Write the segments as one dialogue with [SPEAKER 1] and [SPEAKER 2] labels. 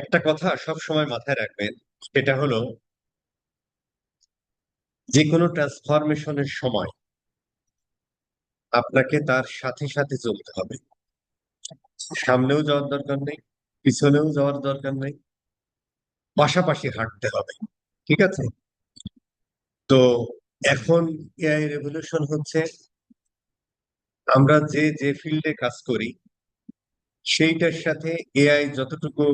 [SPEAKER 1] একটা কথা সব সময় মাথায় রাখবেন, সেটা হলো যে কোনো ট্রান্সফরমেশনের সময় আপনাকে তার সাথে সাথে চলতে হবে। সামনেও যাওয়ার দরকার নেই, পিছনেও যাওয়ার দরকার নেই, পাশাপাশি হাঁটতে হবে। ঠিক আছে? তো এখন এআই রেভলিউশন হচ্ছে, আমরা যে যে ফিল্ডে কাজ করি সেইটার সাথে এআই যতটুকু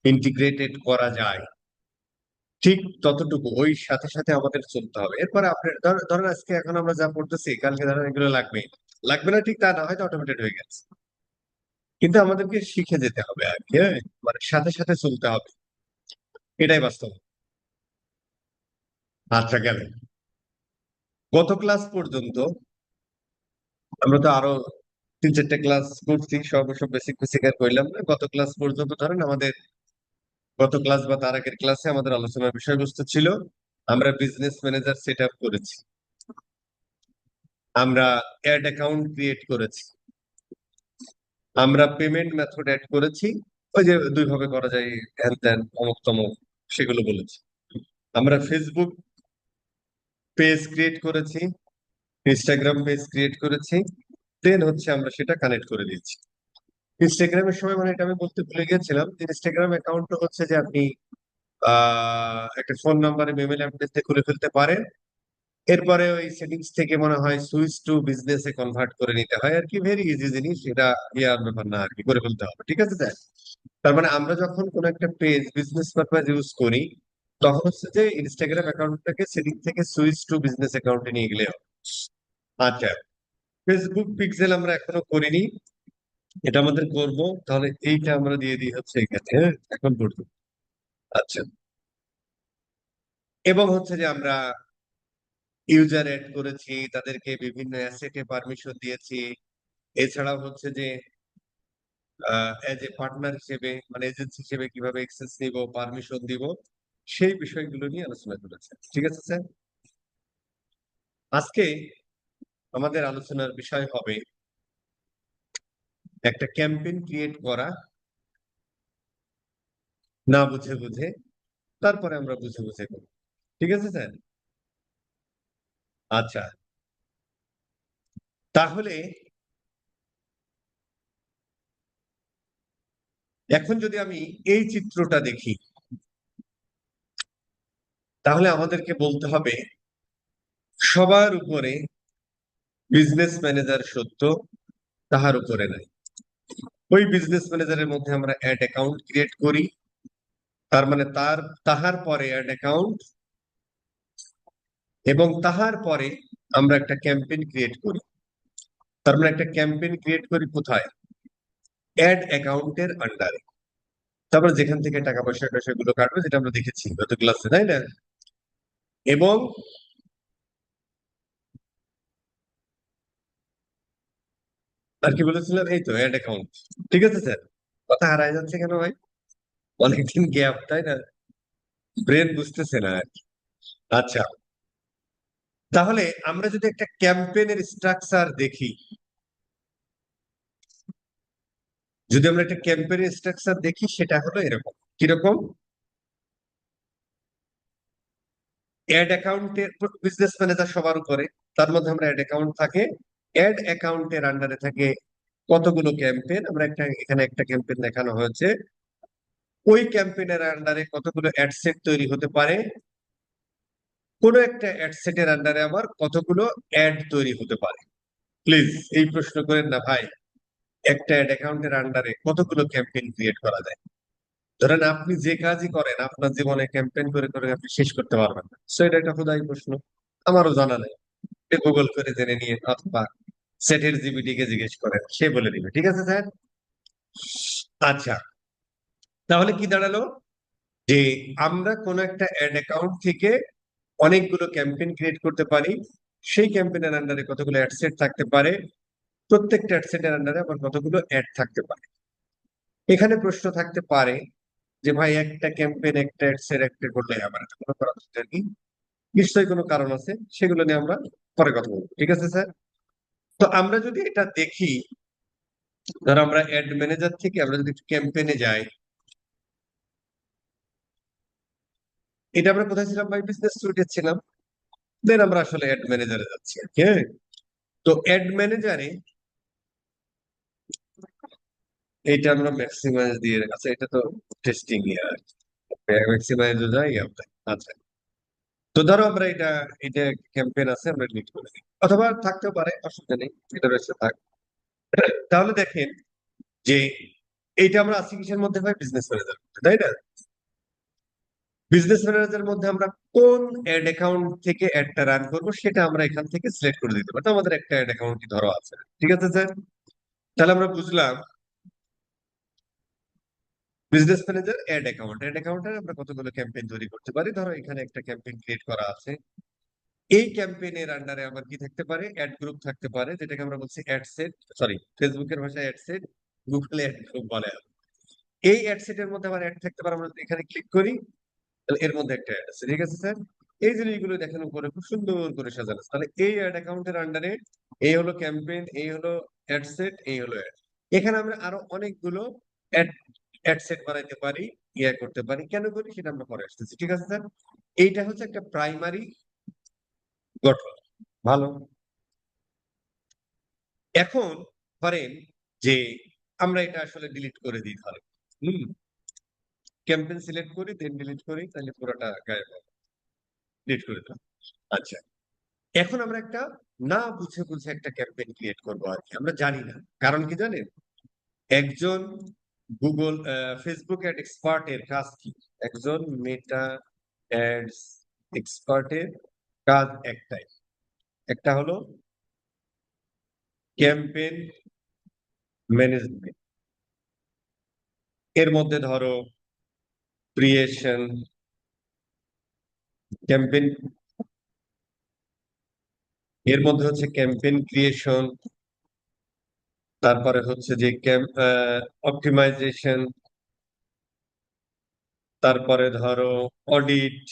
[SPEAKER 1] ইন্টিগ্রেটেড করা যায় ঠিক ততটুকু ওই সাথে সাথে আমাদের চলতে হবে। এরপরে আপনি ধরেন আজকে এখন আমরা যা পড়তেছি কালকে ধরেন এগুলো লাগবে লাগবে না, ঠিক তা না, হয়তো অটোমেটেড হয়ে গেছে, কিন্তু আমাদেরকে শিখে যেতে হবে আর কি, হ্যাঁ? মানে সাথে সাথে চলতে হবে, এটাই বাস্তব। আচ্ছা, গেল গত ক্লাস পর্যন্ত আমরা তো আরো 3-4টে ক্লাস করছি, সব বেসিক বেসিক আর করলাম না। গত ক্লাস পর্যন্ত ধরেন আমাদের গত ক্লাস বা তার আগের ক্লাসে আমাদের আলোচনার বিষয়বস্তু ছিল আমরা বিজনেস ম্যানেজার সেট আপ করেছি, আমরা অ্যাড অ্যাকাউন্ট ক্রিয়েট করেছি, আমরা পেমেন্ট মেথড অ্যাড করেছি, ওই যে দুই ভাবে করা যায়, হ্যান ত্যান অমুক তমুক, সেগুলো বলেছি। আমরা ফেসবুক পেজ ক্রিয়েট করেছি, ইনস্টাগ্রাম পেজ ক্রিয়েট করেছি, দেন হচ্ছে আমরা সেটা কানেক্ট করে দিয়েছি। ইনস্টাগ্রামের সময় মানে এটা আমি বলতে ভুলে গিয়েছিলাম, ইনস্টাগ্রাম অ্যাকাউন্ট হচ্ছে যে আপনি একটা ফোন নাম্বারে মেমেল অ্যাড্রেস দিয়ে খুলে ফেলতে পারেন। এরপরে ওই সেটিংস থেকে মনে হয় switch to business A convert করে নিতে হয় আর কি, ভেরি ইজি জিনিস এটা, ইয়ার ব্যাপার না আর কি, করে ফেলতে হবে। ঠিক আছে স্যার? তার মানে আমরা যখন কোন একটা পেজ বিজনেস পারপাস ইউজ করি তখন হচ্ছে যে ইনস্টাগ্রাম অ্যাকাউন্টটাকে সেটিং থেকে সুইচ টু বিজনেস অ্যাকাউন্টে নিয়ে গেলে হবে। আচ্ছা, ফেসবুক পিক্সেল আমরা এখনো করিনি, এটা আমাদের করব। তাহলে এইটা আমরা দিয়ে দিই হচ্ছে এখানে, হ্যাঁ, এখন পর্যন্ত। আচ্ছা, এবং হচ্ছে যে আমরা ইউজার এড করেছি, তাদেরকে বিভিন্ন অ্যাসেটে পারমিশন দিয়েছি। এছাড়াও হচ্ছে যে এজ এ পার্টনার হিসেবে মানে এজেন্সি হিসেবে কিভাবে এক্সেস নিব, পারমিশন দিব, সেই বিষয়গুলো নিয়ে আলোচনা করেছে। ঠিক আছে স্যার? আজকে আমাদের আলোচনার বিষয় হবে একটা ক্যাম্পেইন ক্রিয়েট করা না বুঝে বুঝে, তারপরে আমরা বুঝে বুঝে করব। ঠিক আছে স্যার? আচ্ছা, তাহলে এখন যদি আমি এই চিত্রটা দেখি তাহলে আমাদেরকে বলতে হবে সবার উপরে বিজনেস ম্যানেজার সত্য, তাহার উপরে নাই। ওই বিজনেস ম্যানেজারের মধ্যে আমরা অ্যাড অ্যাকাউন্ট ক্রিয়েট করি, তার মানে তাহার পরে অ্যাড অ্যাকাউন্ট, এবং তাহার পরে আমরা একটা ক্যাম্পেইন ক্রিয়েট করি। তার মানে একটা ক্যাম্পেইন ক্রিয়েট করি কোথায়? অ্যাড অ্যাকাউন্টের আন্ডারে। তারপরে যেখান থেকে টাকা পয়সা টয়সা গুলো কাটবে, যেটা আমরা দেখেছি গত ক্লাসে, তাই না? এবং আর কি বলেছিলাম, এই তো অ্যাড অ্যাকাউন্ট। ঠিক আছে স্যার? কথা হারায় যাচ্ছে কেন ভাই? অনেকদিন গ্যাপ, তাই না? ব্রেন বুঝতেছে না আর কি। আচ্ছা, তাহলে আমরা যদি একটা ক্যাম্পেইনের স্ট্রাকচার দেখি, যদি আমরা একটা ক্যাম্পেইনের স্ট্রাকচার দেখি সেটা হলো এরকম। কিরকম? অ্যাড অ্যাকাউন্টের বিজনেস ম্যানেজার সবার উপরে, তার মধ্যে আমরা অ্যাড অ্যাকাউন্ট থাকে, অ্যাড অ্যাকাউন্টের আন্ডারে থাকে কতগুলো ক্যাম্পেইন, আমরা একটা এখানে একটা ক্যাম্পেইন দেখানো হয়েছে, ওই ক্যাম্পেইনের আন্ডারে কতগুলো অ্যাডসেট তৈরি হতে পারে, কোন একটা অ্যাডসেটের আন্ডারে আবার কতগুলো অ্যাড তৈরি হতে পারে। প্লিজ এই প্রশ্ন করেন না ভাই, একটা অ্যাড অ্যাকাউন্টের আন্ডারে কতগুলো ক্যাম্পেইন ক্রিয়েট করা যায়? ধরেন আপনি যে কাজই করেন আপনার জীবনে ক্যাম্পেইন করে করে আপনি শেষ করতে পারবেন না, সো এটা একটা খুদাই প্রশ্ন, আমারও জানা নেই। গুগল করে জেনে নিয়ে অথবা সেটের জিপিটি কে জিজ্ঞেস করেন, সে বলে দিবে। ঠিক আছে স্যার? আচ্ছা, তাহলে কি দাঁড়ালো যে আমরা কোন একটা অ্যাড অ্যাকাউন্ট থেকে অনেকগুলো ক্যাম্পেইন ক্রিয়েট করতে পারি, সেই ক্যাম্পেইনের আন্ডারে কতগুলো অ্যাডসেট থাকতে পারে, প্রত্যেকটা অ্যাডসেটের আন্ডারে আবার কতগুলো অ্যাড থাকতে পারে। এখানে প্রশ্ন থাকতে পারে যে ভাই একটা ক্যাম্পেইন একটা অ্যাডসেট একটা করলে আমার এত কোনো করার দরকার নেই। নিশ্চয়ই কোনো কারণ আছে, সেগুলো নিয়ে আমরা পরে কথা বলবো। ঠিক আছে স্যার? তো আমরা যদি এটা দেখি, ধর আমরা অ্যাড ম্যানেজার থেকে আমরা যদি ক্যাম্পেইনে যাই, এটা আমরা কোথায় ছিলাম ভাই? বিজনেস সুইটে ছিলাম। দেন আমরা আসলে অ্যাড ম্যানেজারে যাচ্ছি আর কি, হ্যাঁ। তো অ্যাড ম্যানেজারে এটা আমরা ম্যাক্সিমাইজ দিয়ে আচ্ছা, এটা তো টেস্টিং ইয়ার, ম্যাক্সিমাইজ যাই আমরা। আচ্ছা, তো ধরো আমরা এটা এটা ক্যাম্পেইন আছে, আমরা ডিলিট করে দিই, অথবা থাকতেও পারে, অসুবিধা নেই, এটা রয়েছে থাক। তাহলে দেখেন যে এইটা আমরা আছি কিসের মধ্যে ভাই? বিজনেস ম্যানেজার, তাই না? বিজনেস ম্যানেজারের মধ্যে আমরা কোন অ্যাড অ্যাকাউন্ট থেকে অ্যাডটা রান করব সেটা আমরা এখান থেকে সিলেক্ট করে দিতে পারি। তো আমাদের একটা অ্যাড অ্যাকাউন্টই ধরো আছে, ঠিক আছে স্যার? তাহলে আমরা বুঝলাম বিজনেস ম্যানেজার অ্যাড অ্যাকাউন্টে আমরা কতগুলো ক্যাম্পেইন তৈরি করতে পারি। ধরো এখানে একটা ক্যাম্পেইন ক্রিয়েট করা আছে। এই ক্যাম্পেইনের আন্ডারে আবার কি থাকতে পারে? অ্যাড গ্রুপ থাকতে পারে, যেটাকে আমরা বলছি অ্যাড সেট, সরি ফেসবুকের ভাষায় অ্যাড সেট, গুগলে অ্যাড গ্রুপ বলে। এই অ্যাড সেটের মধ্যে আবার অ্যাড থাকতে পারে, আমরা যদি এখানে ক্লিক করি তাহলে এর মধ্যে একটা অ্যাড আছে, ঠিক আছে স্যার? এই জিনিসগুলো দেখেন উপরে খুব সুন্দর করে সাজানো আছে। তাহলে এই অ্যাড অ্যাকাউন্টের আন্ডারে এই হলো ক্যাম্পেইন, এই হলো অ্যাড সেট, এই হলো অ্যাড। এখানে আমরা আরো অনেকগুলো অ্যাড অ্যাড সেট বানাইতে পারি, ইয়ে করতে পারি। কেন করি সেটা আমরা পরে আসতেছি, ঠিক আছে স্যার? এইটা হচ্ছে একটা প্রাইমারি গঠন। ভালো। এখন ধরেন যে আমরা এটা আসলে ডিলিট করে দিই, ধরেন ক্যাম্পেইন সিলেক্ট করি, দেন ডিলিট করি, তাহলে পুরোটা গায়েব হবে। ডিলিট করে দিলাম। আচ্ছা, এখন আমরা একটা না বুঝে বুঝে একটা ক্যাম্পেইন ক্রিয়েট করবো আর কি, আমরা জানি না। কারণ কি জানেন? একজন গুগল ফেসবুক অ্যাড এক্সপার্টের কাজ কি? একজন মেটা অ্যাডস এক্সপার্টের কাজ একটাই, একটা হলো ক্যাম্পেইন ম্যানেজমেন্ট। এর মধ্যে ধরো ক্রিয়েশন, ক্যাম্পেইন, এর মধ্যে হচ্ছে ক্যাম্পেইন ক্রিয়েশন, তারপরে হচ্ছে যে অপটিমাইজেশন, তারপরে ধরো অডিট,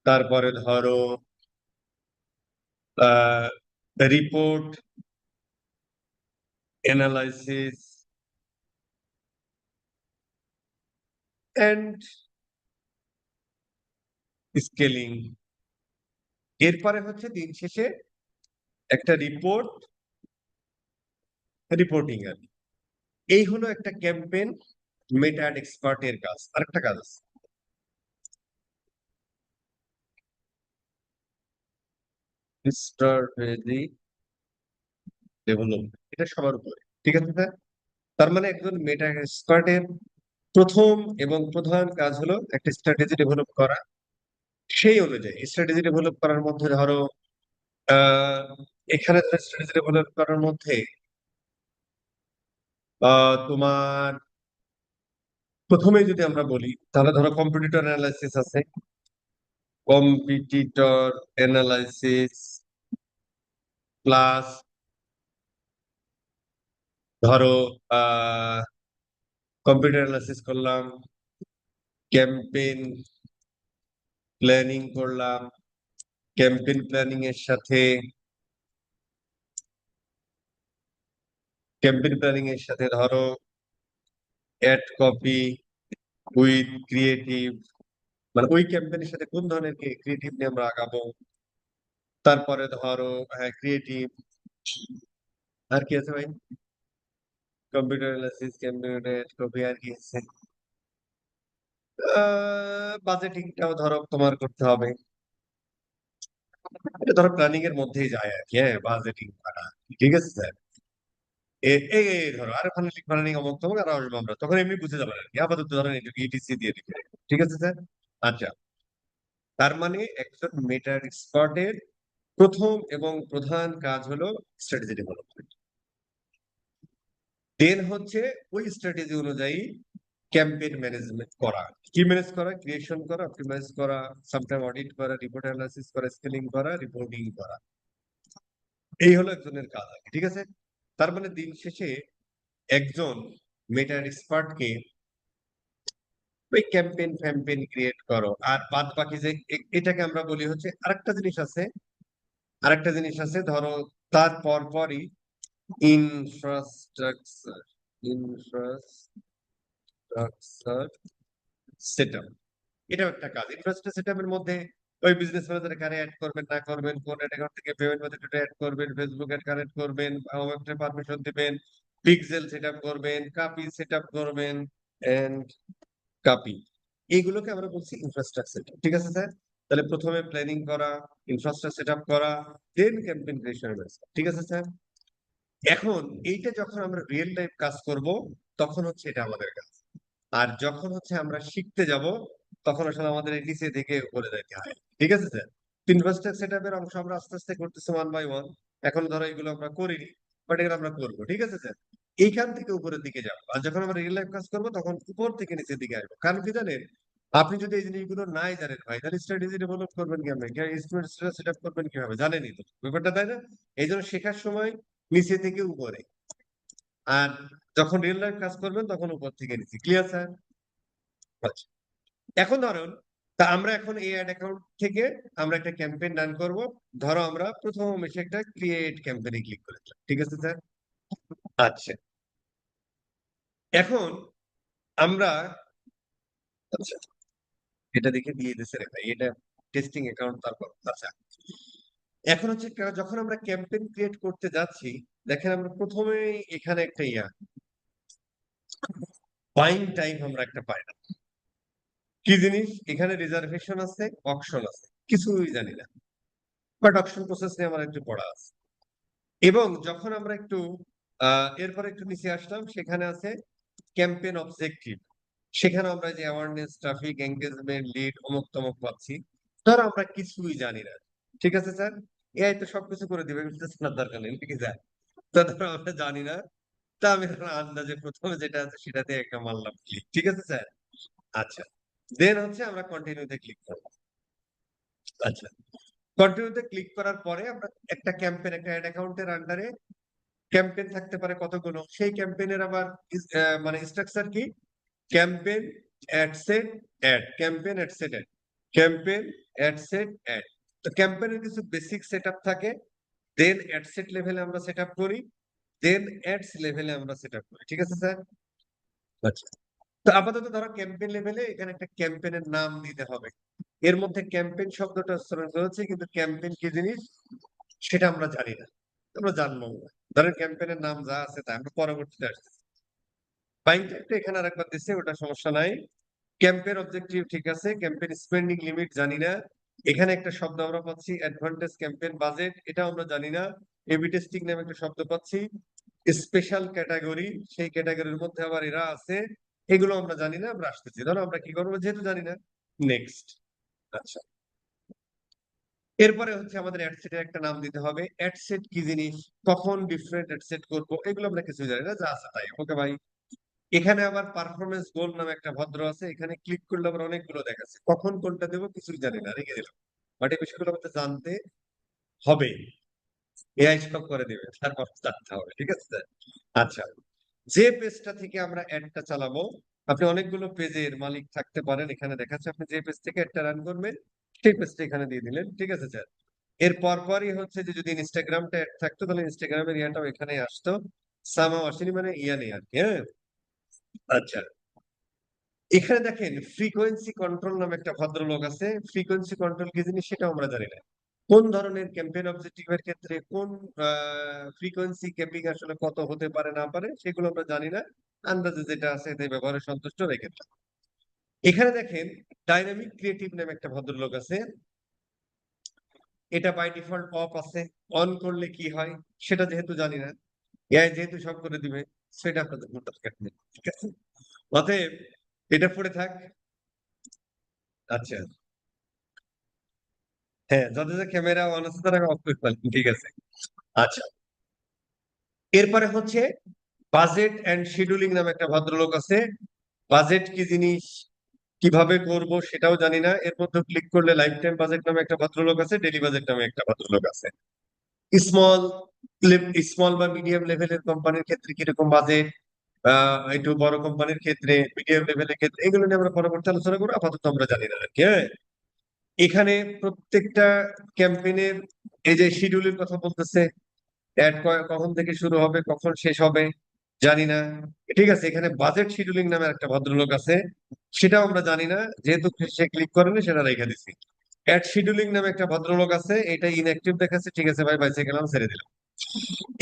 [SPEAKER 1] তারপরে ধরো রিপোর্ট অ্যানালাইসিস এন্ড স্কেলিং। এরপরে হচ্ছে দিন শেষে একটা রিপোর্টিং আর কি। এই হলো একটা ক্যাম্পেইন মেটা এক্সপার্টের কাজ। আরেকটা কাজ আছে স্ট্র্যাটেজি ডেভেলপমেন্ট, এটা সবার উপরে, ঠিক আছে স্যার? তার মানে একজন মেটা এক্সপার্টের প্রথম এবং প্রধান কাজ হলো একটা স্ট্র্যাটেজি ডেভেলপ করা। সেই অনুযায়ী স্ট্র্যাটেজি ডেভেলপ করার মধ্যে ধরো আহ এখানে স্ট্র্যাটেজি ডেভেলপ করার মধ্যে তোমার প্রথমে যদি আমরা বলি তাহলে ধরো কম্পিটিটর অ্যানালাইসিস আছে, কম্পিটিটর অ্যানালাইসিস প্লাস ধরো আহ কম্পিউটার অ্যানালাইসিস করলাম, ক্যাম্পেইন প্ল্যানিং করলাম, ক্যাম্পেইন প্ল্যানিং এর সাথে ধরো অ্যাড কপি উইথ ক্রিয়েটিভ, মানে ওই ক্যাম্পেইনের সাথে কোন ধরনের ক্রিয়েটিভ নিয়ে আমরা আগাবো। তারপরে ধরো হ্যাঁ ক্রিয়েটিভ, আর কি আছে ভাই? কম্পিউটার অ্যানালাইসিস, ক্যাম্পেইন কপি, আর কি আছে? বাজেটিংটাও ধরো তোমার করতে হবে। এটা ধরো প্ল্যানিং এর মধ্যেই যায় আর কি, হ্যাঁ বাজেটিং করা, ঠিক আছে স্যার? এই ধরো আর ওখানে প্ল্যানিং অমুক তমুক আর আসবো আমরা, তখন এমনি বুঝে যাবেন আর কি। আপাতত ধরেন এটুকু ইটিসি দিয়ে দিবে, ঠিক আছে স্যার? আচ্ছা, তার মানে একজন মেটার এক্সপার্টের প্রথম এবং প্রধান কাজ হলো স্ট্র্যাটেজি ডেভেলপমেন্ট। দেন হচ্ছে ওই স্ট্র্যাটেজি অনুযায়ী ক্যাম্পেইন ম্যানেজমেন্ট করা, কি ম্যানেজ করা? ক্রিয়েশন করা, অপটিমাইজ করা, সামটাইম অডিট করা, রিপোর্ট অ্যানালাইসিস করা, স্কেলিং করা, রিপোর্টিং করা। এই হলো একজনের কাজ আর কি, ঠিক আছে? তার মানে দিন শেষে একজন মেটার এক্সপার্টকে ওই ক্যাম্পেইন ফ্যাম্পেইন ক্রিয়েট করো, আর বাদ বাকি যে এটাকে আমরা বলি হচ্ছে আরেকটা জিনিস আছে ধরো তার পরপরই ইনফ্রাস্ট্রাকচার সেটআপ। এটাও একটা কাজ। ইনভেস্টর সেটআপের মধ্যে ওই বিজনেস ম্যানেজার কারে অ্যাড করবেন না করবেন, কোন অ্যাকাউন্ট থেকে পেমেন্ট মেথড অ্যাড করবেন, ফেসবুক অ্যাড কানেক্ট করবেন, ওয়েবসাইট পারমিশন দিবেন, পিক্সেল সেটআপ করবেন, কাপি সেটআপ করবেন, এন্ড কাপি, এইগুলোকে আমরা বলছি ইনফ্রাস্ট্রাকচার। ঠিক আছে স্যার? তাহলে প্রথমে প্ল্যানিং করা, ইনফ্রাস্ট্রাকচার সেটআপ করা, দেন ক্যাম্পেইন ক্রিয়েশন। ঠিক আছে স্যার? এখন এইটা যখন আমরা রিয়েল লাইফ কাজ করব, তখন হচ্ছে এটা আমাদের কাজ। আর যখন হচ্ছে আমরা শিখতে যাব, তখন আসলে আমাদের এই নিচে থেকে উপরে যাইতে হয়। ঠিক আছে স্যার? ইনফ্রাস্ট্রাকচার সেটআপের অংশ আমরা আস্তে আস্তে করতেছি ওয়ান বাই ওয়ান। এখন ধরো এগুলো আমরা করিনি, বাট এগুলো আমরা করবো। ঠিক আছে স্যার? এইখান থেকে উপরের দিকে যাবো, আর যখন আমরা রিয়েল লাইফ কাজ করবো তখন উপর থেকে নিচের দিকে আসবো। কারণ কি জানেন, আপনি যদি এই জিনিসগুলো নাই জানেন ভাই, তাহলে স্ট্র্যাটেজি ডেভেলপ করবেন কেমন, সেট আপ করবেন কিভাবে, জানেনই তো ব্যাপারটা, তাই না? এই জন্য শেখার সময় নিচে থেকে উপরে, আর যখন রিয়েল লাইফ কাজ করবেন তখন উপর থেকে নিচে। Clear sir? আচ্ছা, এখন ধরুন, তা আমরা এখন এই অ্যাড অ্যাকাউন্ট থেকে আমরা একটা ক্যাম্পেইন রান করব। ধরো আমরা প্রথম এসে একটা ক্রিয়েট ক্যাম্পেইনে ক্লিক করেছিলাম। ঠিক আছে স্যার? আচ্ছা, এখন আমরা, আচ্ছা, এটা দেখে দিয়ে দিছে রে ভাই, এটা টেস্টিং অ্যাকাউন্ট। তারপর আচ্ছা, এখন হচ্ছে যখন আমরা ক্যাম্পেইন ক্রিয়েট করতে যাচ্ছি, দেখেন আমরা প্রথমেই এখানে একটা বাইং টাইম আমরা একটা পাই না। কি জিনিস? এখানে রিজার্ভেশন আছে, অকশন আছে, কিছুই জানি না, বাট অকশন প্রসেস নিয়ে আমার একটু পড়া আছে। এবং যখন আমরা একটু এরপর একটু নিচে আসলাম, সেখানে আছে ক্যাম্পেইন অবজেক্টিভ। সেখানে আমরা যে অ্যাওয়ারনেস, ট্রাফিক, এঙ্গেজমেন্ট, লিড, অমুক তমুক পাচ্ছি। ধরো আমরা কিছুই জানি না। ঠিক আছে স্যার? এআই তো সবকিছু করে দিবে, কিছু জানার দরকার নেই, ঠিক আছে? তো ধরো আমরা জানি না, তা আমি ধরো আন্দাজে প্রথমে যেটা আছে সেটাতে একটা মারলাম ক্লিক। ঠিক আছে স্যার? আচ্ছা, দেন হচ্ছে আমরা কন্টিনিউতে ক্লিক করবো। আচ্ছা, কন্টিনিউতে ক্লিক করার পরে আমরা একটা ক্যাম্পেইন, একটা অ্যাড অ্যাকাউন্টের আন্ডারে ক্যাম্পেইন থাকতে পারে কতগুলো, সেই ক্যাম্পেইনের আবার মানে স্ট্রাকচার কি? Campaign, ad set, ad, campaign, ad set, ad, campaign, ad set, ad. তো ক্যাম্পেইনের কিছু বেসিক সেটআপ থাকে, দেন অ্যাড সেট লেভেলে আমরা সেটআপ করি, দেন অ্যাডস লেভেলে আমরা সেটআপ করি। ঠিক আছে স্যার? আচ্ছা, তো আপাতত ধরো ক্যাম্পেইন লেভেলে এখানে একটা ক্যাম্পেইনের নাম দিতে হবে। এর মধ্যে ক্যাম্পেইন শব্দটা উচ্চারণ করেছে, কিন্তু ক্যাম্পেইন কি জিনিস সেটা আমরা জানি না, আমরা জানবো না। ধরেন ক্যাম্পেইনের নাম যা আছে তা আমরা পরবর্তীতে আসছি। বাইং টাইপটা এখানে আরেকবার দিচ্ছে, ওটা সমস্যা নাই। ক্যাম্পেইন অবজেক্টিভ ঠিক আছে, ক্যাম্পেইন স্পেন্ডিং লিমিট জানি না। এখানে একটা শব্দ আমরা পাচ্ছি অ্যাডভান্টেজ ক্যাম্পেইন বাজেট, এটা আমরা জানি না। এবি টেস্টিং নামে একটা শব্দ পাচ্ছি। স্পেশাল ক্যাটাগরি, সেই ক্যাটাগরির মধ্যে আবার এরা আছে, এগুলো আমরা জানি না, আমরা আসতেছি। ধরো আমরা কি করবো, যেহেতু জানি না, নেক্সট। আচ্ছা, এরপরে হচ্ছে আমাদের অ্যাডসেটের একটা নাম দিতে হবে। অ্যাডসেট কি জিনিস, কখন ডিফারেন্ট অ্যাডসেট করবো, এগুলো আমরা কিছু জানি না, যা আছে তাই। ওকে ভাই? এখানে আবার পারফরমেন্স গোল নামে একটা ভদ্র আছে, এখানে ক্লিক করলে আবার অনেকগুলো দেখাচ্ছে, কখন কোনটা দেবো কিছুই জানি না, রেখে দিলাম। বাট এই বিষয়গুলো আমাদের জানতে হবে, এআই সব করে দিবে, তারপর জানতে হবে। ঠিক আছে স্যার? আচ্ছা, যে পেজটা থেকে আমরা অ্যাডটা চালাবো, আপনি অনেকগুলো পেজের মালিক থাকতে পারেন, এখানে দেখাচ্ছে আপনি যে পেজ থেকে অ্যাডটা রান করবেন সেই পেজটা এখানে দিয়ে দিলেন। ঠিক আছে স্যার? এর পরপরই হচ্ছে যে যদি ইনস্টাগ্রামটা অ্যাড থাকতো তাহলে ইনস্টাগ্রামের ইয়াটাও এখানে আসতো। সামাও আসেনি, মানে ইয়া নেই আর কি। হ্যাঁ, আচ্ছা, এখানে দেখেন ফ্রিকোয়েন্সি কন্ট্রোল নামে একটা ভদ্রলোক আছে। ফ্রিকোয়েন্সি কন্ট্রোল কি জিনিস সেটা আমরা জানি না। কোন ধরনের ক্যাম্পেইন অবজেক্টিভের ক্ষেত্রে কোন ফ্রিকোয়েন্সি ক্যাপিং আসলে কত হতে পারে না পারে সেগুলো আমরা জানি না। আন্দাজে যেটা আছে এতে ব্যবহারে সন্তুষ্ট রেখে দিলাম। এখানে দেখেন ডাইনামিক ক্রিয়েটিভ নামে একটা ভদ্রলোক আছে। এটা বাই ডিফল্ট অফ আছে। অন করলে কি হয় সেটা যেহেতু জানি না, এআই যেহেতু সব করে দিবে, সেটা আপনাদের দরকার নেই। ঠিক আছে? অতএব এটা পড়ে থাক। আচ্ছা, হ্যাঁ, যাদের যে ক্যামেরা অন আছে তারা অফ করে ফেলেন। ঠিক আছে? আচ্ছা, এরপরে হচ্ছে বাজেট এন্ড শিডিউলিং নামে একটা ভদ্রলোক আছে। বাজেট কি জিনিস, কিভাবে করব সেটাও জানি না। এর মধ্যে ক্লিক করলে লাইফ টাইম বাজেট নামে একটা ভদ্রলোক আছে, ডেইলি বাজেট নামে একটা ভদ্রলোক আছে। স্মল স্মল বা মিডিয়াম লেভেলের কোম্পানির ক্ষেত্রে কিরকম বাজেট, একটু বড় কোম্পানির ক্ষেত্রে, মিডিয়াম লেভেলের ক্ষেত্রে, এগুলো নিয়ে আমরা পরবর্তী আলোচনা করবো, আপাতত আমরা জানি না আর কি। হ্যাঁ, এখানে প্রত্যেকটা ক্যাম্পেইনের এই যে শিডিউলের কথা বলতেছে, অ্যাড কখন থেকে শুরু হবে, কখন শেষ হবে, জানি না। ঠিক আছে, এখানে বাজেট শিডিউলিং নামে একটা ভদ্রলোক আছে, সেটাও আমরা জানি না, যেহেতু সে ক্লিক করেনি সেটা রেখে দিছি। অ্যাড শিডিউলিং নামে একটা ভদ্রলোক আছে, এটা ইনঅ্যাক্টিভ দেখাচ্ছে, ঠিক আছে ভাই, বাইসে গেলাম, ছেড়ে দিলাম।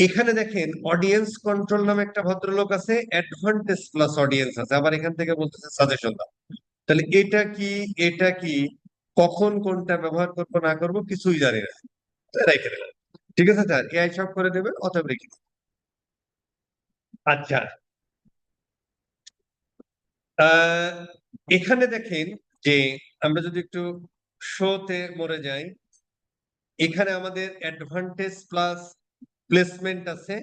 [SPEAKER 1] এখানে দেখেন অডিয়েন্স কন্ট্রোল নামে একটা ভদ্রলোক আছে, অ্যাডভান্টেজ প্লাস অডিয়েন্স আছে, আবার এখান থেকে বলতেছে সাজেশন দাও। তাহলে এটা কি, এটা কি, কখন কোনটা ব্যবহার করবো না করবো কিছুই জানি না, তাই রেখে দিলাম। ঠিক আছে স্যার, এআই সব করে দেবে, অতএব রেখে দিলাম। আচ্ছা, আহ এখানে দেখেন যে আমরা যদি একটু শোতে মরে যাই, এখানে আমাদের অ্যাডভান্টেজ প্লাস প্লেসমেন্ট আছে,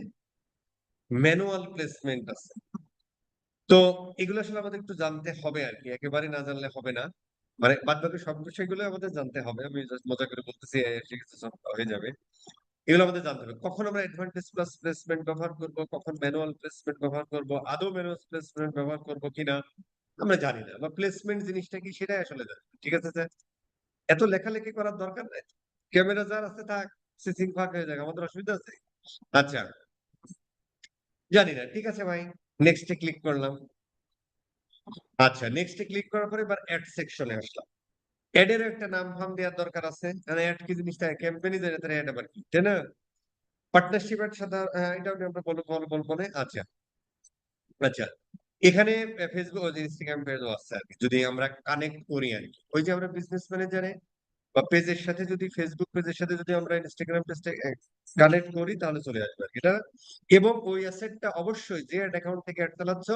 [SPEAKER 1] ম্যানুয়াল প্লেসমেন্ট আছে। তো এগুলো আসলে আমাদের একটু জানতে হবে আর কি, একেবারে না জানলে হবে না। মানে বাদ বাকি সব বিষয়গুলো আমাদের জানতে হবে, আমি জাস্ট মজা করে বলতেছি, শিখেছে সব হয়ে যাবে। এগুলো আমাদের জানতে হবে, কখন আমরা অ্যাডভান্টেজ প্লাস প্লেসমেন্ট ব্যবহার করব, কখন ম্যানুয়াল প্লেসমেন্ট ব্যবহার করব, আদৌ ম্যানুয়াল প্লেসমেন্ট ব্যবহার করব কিনা আমরা জানি না, বা প্লেসমেন্ট জিনিসটা কি সেটাই আসলে জানি না। ঠিক আছে স্যার, এত লেখালেখি করার দরকার নাই, ক্যামেরা যার আছে থাক, সিসিং ফাঁক হয়ে যাক, আমাদের অসুবিধা আছে। আচ্ছা, জানি না, ঠিক আছে ভাই, নেক্সটে ক্লিক করলাম। আচ্ছা, নেক্সটে ক্লিক করার পরে এবার অ্যাড সেকশনে আসলাম। অ্যাড এর একটা নাম ফাম দেওয়ার দরকার আছে, কারণ অ্যাড কি জিনিসটা, ক্যাম্পেইনই জানে তাহলে অ্যাড আবার কি, তাই না? পার্টনারশিপ এর সাথে এটাও আমরা বলবো না। আচ্ছা, আচ্ছা, এখানে ফেসবুক ও ইনস্টাগ্রাম পেজও আছে আর কি, যদি আমরা কানেক্ট করি আর কি, ওই যে আমরা বিজনেস ম্যানেজারে বা পেজের সাথে যদি, ফেসবুক পেজের সাথে যদি আমরা ইনস্টাগ্রাম পেজটা কানেক্ট করি তাহলে চলে আসবে আর কি এটা। এবং ওই অ্যাসেটটা অবশ্যই যে অ্যাড অ্যাকাউন্ট থেকে অ্যাড চালাচ্ছ,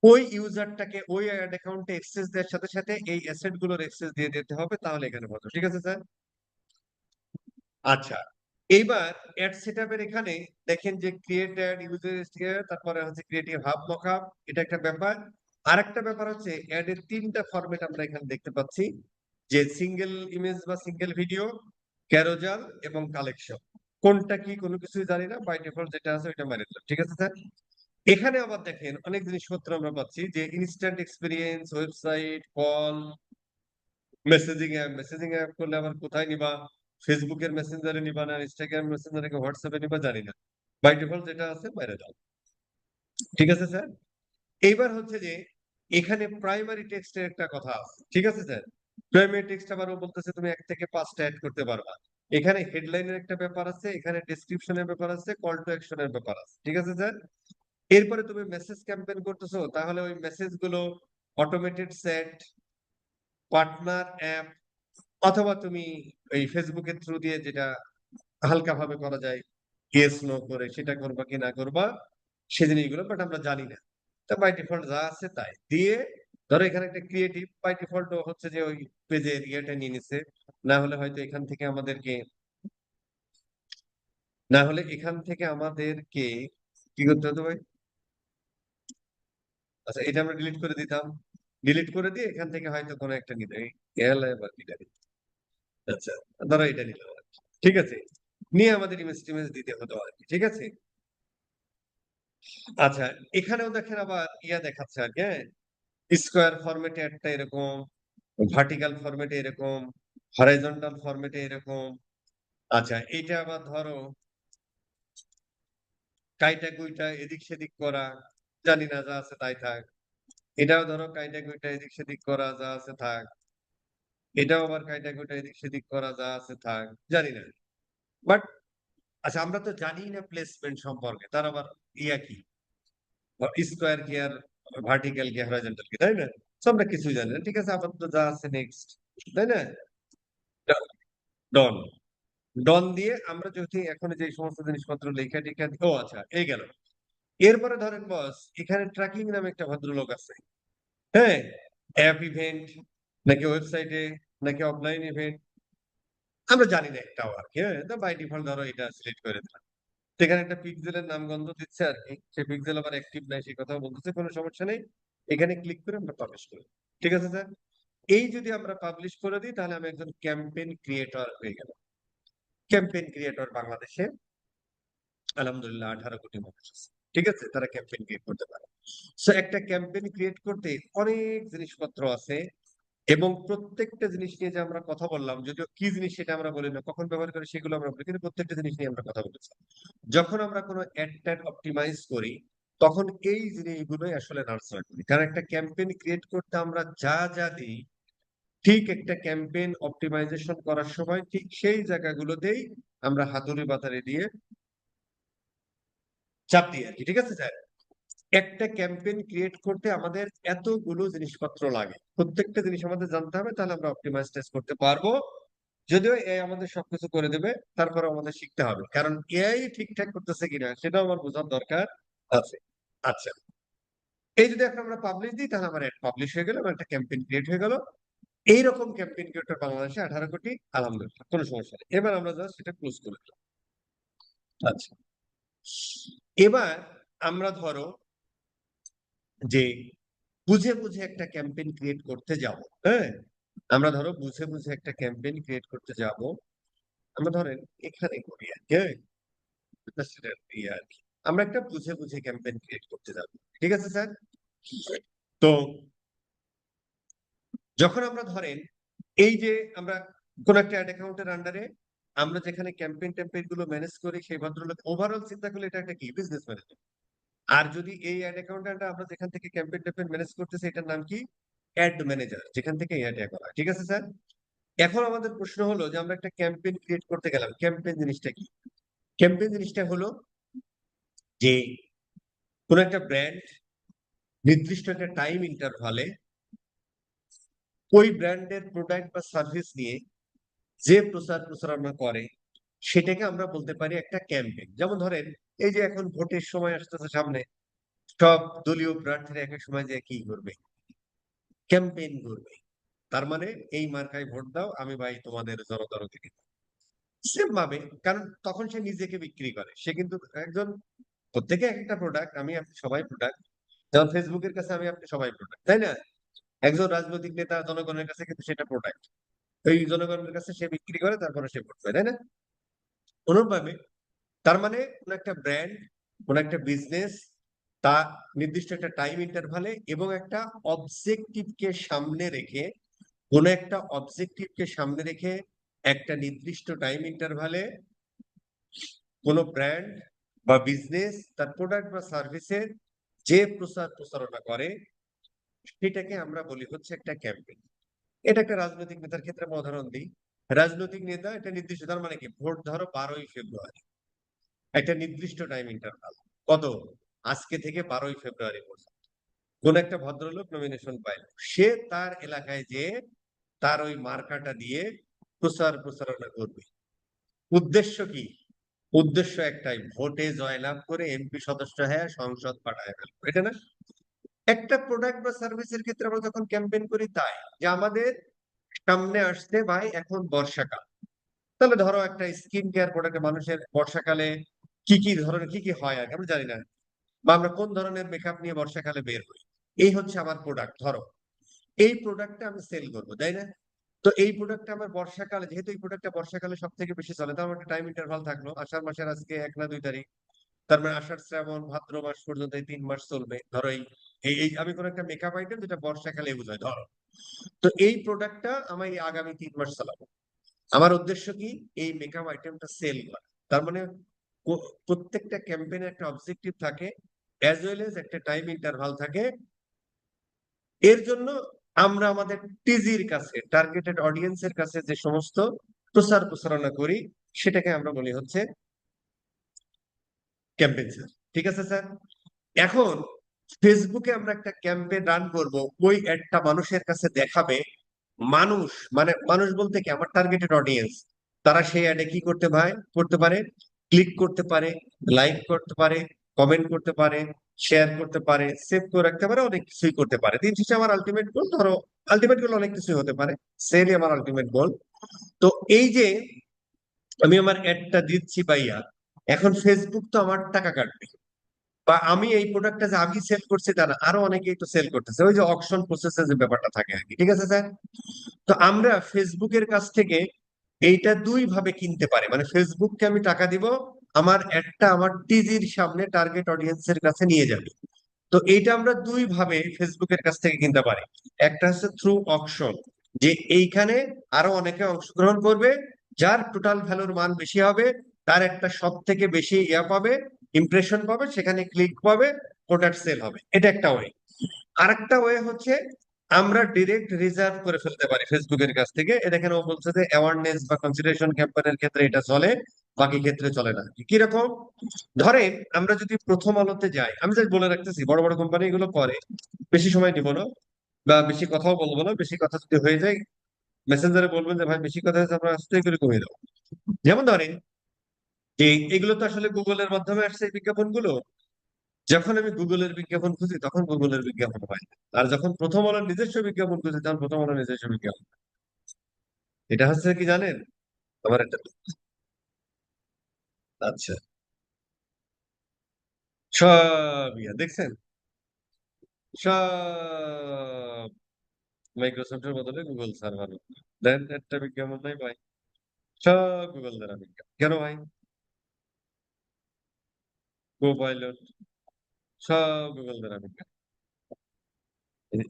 [SPEAKER 1] ওই ইউজারটাকে ওই অ্যাড অ্যাকাউন্টে অ্যাক্সেস দেওয়ার সাথে সাথে এই অ্যাসেট গুলোর অ্যাক্সেস দিয়ে দিতে হবে, তাহলে এখানে বলতো। ঠিক আছে স্যার? আচ্ছা, এইবার অ্যাড সেটআপের এখানে দেখেন যে ক্রিয়েট অ্যাড, ইউজার স্টিকার, তারপরে হচ্ছে ক্রিয়েটিভ হাব মকআপ, এটা একটা ব্যাপার। আরেকটা ব্যাপার হচ্ছে অ্যাড এর তিনটা ফরম্যাট আমরা এখানে দেখতে পাচ্ছি, যে সিঙ্গেল ইমেজ বা সিঙ্গেল ভিডিও, ক্যারোজাল এবং কালেকশন। কোনটা কি কোনো কিছুই জানি না, বাই ডিফল্ট যেটা আছে ওইটা মেনে নিলাম। ঠিক আছে স্যার? এখানে আবার দেখেন অনেক জিনিসপত্র আমরা পাচ্ছি, যে instant experience, website, call, messaging app করলে আবার কোথায় নিবা, ফেসবুকের মেসেঞ্জারে নিবা না ইনস্টাগ্রাম মেসেঞ্জারে হোয়াটসঅ্যাপে নিবা জানি না, বাই ডিফল্ট যেটা আছে বাইরে দাও। ঠিক আছে স্যার? এইবার হচ্ছে যে এখানে প্রাইমারি টেক্সটের একটা কথা আছে। ঠিক আছে স্যার? প্রাইমারি টেক্সট আবার ও বলতেছে তুমি 1 থেকে 5টা অ্যাড করতে পারবা। এখানে হেডলাইনের একটা ব্যাপার আছে, এখানে ডেসক্রিপশনের ব্যাপার আছে, কল টু অ্যাকশনের ব্যাপার আছে। ঠিক আছে স্যার? এরপরে তুমি মেসেজ ক্যাম্পেইন করতেছো, তাহলে ওই মেসেজ গুলো অটোমেটেড সেট, পার্টনার অ্যাপ, অথবা তুমি এই ফেসবুকের থ্রু দিয়ে যেটা হালকা ভাবে করা যায়, ইয়েস নো করে সেটা করবা কি না করবা সে জিনিসগুলো, বাট আমরা জানি না। তা বাই ডিফল্ট যা আছে তাই দিয়ে, ধরো এখানে একটা ক্রিয়েটিভ, বাই ডিফল্ট হচ্ছে যে ওই পেজের ইয়েটা নিয়ে নিছে, না হলে হয়তো এখান থেকে আমাদেরকে, না হলে এখান থেকে আমাদেরকে কি করতে হতো ভাই? আচ্ছা, এটা আমরা ডিলিট করে দিতাম, ডিলিট করে দিয়ে এখান থেকে হয়তো কোনো একটা নিতে, গেল এবার এটা নিতে। আচ্ছা, ধরো এটা নিলাম আর কি। ঠিক আছে, নিয়ে আমাদের ইমেজ টিমেজ দিতে হতো আর কি। ঠিক আছে? আচ্ছা, এখানেও দেখেন আবার ইয়া দেখাচ্ছে আর কি, হ্যাঁ, স্কোয়ার ফরম্যাটে একটা এরকম, ভার্টিক্যাল ফরম্যাটে এরকম, হরাইজন্টাল ফরম্যাটে এরকম। আচ্ছা, এইটা আবার ধরো কাইটা কুইটা এদিক সেদিক করা, জানি না, যা আছে তাই থাক। এটাও ধরো কাইটা কুইটা এদিক সেদিক করা, যা আছে থাক। এটাও আবার কাইটা কুইটা এদিক সেদিক করা, যা আছে থাক, জানি না। বাট আচ্ছা, আমরা তো জানি না প্লেসমেন্ট সম্পর্কে, তার আবার ইয়া কি, স্কোয়ার কি আর ভার্টিক্যাল কি হরাইজন্টাল কি, তাই না? তো আমরা কিছুই জানি না। ঠিক আছে, আপাতত যা আছে নেক্সট, তাই না? ডন, ডন দিয়ে আমরা যদি এখন যে সমস্ত জিনিসপত্র লেখা টেখা, ও আচ্ছা এই গেল। এরপরে ধরেন বস, এখানে ট্র্যাকিং নামে একটা ভদ্রলোক আছে, হ্যাঁ, অ্যাপ ইভেন্ট নাকি ওয়েবসাইটে নাকি অফলাইন ইভেন্ট, আমরা জানি না একটাও আর কি। হ্যাঁ, বাই ডিফল্ট ধরো এটা সিলেক্ট করে দিলাম। সেখানে একটা পিক্সেলের নামগন্ধ দিচ্ছে আর কি, সেই পিক্সেল আবার অ্যাক্টিভ নাই সেই কথা বলতেছে, কোনো সমস্যা নেই। এখানে ক্লিক করে আমরা পাবলিশ করি। ঠিক আছে স্যার? এই যদি আমরা পাবলিশ করে দিই তাহলে আমি একজন ক্যাম্পেইন ক্রিয়েটর হয়ে গেল। ক্যাম্পেইন ক্রিয়েটর বাংলাদেশে আলহামদুলিল্লাহ 18 কোটি মানুষ আছে। ঠিক আছে, তারা ক্যাম্পেইন ক্রিয়েট করতে পারে। সো একটা ক্যাম্পেইন ক্রিয়েট করতে অনেক জিনিসপত্র আছে, এবং প্রত্যেকটা জিনিস নিয়ে যে আমরা কথা বললাম, যদিও কি জিনিস সেটা আমরা বলি না, কখন ব্যবহার করি সেগুলো আমরা বলি, কিন্তু প্রত্যেকটা জিনিস নিয়ে আমরা কথা বলেছি। যখন আমরা কোনো অ্যাড ট্যাড অপটিমাইজ করি, তখন এই জিনিসগুলোই আসলে নার্সারি করি, কারণ একটা ক্যাম্পেইন ক্রিয়েট করতে আমরা যা যা দিই, ঠিক একটা ক্যাম্পেইন অপটিমাইজেশন করার সময় ঠিক সেই জায়গাগুলোতেই আমরা হাতুড়ি বাতারি দিয়ে চাপ দিই আর কি। ঠিক আছে স্যার? একটা ক্যাম্পেইন ক্রিয়েট করতে আমাদের এতগুলো জিনিসপত্র লাগে, প্রত্যেকটা জিনিস আমাদের জানতে হবে, তাহলে আমরা অপটিমাইজ টেস্ট করতে পারবো। যদিও এআই আমাদের সবকিছু করে দেবে, তারপরে আমাদের শিখতে হবে, কারণ এআই ঠিকঠাক করতেছে কিনা সেটাও আমার বোঝার দরকার আছে। আচ্ছা, এই যদি এখন আমরা পাবলিশ দিই, তাহলে আমার অ্যাড পাবলিশ হয়ে গেল, একটা ক্যাম্পেইন ক্রিয়েট হয়ে গেল। এইরকম ক্যাম্পেইন ক্রিয়েটর বাংলাদেশে 18 কোটি, আলহামদুলিল্লাহ, কোনো সমস্যা নেই। এবার আমরা জাস্ট সেটা ক্লোজ করে দিলাম। আচ্ছা, এবার আমরা ধরো যে বুঝে বুঝে একটা ক্যাম্পেইন ক্রিয়েট করতে যাব। হ্যাঁ, আমরা ধরো বুঝে বুঝে একটা ক্যাম্পেইন ক্রিয়েট করতে যাব। আমরা ধরেন এখানে করি আর কি, হ্যাঁ, just এটা ইয়ে আর কি। আমরা একটা বুঝে বুঝে ক্যাম্পেইন ক্রিয়েট করতে যাব। ঠিক আছে স্যার? তো যখন আমরা ধরেন এই যে আমরা কোন একটা অ্যাড অ্যাকাউন্টের আন্ডারে আমরা যেখানে ক্যাম্পেইন ট্যাম্পেইন গুলো ম্যানেজ করি, সেই ভদ্রলোক ওভারঅল চিন্তা করলে এটা একটা কি বিজনেস ম্যানেজার। আর যদি এই অ্যাড অ্যাকাউন্টটা আমরা যেখান থেকে ক্যাম্পেইন ট্যাম্পেইন ম্যানেজ করতেছি, এটার নাম কি? অ্যাড ম্যানেজার, যেখান থেকে অ্যাড করা হয়। ঠিক আছে স্যার? এখন আমাদের প্রশ্ন হলো যে আমরা একটা ক্যাম্পেইন ক্রিয়েট করতে গেলাম, ক্যাম্পেইন জিনিসটা কি? ক্যাম্পেইন জিনিসটা হলো যে কোন একটা ব্র্যান্ড নির্দিষ্ট একটা টাইম ইন্টারভালে ওই ব্র্যান্ডের প্রোডাক্ট বা সার্ভিস নিয়ে যে প্রচার প্রচারণা করে, সেটাকে আমরা বলতে পারি একটা ক্যাম্পেইন। যেমন ধরেন এই যে এখন ভোটের সময় আসতেছে সামনে, সব দলীয় প্রার্থীরা এক এক সময় যে কি করবে, ক্যাম্পেইন করবে। তার মানে এই মার্কায় ভোট দাও, আমি ভাই তোমাদের জনতার থেকে সেম ভাবে, কারণ তখন সে নিজেকে বিক্রি করে। সে কিন্তু একজন, প্রত্যেকে এক একটা প্রোডাক্ট, আমি আপনি সবাই প্রোডাক্ট। যেমন ফেসবুকের কাছে আমি আপনি সবাই প্রোডাক্ট, তাই না? একজন রাজনৈতিক নেতা জনগণের কাছে কিন্তু সেটা প্রোডাক্ট, ওই জনগণের কাছে সে বিক্রি করে, তারপরে সে ভোট পায়, তাই না? অনুরূপভাবে তার মানে কোন একটা ব্র্যান্ড, কোন একটা বিজনেস, তা নির্দিষ্ট একটা টাইম ইন্টারভালে এবং একটা অবজেক্টিভকে সামনে রেখে, কোন একটা অবজেক্টিভকে সামনে রেখে একটা নির্দিষ্ট টাইম ইন্টারভালে কোন ব্র্যান্ড বা বিজনেস তার প্রোডাক্ট বা সার্ভিসের যে প্রচার প্রচারণা করে, সেটাকে আমরা বলি হচ্ছে একটা ক্যাম্পেইন। এটা একটা রাজনৈতিক নেতার ক্ষেত্রে আমরা উদাহরণ দিই। রাজনৈতিক নেতা একটা নির্দিষ্ট, তার মানে কি, ভোট ধরো 12ই ফেব্রুয়ারি, একটা নির্দিষ্ট টাইম ইন্টারভাল, কত, আজকে থেকে 12ই ফেব্রুয়ারি পর্যন্ত কোন একটা ভদ্রলোক নমিনেশন পাইল, সে তার এলাকায় যে তার ওই মার্কাটা দিয়ে প্রচার প্রচারণা করবে। উদ্দেশ্য কি? উদ্দেশ্য একটাই, ভোটে জয়লাভ করে এমপি সদস্য হয়ে সংসদ পাঠায় ফেলবো, এটা না? একটা প্রোডাক্ট বা সার্ভিসের ক্ষেত্রে আমরা যখন ক্যাম্পেইন করি, তাই যে আমাদের সামনে আসছে ভাই এখন বর্ষাকাল, তাহলে ধরো একটা স্কিন কেয়ার প্রোডাক্ট, মানুষের বর্ষাকালে কি কি ধরনের কি কি হয় আর কি আমরা জানি না, বা আমরা কোন ধরনের মেকআপ নিয়ে বর্ষাকালে বের হই, এই হচ্ছে আমার প্রোডাক্ট। ধরো এই প্রোডাক্টটা আমি সেল করবো, তাই না? তো এই প্রোডাক্টটা আমার বর্ষাকালে, যেহেতু এই প্রোডাক্টটা বর্ষাকালে সব থেকে বেশি চলে, তার একটা টাইম ইন্টারভাল থাকলো, আষাঢ় মাসের আজকে 1 না 2 তারিখ, তার মানে আষাঢ় শ্রাবণ ভাদ্র মাস পর্যন্ত এই 3 মাস চলবে। ধরো এই এই আমি কোন একটা মেকআপ আইটেম যেটা বর্ষাকালে ইউজ হয়, ধরো, তো এই প্রোডাক্টটা আমি আগামী 3 মাস চালাবো। আমার উদ্দেশ্য কি? এই মেকআপ আইটেমটা সেল করা। তার মানে প্রত্যেকটা ক্যাম্পেইনের একটা অবজেক্টিভ থাকে, অ্যাজ ওয়েল এজ একটা টাইম ইন্টারভাল থাকে। এর জন্য আমরা আমাদের টিজির কাছে, টার্গেটেড অডিয়েন্সের কাছে যে সমস্ত প্রচার প্রচারণা করি, সেটাকে আমরা বলি হচ্ছে ক্যাম্পেইন স্যার। ঠিক আছে স্যার? এখন ফেসবুকে আমরা একটা ক্যাম্পেইন রান করব, ওই অ্যাডটা মানুষের কাছে দেখাবে। মানুষ, মানে মানুষ বলতে কি, আমার টার্গেটেড অডিয়েন্স, তারা সেই অ্যাডে কি করতে পারে, ক্লিক করতে পারে, লাইক করতে পারে, কমেন্ট করতে পারে, শেয়ার করতে পারে, সেভ করে রাখতে পারে, অনেক কিছুই করতে পারে। দিন শেষে আমার আলটিমেট গোল, ধরো আলটিমেট গোল অনেক কিছুই হতে পারে, সেলই আমার আলটিমেট গোল। তো এই যে আমি আমার অ্যাডটা দিচ্ছি ভাইয়া, এখন ফেসবুক তো আমার টাকা কাটবে, বা আমি এই প্রোডাক্টটা যে আমি সেল করছি তা না, আরো অনেকেই তো সেল করতেছে, ওই যে অকশন প্রসেসের যে ব্যাপারটা থাকে আর কি। ঠিক আছে স্যার? তো আমরা ফেসবুকের কাছ থেকে এইটা দুই ভাবে কিনতে পারি, মানে ফেসবুককে আমি টাকা দিব, আমার একটা আমার টিজির সামনে টার্গেট অডিয়েন্সের কাছে নিয়ে যাবে। তো এইটা আমরা দুই ভাবে ফেসবুকের কাছ থেকে কিনতে পারি। একটা হচ্ছে থ্রু অকশন, যে এইখানে আরো অনেকে অংশগ্রহণ করবে, যার টোটাল ভ্যালুর মান বেশি হবে, তার একটা সব থেকে বেশি ইয়া পাবে, ইমপ্রেশন পাবে, সেখানে ক্লিক পাবে, প্রোডাক্ট সেল হবে, এটা একটা ওয়ে। আরেকটা ওয়ে হচ্ছে আমরা ডিরেক্ট রিজার্ভ করে ফেলতে পারি ফেসবুকের কাছ থেকে। এটা এখানে ও বলছে যে অ্যাওয়ারনেস বা কনসিডারেশন ক্যাম্পেইনের ক্ষেত্রে এটা চলে, বাকি ক্ষেত্রে চলে না। কিরকম? ধরেন আমরা যদি প্রথম আলোতে যাই, আমি জাস্ট বলে রাখতেছি বড় বড় কোম্পানি এগুলো করে, বেশি সময় নিব না বা বেশি কথাও বলবো না। বেশি কথা যদি হয়ে যায় মেসেঞ্জারে বলবেন যে ভাই বেশি কথা হয়েছে, আমরা আস্তে করে কমিয়ে দেবো। যেমন ধরেন যে এগুলো তো আসলে গুগলের মাধ্যমে আসছে এই বিজ্ঞাপনগুলো। যখন আমি গুগলের বিজ্ঞাপন খুঁজি তখন গুগলের বিজ্ঞাপন পাই না। আর যখন প্রথম আলোর নিজস্ব বিজ্ঞাপন খুঁজি তখন প্রথম আলোর নিজস্ব বিজ্ঞাপন। এটা হচ্ছে কি জানেন? আমার একটা, আচ্ছা, সব ইয়া দেখছেন, সব মাইক্রোসফটের বদলে গুগল সার্ভার। দেন একটা বিজ্ঞাপন নাই ভাই, সব গুগল দ্বারা বিজ্ঞাপন। কেন ভাই? কোপাইলট, সব গুগল দ্বারা বিজ্ঞাপন।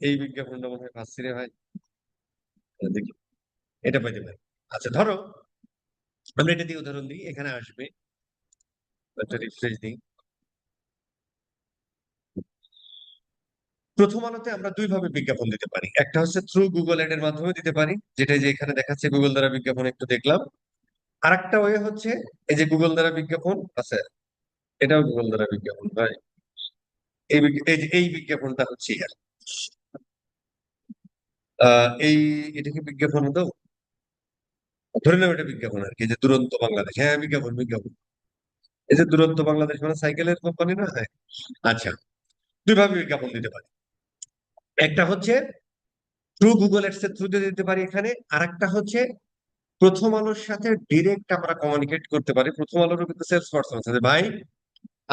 [SPEAKER 1] এই বিজ্ঞাপনটা মনে হয় পাচ্ছি রে ভাই, দেখি এটা পাইতে পারি। আচ্ছা ধরো আমরা এটা দিয়ে উদাহরণ দিই, এখানে আসবে, একটা রিফ্রেশ দিই। প্রথম আলোতে আমরা দুই ভাবে বিজ্ঞাপন দিতে পারি, একটা হচ্ছে থ্রু গুগল এড এর মাধ্যমে দিতে পারি, যেটা এই যে এখানে দেখাচ্ছে গুগল দ্বারা বিজ্ঞাপন, একটু দেখলাম। আরেকটা ওয়ে হচ্ছে এই যে গুগল দ্বারা বিজ্ঞাপন আছে, এটাও গুগল দ্বারা বিজ্ঞাপন ভাই। এই যে এই বিজ্ঞাপনটা হচ্ছে ইয়ার এই, এটা কি বিজ্ঞাপন তো, ধরে নাও এটা বিজ্ঞাপন আর কি। এই যে দুরন্ত বাংলাদেশ, হ্যাঁ বিজ্ঞাপন বিজ্ঞাপন। এই যে দুরন্ত বাংলাদেশ মানে সাইকেলের কোম্পানি না? হ্যাঁ। আচ্ছা, দুই ভাবে বিজ্ঞাপন দিতে পারি। একটা হচ্ছে থ্রু গুগল এডস এর থ্রুতে দিতে পারি এখানে। আরেকটা হচ্ছে প্রথম আলোর সাথে ডিরেক্ট আমরা কমিউনিকেট করতে পারি। প্রথম আলোরও কিন্তু সেলস পারসন আছে যে ভাই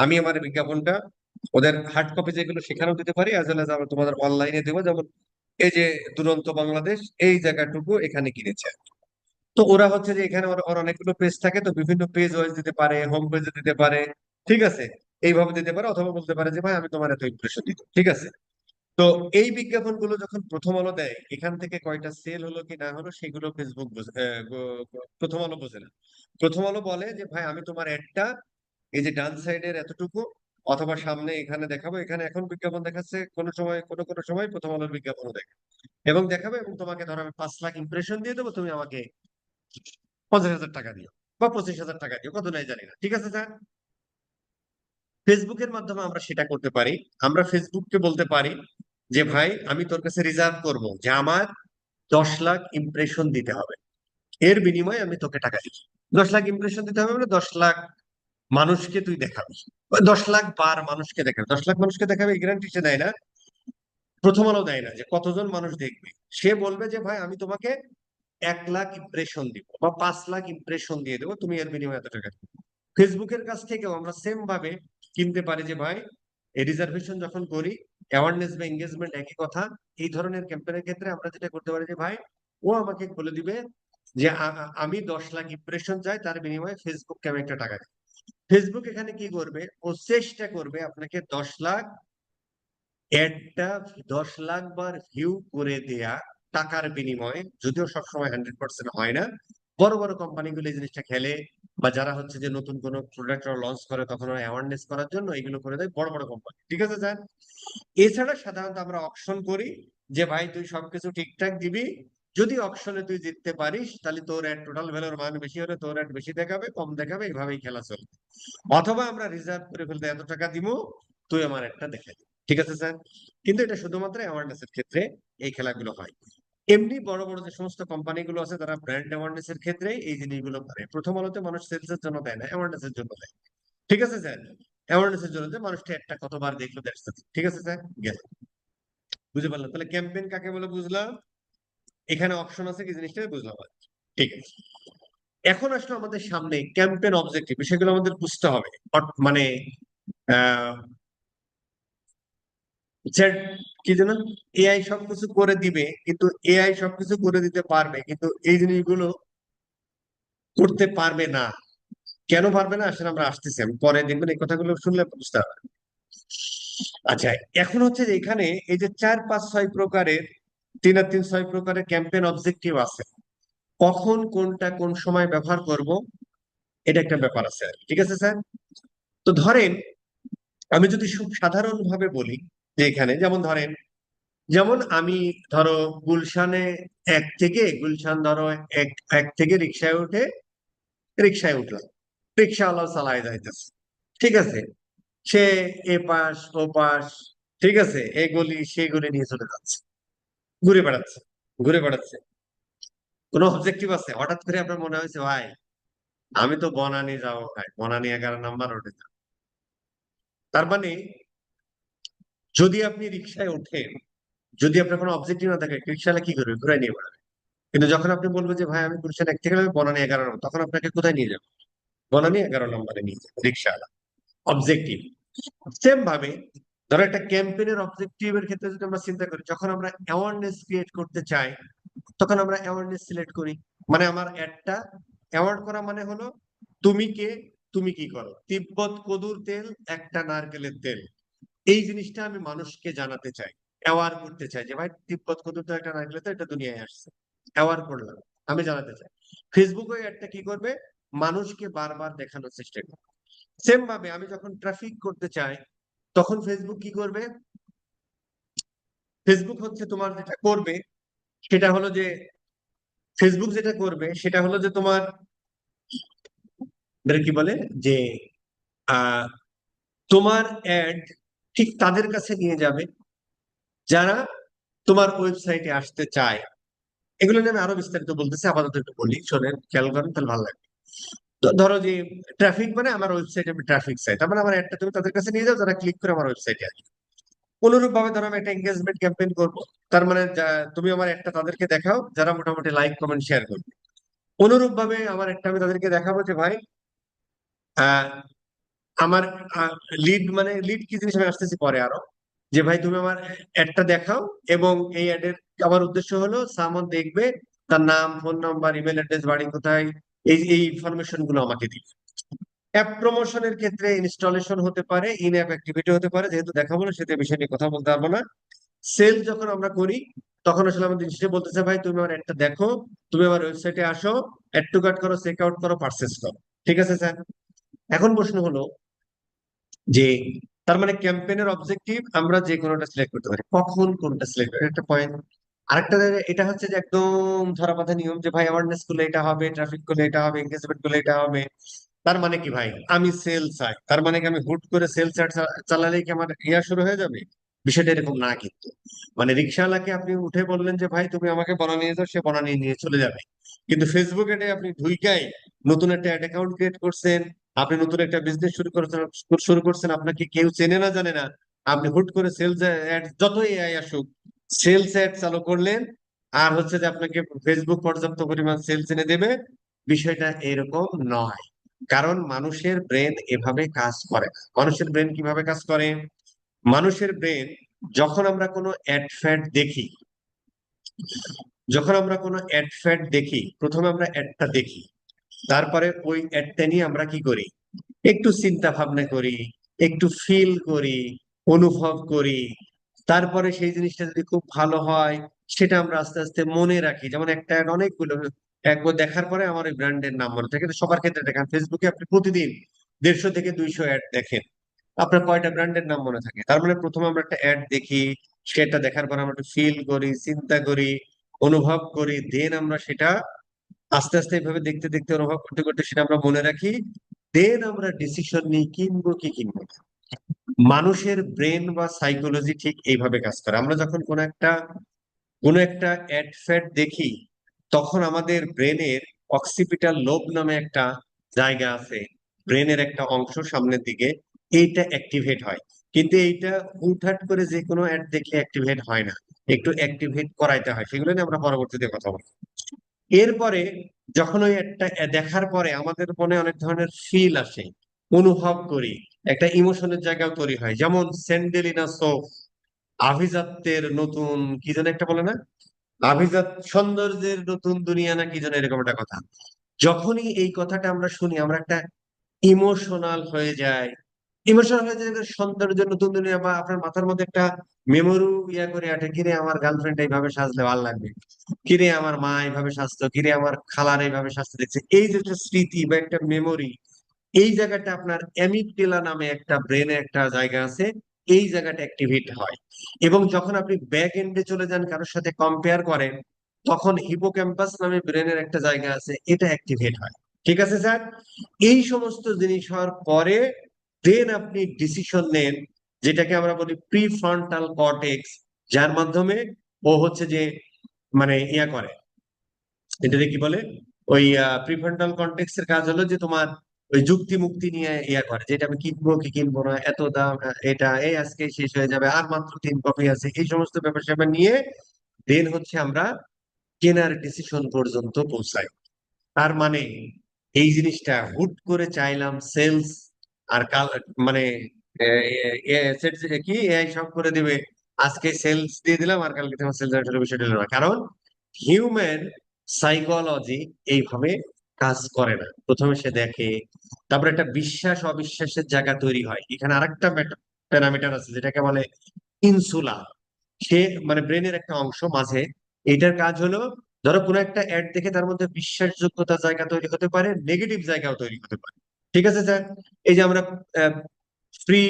[SPEAKER 1] আমি আমার বিজ্ঞাপনটা ওদের হার্ড কপি যেগুলো সেখানেও দিতে পারি, অ্যাজ ওয়েল এজ আমরা তোমাদের অনলাইনে দেবো। যেমন এই যে দুরন্ত বাংলাদেশ এই জায়গাটুকু এখানে কিনেছে, তো ওরা হচ্ছে যে এখানে ওর ওর অনেকগুলো পেজ থাকে, তো বিভিন্ন পেজ ওয়াইজ দিতে পারে, হোম পেজে দিতে পারে, ঠিক আছে, এইভাবে দিতে পারে। অথবা বলতে পারে যে ভাই আমি তোমার এত ইমপ্রেশন দিব, ঠিক আছে। তো এই বিজ্ঞাপনগুলো যখন প্রথম আলো দেয়, এখান থেকে কয়টা সেল হলো কি না হলো সেগুলো ফেসবুক প্রথম আলো বোঝে না। প্রথম আলো বলে যে ভাই আমি তোমার অ্যাডটা এই যে ডান সাইডের এতটুকু অথবা সামনে এখানে দেখাবো। এখানে এখন বিজ্ঞাপন দেখাচ্ছে, কোনো সময় কোনো কোনো সময় প্রথম আলোর বিজ্ঞাপনও দেখে এবং দেখাবে, এবং তোমাকে ধরো আমি 5 লাখ ইমপ্রেশন দিয়ে দেবো, তুমি আমাকে 50,000 টাকা দিও বা 25,000 টাকা দিও, কত নাই জানি না, ঠিক আছে স্যার। ফেসবুকের মাধ্যমে আমরা সেটা করতে পারি। আমরা ফেসবুককে বলতে পারি যে ভাই আমি তোর কাছে রিজার্ভ করব যে আমার 10 লাখ ইমপ্রেশন দিতে হবে, এর বিনিময়ে আমি তোকে টাকা দিচ্ছি। 10 লাখ ইমপ্রেশন দিতে হবে মানে 10 লাখ মানুষকে তুই দেখাবি, 10 লাখ বার মানুষকে দেখাবে। 10 লাখ মানুষকে দেখাবে এই গ্যারান্টি সে দেয় না, প্রথম আলো দেয় না যে কতজন মানুষ দেখবে। সে বলবে যে ভাই আমি তোমাকে 1 লাখ ইমপ্রেশন দিব বা 5 লাখ ইমপ্রেশন দিয়ে দেবো, তুমি এর বিনিময়ে এত টাকা দিবে। ফেসবুকের কাছ থেকেও আমরা সেম ভাবে কিনতে পারি যে ভাই এই রিজার্ভেশন যখন করি, অ্যাওয়ারনেস বা এঙ্গেজমেন্ট একই কথা। এই ধরনের ক্যাম্পেইনের ক্ষেত্রে আমরা যেটা করতে পারি যে ভাই ও আমাকে বলে দিবে যে আমি 10 লাখ ইমপ্রেশন চাই, তার বিনিময়ে ফেসবুককে আমি একটা টাকা দিই। ফেসবুক এখানে কি করবে, ও চেষ্টা করবে আপনাকে 10 লাখ একটা 10 লাখ বার ভিউ করে দেয়া টাকার বিনিময়ে, যদিও সবসময় 100% হয় না। বড় বড় কোম্পানিগুলো এই জিনিসটা খেলে, বা যারা হচ্ছে যে নতুন কোনো প্রোডাক্ট লঞ্চ করে তখন ওরা অ্যাওয়ারনেস করার জন্য এগুলো করে দেয় বড় বড় কোম্পানি, ঠিক আছে স্যার। এছাড়া সাধারণত আমরা অকশন করি যে ভাই তুই সবকিছু ঠিকঠাক দিবি, যদি অকশনে তুই জিততে পারিস তাহলে তোর অ্যাড টোটাল ভ্যালুর মান বেশি হলে তোর অ্যাড বেশি দেখাবে, কম দেখাবে, এইভাবেই খেলা চলবে। অথবা আমরা রিজার্ভ করে ফেলতে এত টাকা দিব, তুই আমার একটা দেখে দিবি, ঠিক আছে স্যার। কিন্তু এটা শুধুমাত্র অ্যাওয়ারনেস এর ক্ষেত্রে এই খেলাগুলো হয়। এমনি বড় বড় যে সমস্ত কোম্পানিগুলো আছে তারা ব্র্যান্ড অ্যাওয়ারনেস এর ক্ষেত্রে এই জিনিসগুলো করে। প্রথম আলোতে মানুষ সেলস এর জন্য দেয় না, অ্যাওয়ারনেস এর জন্য দেয়, ঠিক আছে স্যার। অ্যাওয়ারনেস এর জন্য যে মানুষটা একটা কতবার দেখলো দ্যাটস ইট, ঠিক আছে স্যার, গেল। বুঝতে পারলাম তাহলে ক্যাম্পেইন কাকে বলে বুঝলাম, এখানে অপশন আছে কি জিনিসটা বুঝলাম আর কি। ঠিক আছে, এখন আসলে আমাদের সামনে ক্যাম্পেইন অবজেক্টিভ বিষয়গুলো আমাদের বুঝতে হবে। মানে আহ চ্যাট কি যেন, এআই সবকিছু করে দিবে, কিন্তু এআই সবকিছু করে দিতে পারবে কিন্তু এই জিনিসগুলো করতে পারবে না। কেন পারবে না আসলে আমরা আসতেছি, আমি পরে দেখবেন এই কথাগুলো শুনলে বুঝতে হবে। আচ্ছা, এখন হচ্ছে যে এখানে এই যে 4 5 6 প্রকারের 3 আর 3 6 প্রকারের ক্যাম্পেইন অবজেক্টিভ আছে, কখন কোনটা কোন সময় ব্যবহার করব এটা একটা ব্যাপার আছে আর কি। ঠিক আছে স্যার। তো ধরেন আমি যদি খুব সাধারণ ভাবে বলি, যে এখানে যেমন ধরেন, যেমন আমি ধরো গুলশানে গুলশান ধরো এক এক থেকে রিক্সায় উঠলাম, রিক্সাওয়ালা চালায় যাইতেছে, ঠিক আছে, সে এ পাশ ও পাশ, ঠিক আছে, এই গলি সেই গলি নিয়ে চলে যাচ্ছে, ঘুরে বেড়াচ্ছে, ঘুরে বেড়াচ্ছে, কোনো অবজেক্টিভ আছে? হঠাৎ করে আপনার মনে হয়েছে ভাই আমি তো বনানী যাবো, ভাই বনানী 11 নম্বর রোডে যাবো। তার মানে যদি আপনি রিক্সায় ওঠেন, যদি আপনার কোনো অবজেক্টিভ না থাকে, রিক্সাওয়ালা কি করবে? ঘুরাই নিয়ে বেড়াবে। কিন্তু যখন আপনি বলবেন যে ভাই আমি গুলশান 1 থেকে আমি বনানী 11 নম্বর, তখন আপনাকে কোথায় নিয়ে যাবে? বনানী 11 নম্বরে নিয়ে যাবে রিক্সাওয়ালা। অবজেক্টিভ। সেম ভাবে ধরো একটা ক্যাম্পেইনের অবজেক্টিভ এর ক্ষেত্রে যদি আমরা চিন্তা করি, যখন আমরা অ্যাওয়ারনেস ক্রিয়েট করতে চাই, তখন আমরা অ্যাওয়ারনেস সিলেক্ট করি। মানে আমার অ্যাডটা অ্যাওয়ার্ড করা মানে হলো তুমি কে, তুমি কি করো, তিব্বত কদুর তেল একটা নারকেলের তেল, এই জিনিসটা আমি মানুষকে জানাতে চাই, অ্যাওয়ার করতে চাই যে ভাই তিব্বত কদুর তেল একটা নারকেলের তেল, এটা দুনিয়ায় আসছে, অ্যাওয়ার করলাম, আমি জানাতে চাই। ফেসবুক ওই অ্যাডটা কি করবে? মানুষকে বারবার দেখানোর চেষ্টা করবে। সেম ভাবে আমি যখন ট্রাফিক করতে চাই, তখন ফেসবুক কি করবে? ফেসবুক হচ্ছে তোমার যেটা করবে সেটা হলো যে, ফেসবুক যেটা করবে সেটা হলো যে তোমার কি বলে যে আহ তোমার অ্যাড ঠিক তাদের কাছে নিয়ে যাবে যারা তোমার ওয়েবসাইটে আসতে চায়। এগুলো নিয়ে আমি আরো বিস্তারিত বলতেছি, আপাতত একটু বলি, শোনেন, খেয়াল করেন, তাহলে ভালো লাগবে। তো ধরো যে ট্রাফিক মানে আমার ওয়েবসাইটে আমি ট্রাফিক চাই, তার মানে আমার অ্যাডটা তুমি তাদের কাছে নিয়ে যাও যারা ক্লিক করে আমার ওয়েবসাইটে আসবে। অনুরূপ ভাবে ধরো আমি একটা এঙ্গেজমেন্ট ক্যাম্পেইন করবো, তার মানে তুমি আমার একটা তাদেরকে দেখাও যারা মোটামুটি লাইক কমেন্ট শেয়ার করবে। অনুরূপ ভাবে আমার একটা আমি তাদেরকে দেখাবো যে ভাই আহ, আমার লিড, মানে লিড কি জিনিস আমি আসতেছি পরে আরো, যে ভাই তুমি আমার অ্যাডটা দেখাও, এবং এই অ্যাডের আমার উদ্দেশ্য হলো সামন দেখবে, তার নাম, ফোন নাম্বার, ইমেল অ্যাড্রেস, বাড়ি কোথায়, এই এই ইনফরমেশন গুলো আমাকে দিবে। অ্যাপ প্রমোশনের ক্ষেত্রে ইনস্টলেশন হতে পারে, ইন অ্যাপ অ্যাক্টিভিটি হতে পারে, যেহেতু দেখাবো না সেটা বিষয় নিয়ে কথা বলতে পারবো না। সেল যখন আমরা করি, তখন আসলে আমাদের জিনিসটা বলতেছে ভাই তুমি আমার অ্যাডটা দেখো, তুমি আমার ওয়েবসাইটে আসো, অ্যাড টু কার্ট করো, চেক আউট করো, পারচেস করো। ঠিক আছে স্যার? এখন প্রশ্ন হলো যে তার মানে ক্যাম্পেইনের অবজেক্টিভ আমরা যে কোনোটা সিলেক্ট করতে পারি, কখন কোনটা সিলেক্ট করি, একটা পয়েন্ট। আরেকটা এটা হচ্ছে যে একদম ধরা বাঁধা নিয়ম যে ভাই অ্যাওয়ারনেস করলে এটা হবে, ট্রাফিক করলে এটা হবে, এঙ্গেজমেন্ট করলে এটা হবে। তার মানে কি ভাই, আমি সেল চাই, তার মানে কি আমি হুট করে সেল চালালেই কি আমার ইয়া শুরু হয়ে যাবে? বিষয়টা এরকম না কিন্তু। মানে রিক্সাওয়ালাকে আপনি উঠে বললেন যে ভাই তুমি আমাকে বনা নিয়ে যাও, সে বনা নিয়ে নিয়ে চলে যাবে। কিন্তু ফেসবুক এডে আপনি ঢুইকাই নতুন একটা অ্যাড অ্যাকাউন্ট ক্রিয়েট করছেন, আপনি নতুন একটা বিজনেস শুরু করছেন, আপনাকে কেউ চেনে না জানে না, আপনি হুট করে সেলস অ্যাড, যতই এআই আসুক, সেলস অ্যাড চালু করলেন, আর হচ্ছে যে আপনাকে ফেসবুক পর্যাপ্ত পরিমাণ সেলস এনে দেবে। বিষয়টা এরকম নয়। কারণ মানুষের ব্রেন এভাবে কাজ করে না। মানুষের ব্রেন কিভাবে কাজ করে? মানুষের ব্রেন, যখন আমরা কোনো অ্যাড ফ্যাড দেখি, যখন আমরা কোনো অ্যাড ফ্যাড দেখি, প্রথমে আমরা অ্যাডটা দেখি, তারপরে ওই অ্যাডটা নিয়ে আমরা কি করি? একটু চিন্তা ভাবনা করি, একটু ফিল করি, অনুভব করি। তারপরে সেই জিনিসটা যদি খুব ভালো হয়, সেটা আমরা আস্তে আস্তে মনে রাখি। যেমন একটা অ্যাড অনেকগুলো, একবার দেখার পরে আমার ওই ব্র্যান্ডের নাম মনে থাকে। কিন্তু সবার ক্ষেত্রে দেখেন, ফেসবুকে আপনি প্রতিদিন 150 থেকে 200 অ্যাড দেখেন, আপনার কয়টা ব্র্যান্ডের নাম মনে থাকে? তার মানে প্রথমে আমরা একটা অ্যাড দেখি, সেটা দেখার পর আমরা একটু ফিল করি, চিন্তা করি, অনুভব করি, দেন আমরা সেটা আস্তে আস্তে এইভাবে দেখতে দেখতে অনুভব করতে করতে সেটা আমরা মনে রাখি, দেন আমরা ডিসিশন নিই কিনবো কি কিনবো না। মানুষের ব্রেন বা সাইকোলজি ঠিক এইভাবে কাজ করে। আমরা যখন কোনো একটা অ্যাড ফ্যাড দেখি, তখন আমাদের ব্রেনের অক্সিপিটাল লোব নামে একটা জায়গা আছে, ব্রেনের একটা অংশ সামনের দিকে, এইটা অ্যাক্টিভেট হয়। কিন্তু এইটা হুটহাট করে যে কোনো অ্যাড দেখলে অ্যাক্টিভেট হয় না, একটু অ্যাক্টিভেট করাইতে হয়। সেগুলো নিয়ে আমরা পরবর্তীতে কথা বলবো। এরপরে যখন ওই একটা দেখার পরে আমাদের মনে অনেক ধরনের ফিল আসে, অনুভব করি, একটা ইমোশনের জায়গাও তৈরি হয়। যেমন স্যান্ডেলিনা সো, আভিজাত্যের নতুন কি যেন একটা বলে না, আভিজাত সৌন্দর্যের নতুন দুনিয়া না কি যেন এরকম একটা কথা। যখনই এই কথাটা আমরা শুনি, আমরা একটা ইমোশনাল হয়ে যায়। ইমোশনাল হয়ে যায় যে সৌন্দর্যের নতুন দুনিয়া, বা আপনার মাথার মধ্যে একটা মেমোরি ইয়া করে আটে, কিরে আমার গার্লফ্রেন্ড এইভাবে সাজলে ভালো লাগবে, কিরে আমার মা এইভাবে সাজতো, কিরে আমার খালার এইভাবে সাজতে দেখছে, এই যে একটা স্মৃতি বা একটা মেমোরি, এই জায়গাটা আপনার অ্যামিগডেলা নামে একটা ব্রেনে একটা জায়গা আছে, এই জায়গাটা অ্যাক্টিভেট হয়। এবং যখন আপনি ব্যাক এন্ডে চলে যান কারোর সাথে কম্পেয়ার করেন, তখন হিপোক্যাম্পাস নামে ব্রেনের একটা জায়গা আছে, এটা অ্যাক্টিভেট হয়। ঠিক আছে স্যার? এই সমস্ত জিনিস হওয়ার পরে দেন আপনি ডিসিশন নেন, যেটাকে আমরা বলি প্রিফ্রন্টাল কর্টেক্স, যার মাধ্যমে ও হচ্ছে যে মানে ইয়া করে, এটাকে কি বলে, ওই প্রিফ্রন্টাল কর্টেক্স এর কাজ হলো যে তোমার ওই যুক্তি মুক্তি নিয়ে ইয়া করে, যেটা আমি কিনবো কি কিনবো না, এত দাম, এটা এই আজকে শেষ হয়ে যাবে, আর মাত্র 3 কপি আছে, এই সমস্ত ব্যাপার স্যাপার নিয়ে দেন হচ্ছে আমরা কেনার ডিসিশন পর্যন্ত পৌঁছাই। তার মানে এই জিনিসটা হুট করে চাইলাম সেলস আর কাল মানে কি এআই সব করে দিবে, আজকে সেলস দিয়ে দিলাম আর কালকে তোমার সেলস আসলে বিষয়টা হলো না। কারণ হিউম্যান সাইকোলজি এইভাবে কাজ করে না। প্রথমে সে দেখে, তারপর একটা বিশ্বাস অবিশ্বাসের জায়গা তৈরি হয়। এখানে আরেকটা প্যারামিটার আছে যেটাকে বলে ইনসুলা। সে মানে ব্রেনের একটা অংশ মাঝে, এটার কাজ হলো ধরো কোনো একটা অ্যাড দেখে তার মধ্যে বিশ্বাসযোগ্যতা জায়গা তৈরি হতে পারে, নেগেটিভ জায়গাও তৈরি হতে পারে। ঠিক আছে স্যার? এই যে আমরা ফ্রি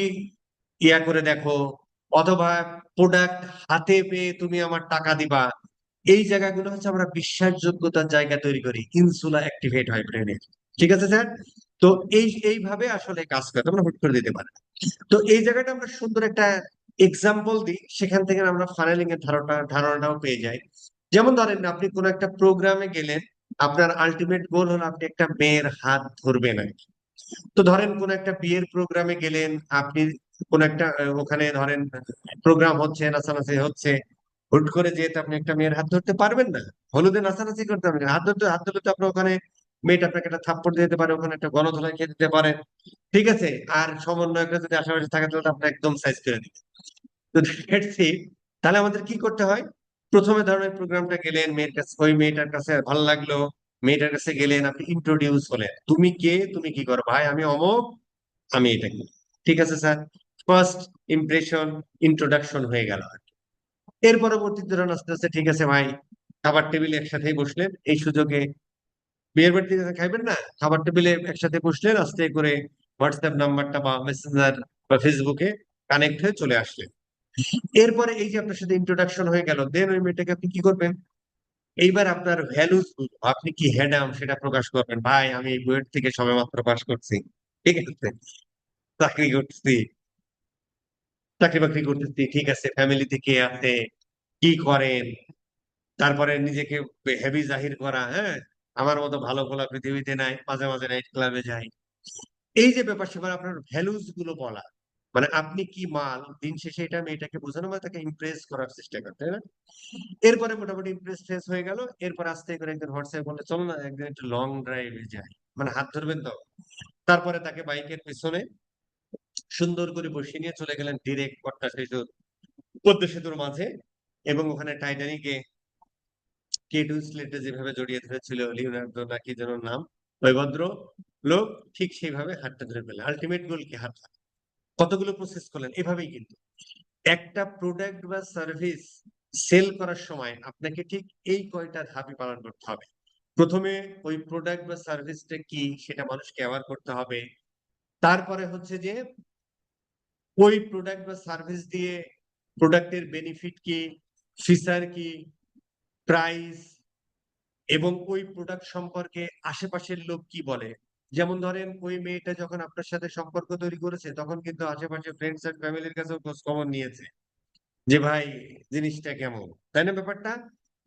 [SPEAKER 1] ইয়া করে দেখো, অথবা প্রোডাক্ট হাতে পেয়ে তুমি আমার টাকা দিবা, এই জায়গাগুলো হচ্ছে আমরা বিশ্বাসযোগ্যতার জায়গা তৈরি করি, ইনসুলা অ্যাক্টিভেট হয় ব্রেনে। ঠিক আছে স্যার? তো এইভাবে আসলে কাজ করে, তোমরা হুট করে দিতে পারে। তো এই জায়গাটা আমরা সুন্দর একটা এক্সাম্পল দিই, সেখান থেকে আমরা ফানেলিং এর ধারণাটাও পেয়ে যাই। যেমন ধরেন আপনি কোন একটা প্রোগ্রামে গেলেন, আপনার আলটিমেট গোল হলো আপনি একটা মেয়ের হাত ধরবেন আর কি। তো ধরেন কোন একটা বিয়ের প্রোগ্রামে গেলেন আপনি, কোন একটা ওখানে ধরেন প্রোগ্রাম হচ্ছে, নাচানাচি হচ্ছে, হুট করে যেহেতু আপনি একটা মেয়ের হাত ধরতে পারবেন না, হলুদে নাচানাচি করতে পারবেন না, হাত ধরলে তো আপনার ওখানে মেয়েটা আপনাকে একটা থাপ্পড় দিয়ে দিতে পারে, ওখানে একটা গণধোলাই খেয়ে দিতে পারে। ঠিক আছে? আর সমন্বয়করা যদি আশেপাশে থাকে তাহলে তো আপনি একদম সাইজ করে দিবে। তো that's it। তাহলে আমাদের কি করতে হয়? প্রথমে ধরুন এই প্রোগ্রামটা গেলেন, মেয়ের কাছে, ওই মেয়েটার কাছে ভালো লাগলো, মেয়েটার কাছে গেলেন, আপনি ইন্ট্রোডিউস হলেন, তুমি কে, তুমি কি করো, ভাই আমি অমুক, আমি এটা কি। ঠিক আছে স্যার? ফার্স্ট ইমপ্রেশন, ইন্ট্রোডাকশন হয়ে গেল। এর পরবর্তীতে ধরুন আস্তে আস্তে ঠিক আছে ভাই, খাবার টেবিলে একসাথেই বসলেন, এই সুযোগে বিয়ের বাড়িতে খাইবেন না, খাবার টেবিলে একসাথে বসলেন, আস্তে করে হোয়াটসঅ্যাপ নাম্বারটা বা মেসেঞ্জার বা ফেসবুকে কানেক্ট হয়ে চলে আসলেন। এরপরে এই যে আপনার সাথে ইন্ট্রোডাকশন হয়ে গেল, দেন ওই মেয়েটাকে আপনি কি করবেন? এইবার আপনার ভ্যালুস, আপনি কি হ্যাডাম সেটা প্রকাশ করবেন, ভাই আমি এই বুয়েট থেকে সবেমাত্র পাস করছি। ঠিক আছে? চাকরি করছি, চাকরি বাকরি করতেছি, ঠিক আছে, ফ্যামিলিতে কে আছে, কি করেন, তারপরে নিজেকে হেভি জাহির করা, হ্যাঁ, আমার মতো ভালো ফোলা পৃথিবীতে নাই, মাঝে মাঝে নাইট ক্লাবে যাই। এই যে ব্যাপার স্যাপার, আপনার ভ্যালুস গুলো বলা, মানে আপনি কি মাল, দিন শেষে এটা মেয়েটাকে বোঝানো, মানে তাকে ইমপ্রেস করার চেষ্টা করতে, তাই না? এরপরে মোটামুটি ইমপ্রেস টেস হয়ে গেল, এরপর আস্তে করে একদিন হোয়াটসঅ্যাপ বললে চলো না একদিন একটু লং ড্রাইভে যাই, মানে হাত ধরবেন তো। তারপরে তাকে বাইকের পিছনে সুন্দর করে বসিয়ে নিয়ে চলে গেলেন ডিরেক্ট পট্টা সেতুর, পদ্মা সেতুর মাঝে, এবং ওখানে টাইটানিকে কেট উইন্সলেটে যেভাবে জড়িয়ে ধরেছিল লিওনার্দো না কি যেন নাম, ওই ভদ্র লোক, ঠিক সেইভাবে হাতটা ধরে ফেলে, আলটিমেট গোল কি হাত ধরা। কতগুলো প্রসেস করলেন এভাবেই। কিন্তু একটা প্রোডাক্ট বা সার্ভিস সেল করার সময় আপনাকে ঠিক এই কয়টা ধাপই পালন করতে হবে। প্রথমে ওই প্রোডাক্ট বা সার্ভিসটা কি সেটা মানুষকে অ্যাওয়ার করতে হবে। তারপরে হচ্ছে যে ওই প্রোডাক্ট বা সার্ভিস দিয়ে প্রোডাক্টের বেনিফিট কি, ফিচার কি, প্রাইস, এবং ওই প্রোডাক্ট সম্পর্কে আশেপাশের লোক কি বলে। যেমন ধরেন ওই মেয়েটা যখন আপনার সাথে সম্পর্ক তৈরি করেছে, তখন কিন্তু আশেপাশে ফ্রেন্ডস এন্ড ফ্যামিলির কাছেও খোঁজ খবর নিয়েছে যে ভাই জিনিসটা কেমন, তাই না ব্যাপারটা?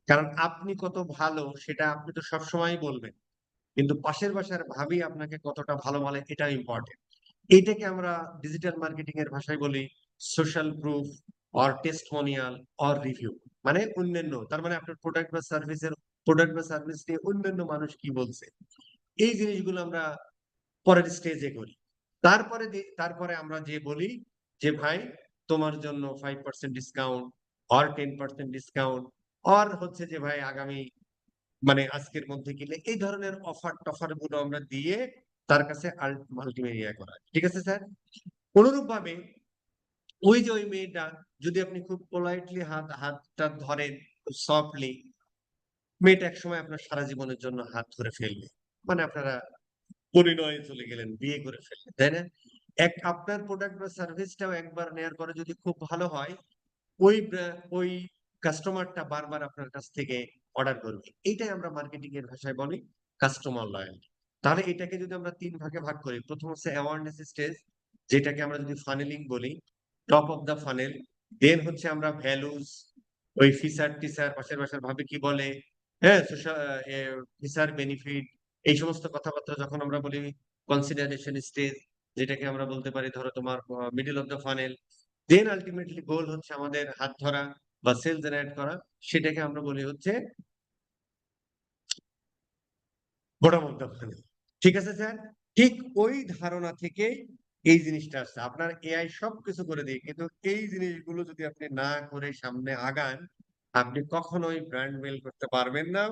[SPEAKER 1] কারণ আপনি কত ভালো সেটা আপনি তো সবসময় বলবেন, কিন্তু পাশের বাসার ভাবি আপনাকে কতটা ভালো বলে এটা ইম্পর্টেন্ট। এইটাকে আমরা ডিজিটাল মার্কেটিং এর ভাষায় বলি social proof, or testimonial, or review. মানে অন্যান্য, তার মানে আপনার প্রোডাক্ট বা সার্ভিস নিয়ে অন্যান্য মানুষ কি বলছে, এই জিনিসগুলো আমরা পরের স্টেজে করি। তারপরে আমরা যে বলি যে ভাই তোমার জন্য 5% ডিসকাউন্ট, অর 10% ডিসকাউন্ট, অর হচ্ছে যে ভাই আগামী মানে আজকের মধ্যে কিনলে এই ধরনের অফার টফার গুলো আমরা দিয়ে তার কাছে আলটিমেট করা। ঠিক আছে স্যার? অনুরূপ ভাবে ওই যে ওই মেয়েটা, যদি আপনি খুব পোলাইটলি হাতটা ধরেন, সফটলি, মেয়েটা একসময় আপনার সারা জীবনের জন্য হাত ধরে ফেলবে। মানে আপনারা পরিণয়ে চলে গেলেন, বিয়ে করে ফেললেন, তাই না? আপনার প্রোডাক্ট বা সার্ভিসটাও একবার নেয়ার পরে যদি খুব ভালো হয়, ওই কাস্টমারটা বারবার আপনার কাছ থেকে অর্ডার করবে। এইটাই আমরা মার্কেটিং এর ভাষায় বলি কাস্টমার লয়্যালটি। তাহলে এটাকে যদি আমরা তিন ভাগে ভাগ করি, প্রথম হচ্ছে অ্যাওয়ারনেস স্টেজ, যেটাকে আমরা যদি ফানেলিং বলি, টপ অফ দা ফানেল। দেন হচ্ছে আমরা ভ্যালুস, ওই ফিচার টিচার পাশের পাশের ভাবে কি বলে, হ্যাঁ, ফিচার বেনিফিট, এই সমস্ত কথাবার্তা যখন আমরা বলি কনসিডারেশন স্টেজ, যেটাকে আমরা বলতে পারি ধরো তোমার middle of the funnel. Then ultimately goal হচ্ছে আমাদের হাত ধরা বা সেল জেনারেট করা, সেটাকে আমরা বলি হচ্ছে বটম অফ দা ফানেল। ঠিক আছে স্যার? ঠিক ওই ধারণা থেকে এই জিনিসটা আসছে। আপনার এআই সবকিছু করে দিয়ে, কিন্তু এই জিনিসগুলো যদি আপনি না করে সামনে আগান, আপনি কখনোই ব্র্যান্ড বিল্ড করতে পারবেন না।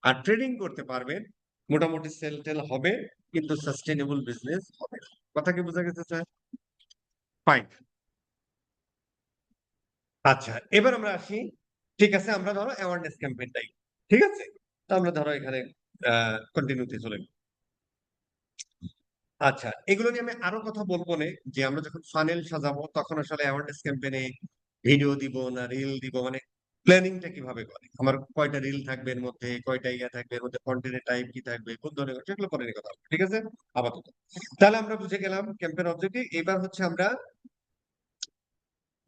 [SPEAKER 1] আর ট্রেডিং করতে পারবেন, মোটামুটি সেল টেল হবে, কিন্তু সাস্টেনেবল বিজনেস হবে না। কথা কি বোঝা গেছে স্যার? ফাইন। আচ্ছা, এবার আমরা আসি। ঠিক আছে, আমরা ধরো অ্যাওয়ারনেস ক্যাম্পেইনটাই, ঠিক আছে, তো আমরা ধরো এখানে কন্টিনিউতে চলে গেলাম। আচ্ছা, এগুলো নিয়ে আমি আরো কথা বলবো না, যে আমরা যখন ফানেল সাজাবো তখন আসলে অ্যাওয়ারনেস ক্যাম্পেইনে ভিডিও দিব না রিল দিব, মানে প্ল্যানিংটা কিভাবে করে, আমার কয়টা রিল থাকবে, এর মধ্যে কয়টা ইয়া থাকবে, এর মধ্যে কন্টেন্টের টাইপ কি থাকবে, কোন ধরনের, সেগুলো পরে নিয়ে কথা হবে, ঠিক আছে আপাতত। তাহলে আমরা বুঝে গেলাম ক্যাম্পেইন অবজেক্টিভ। এবার হচ্ছে আমরা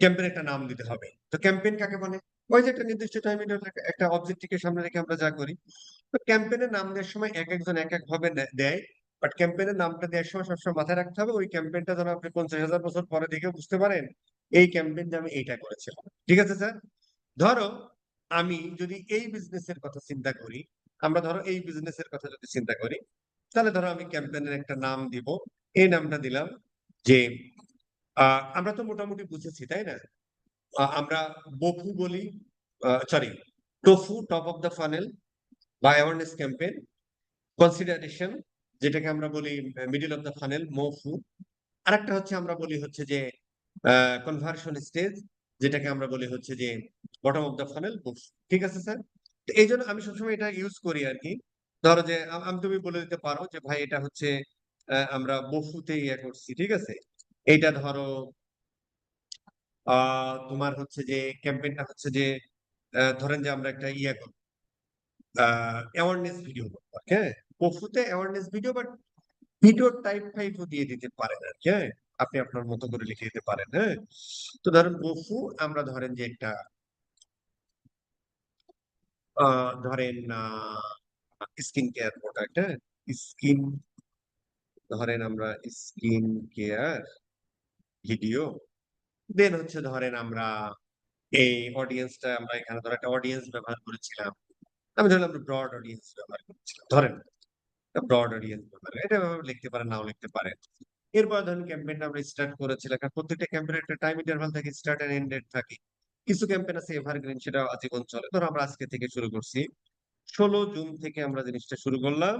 [SPEAKER 1] ক্যাম্পেইন একটা নাম দিতে হবে। তো ক্যাম্পেইন কাকে বলে? ওই যে একটা নির্দিষ্ট টাইম একটা অবজেক্টিভকে সামনে রেখে আমরা যা করি। তো ক্যাম্পেইনের নাম দেওয়ার সময় এক একজন এক এক ভাবে দেয়, বাট ক্যাম্পেইনের নামটা দেওয়ার সময় সবসময় মাথায় রাখতে হবে ওই ক্যাম্পেইনটা যেন আপনি 50,000 বছর পরে দেখে বুঝতে পারেন এই ক্যাম্পেইনটা আমি এইটা করেছিলাম। ঠিক আছে স্যার? ধরো আমি যদি এই বিজনেসের কথা চিন্তা করি, আমরা ধরো এই বিজনেসের কথা যদি চিন্তা করি, তাহলে ধরো আমি ক্যাম্পেইনের একটা নাম দিব। এই নামটা দিলাম যে আমরা তো মোটামুটি বুঝেছি, তাই না? আমরা বফু বলি, sorry, tofu, top of the funnel বা অ্যাওয়ারনেস ক্যাম্পেইন। কনসিডারেশন, যেটাকে আমরা বলি মিডল অফ দ্য ফানেল, মোফু। আরেকটা হচ্ছে আমরা বলি হচ্ছে যে কনভার্সন স্টেজ, যেটাকে আমরা বলি হচ্ছে যে বটম অফ দ্য ফানেল, বুফ। ঠিক আছে স্যার? তো এই জন্য আমি সবসময় এটা ইউজ করি আর কি। ধরো যে আমি, তুমি বলে দিতে পারো যে ভাই এটা হচ্ছে আমরা বফুতে ইয়ে করছি, ঠিক আছে। এইটা ধরো তোমার হচ্ছে যে ক্যাম্পেইনটা হচ্ছে যে ধরেন যে আমরা একটা ইয়ে করবো, অ্যাওয়ারনেস ভিডিও করবো, হ্যাঁ। বফুতে awareness video, but video type ফাইভও দিয়ে দিতে পারেন আর কি, হ্যাঁ। আপনি আপনার মতো করে লিখে দিতে পারেন, হ্যাঁ। তো ধরেন বফু, আমরা ধরেন যে একটা ধরেন স্কিন কেয়ার প্রোডাক্ট, হ্যাঁ। স্কিন, ধরেন আমরা স্কিন কেয়ার ভিডিও। দেন হচ্ছে ধরেন আমরা এই অডিয়েন্সটা, আমরা এখানে ধর একটা অডিয়েন্স ব্যবহার করেছিলাম। আমি ধরলাম ব্রড অডিয়েন্স ব্যবহার করেছিলাম, ধরেন ব্রড অডিয়েন্স ব্যবহার, এটা এভাবে লিখতে পারেন, নাও লিখতে পারেন। এরপর ধরুন ক্যাম্পেইনটা আমরা স্টার্ট করেছিলাম, কারণ প্রত্যেকটা ক্যাম্পেইনের একটা টাইম ইন্টারভাল থাকে, স্টার্ট এন্ড এন্ড ডেট থাকে। কিছু ক্যাম্পেইন আছে এভারগ্রিন, সেটা আজীবন চলে। ধরো আমরা আজকে থেকে শুরু করছি, 16 জুন থেকে আমরা জিনিসটা শুরু করলাম।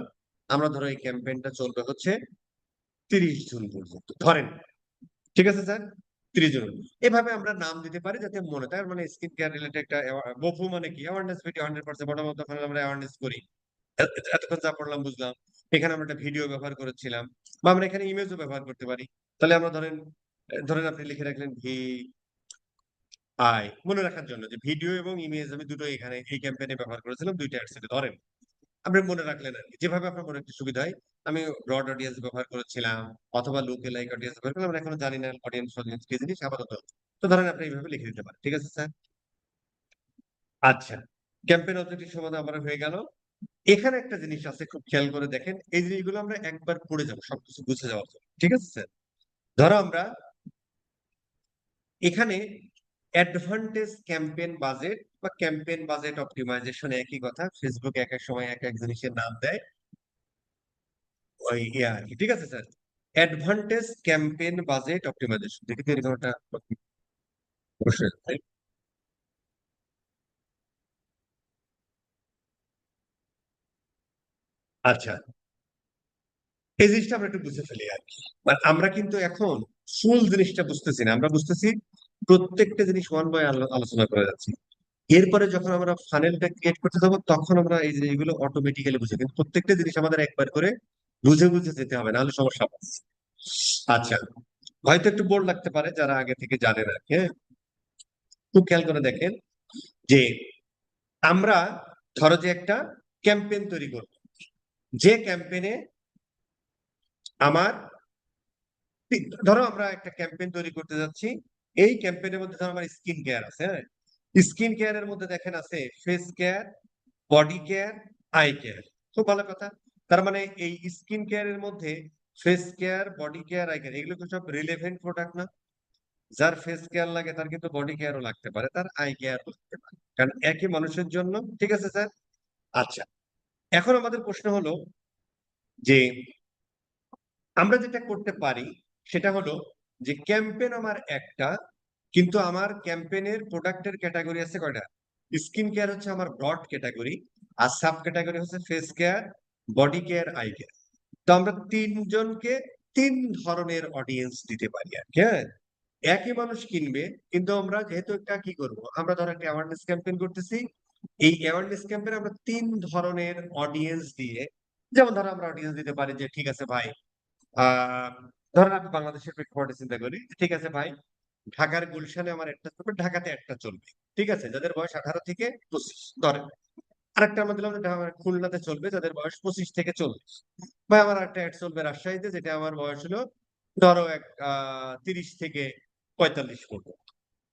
[SPEAKER 1] আমরা ধরো এই ক্যাম্পেইনটা চলবে হচ্ছে 30 জুন পর্যন্ত, ধরেন। ঠিক আছে স্যার? 30 জন। এভাবে আমরা নাম দিতে পারি যাতে মনে, তার মানে স্কিন কেয়ার রিলেটেড একটা বফু মানে কি, awareness video 100% bottom of the funnel আমরা অ্যাওয়ারনেস করি। এতক্ষণ যা পড়লাম বুঝলাম। এখানে আমরা একটা ভিডিও ব্যবহার করেছিলাম, বা আমরা এখানে ইমেজও ব্যবহার করতে পারি। তাহলে আমরা ধরেন, ধরেন আপনি লিখে রাখলেন মনে রাখার জন্য যে ভিডিও এবং ইমেজ আমি দুটো এখানে এই ক্যাম্পেইনে ব্যবহার করেছিলাম, দুইটা অ্যাডসেটে, ধরেন। আপনি মনে রাখলেন আর কি, যেভাবে আপনার মনে একটু সুবিধা হয়। আমি ব্রড অডিয়েন্স ব্যবহার করেছিলাম, অথবা লুকে লাইক অডিয়েন্স ব্যবহার করলাম, আমরা এখনো জানি না অডিয়েন্স অডিয়েন্স কি জিনিস আপাতত। তো ধরেন আপনি এইভাবে লিখে দিতে পারেন, ঠিক আছে স্যার? আচ্ছা, ক্যাম্পেইন অবজেক্টিভ সমাধান আমার হয়ে গেল। এখানে একটা জিনিস আছে, খুব খেয়াল করে দেখেন, এই জিনিসগুলো আমরা একবার পড়ে যাবো সবকিছু বুঝে যাওয়ার জন্য, ঠিক আছে স্যার? ধরো আমরা এখানে অ্যাডভান্টেজ ক্যাম্পেইন বাজেট বা ক্যাম্পেইন বাজেট অপটিমাইজেশন, একই কথা। ফেসবুক এক এক সময় এক এক জিনিসের নাম দেয়, ওই ইয়া আর কি, ঠিক আছে sir? Advantage campaign budget optimisation, দেখি তো এরকম একটা অবশ্যই তাই। আচ্ছা, এই জিনিসটা আমরা একটু বুঝে ফেলি আর কি। মানে আমরা কিন্তু এখন ফুল জিনিসটা বুঝতেছি না, আমরা বুঝতেছি প্রত্যেকটা জিনিস ওয়ান বাই আলোচনা করে যাচ্ছি। এরপরে যখন আমরা ফানেলটা ক্রিয়েট করতে যাবো তখন আমরা এই জিনিসগুলো অটোমেটিক্যালি বুঝি, কিন্তু প্রত্যেকটা জিনিস আমাদের একবার করে বুঝে বুঝে যেতে হবে, নাহলে সমস্যা হবে। আচ্ছা, হয়তো একটু বোর্ড লাগতে পারে যারা আগে থেকে জানে না, হ্যাঁ। খুব খেয়াল করে দেখেন যে আমরা ধরো যে একটা ক্যাম্পেইন তৈরি করব, যে ক্যাম্পেইনে আমার ধরো আমরা একটা ক্যাম্পেইন তৈরি করতে যাচ্ছি। এই ক্যাম্পেইনের মধ্যে ধরো আমার স্কিন কেয়ার আছে, হ্যাঁ। স্কিন কেয়ারের মধ্যে দেখেন আছে face care, body care, eye care. খুব ভালো কথা। তার মানে এই স্কিন কেয়ারের মধ্যে face care, body care, eye care, এগুলো তো সব রিলেভেন্ট প্রোডাক্ট না? যার ফেস কেয়ার লাগে তার কিন্তু বডি কেয়ারও লাগতে পারে, তার আই কেয়ারও লাগতে পারে, কারণ একই মানুষের জন্য। ঠিক আছে স্যার? আচ্ছা, এখন আমাদের প্রশ্ন হলো যে আমরা যেটা করতে পারি সেটা হলো যে ক্যাম্পেইন আমার একটা, কিন্তু আমার ক্যাম্পেইনের প্রোডাক্টের ক্যাটাগরি আছে কয়টা? স্কিন কেয়ার হচ্ছে আমার ব্রড ক্যাটাগরি, আর সাব ক্যাটাগরি হচ্ছে face care, body care, eye care. তো আমরা তিনজনকে তিন ধরনের অডিয়েন্স দিতে পারি আর কি, হ্যাঁ। একই মানুষ কিনবে, কিন্তু আমরা যেহেতু একটা কি করব, আমরা ধরো একটা অ্যাওয়ারনেস ক্যাম্পেইন করতেছি। এই অ্যাওয়ারনেস ক্যাম্পেইন আমরা তিন ধরনের অডিয়েন্স দিয়ে, যেমন ধরো আমরা অডিয়েন্স দিতে পারি যে ঠিক আছে ভাই, আহ ধরেন আমি বাংলাদেশের প্রেক্ষাপটে চিন্তা করি, ঠিক আছে ভাই, ঢাকার গুলশানে আমার একটা চলবে, ঢাকাতে একটা চলবে। ঠিক আছে, যাদের বয়স 18 থেকে 25 ধরেন। আরেকটা আমরা দিলাম যে খুলনাতে চলবে, যাদের বয়স 25 থেকে 40। বা আমার একটা অ্যাড চলবে রাজশাহীতে, যেটা আমার বয়স হলো ধরো 30 থেকে 45 পর্যন্ত।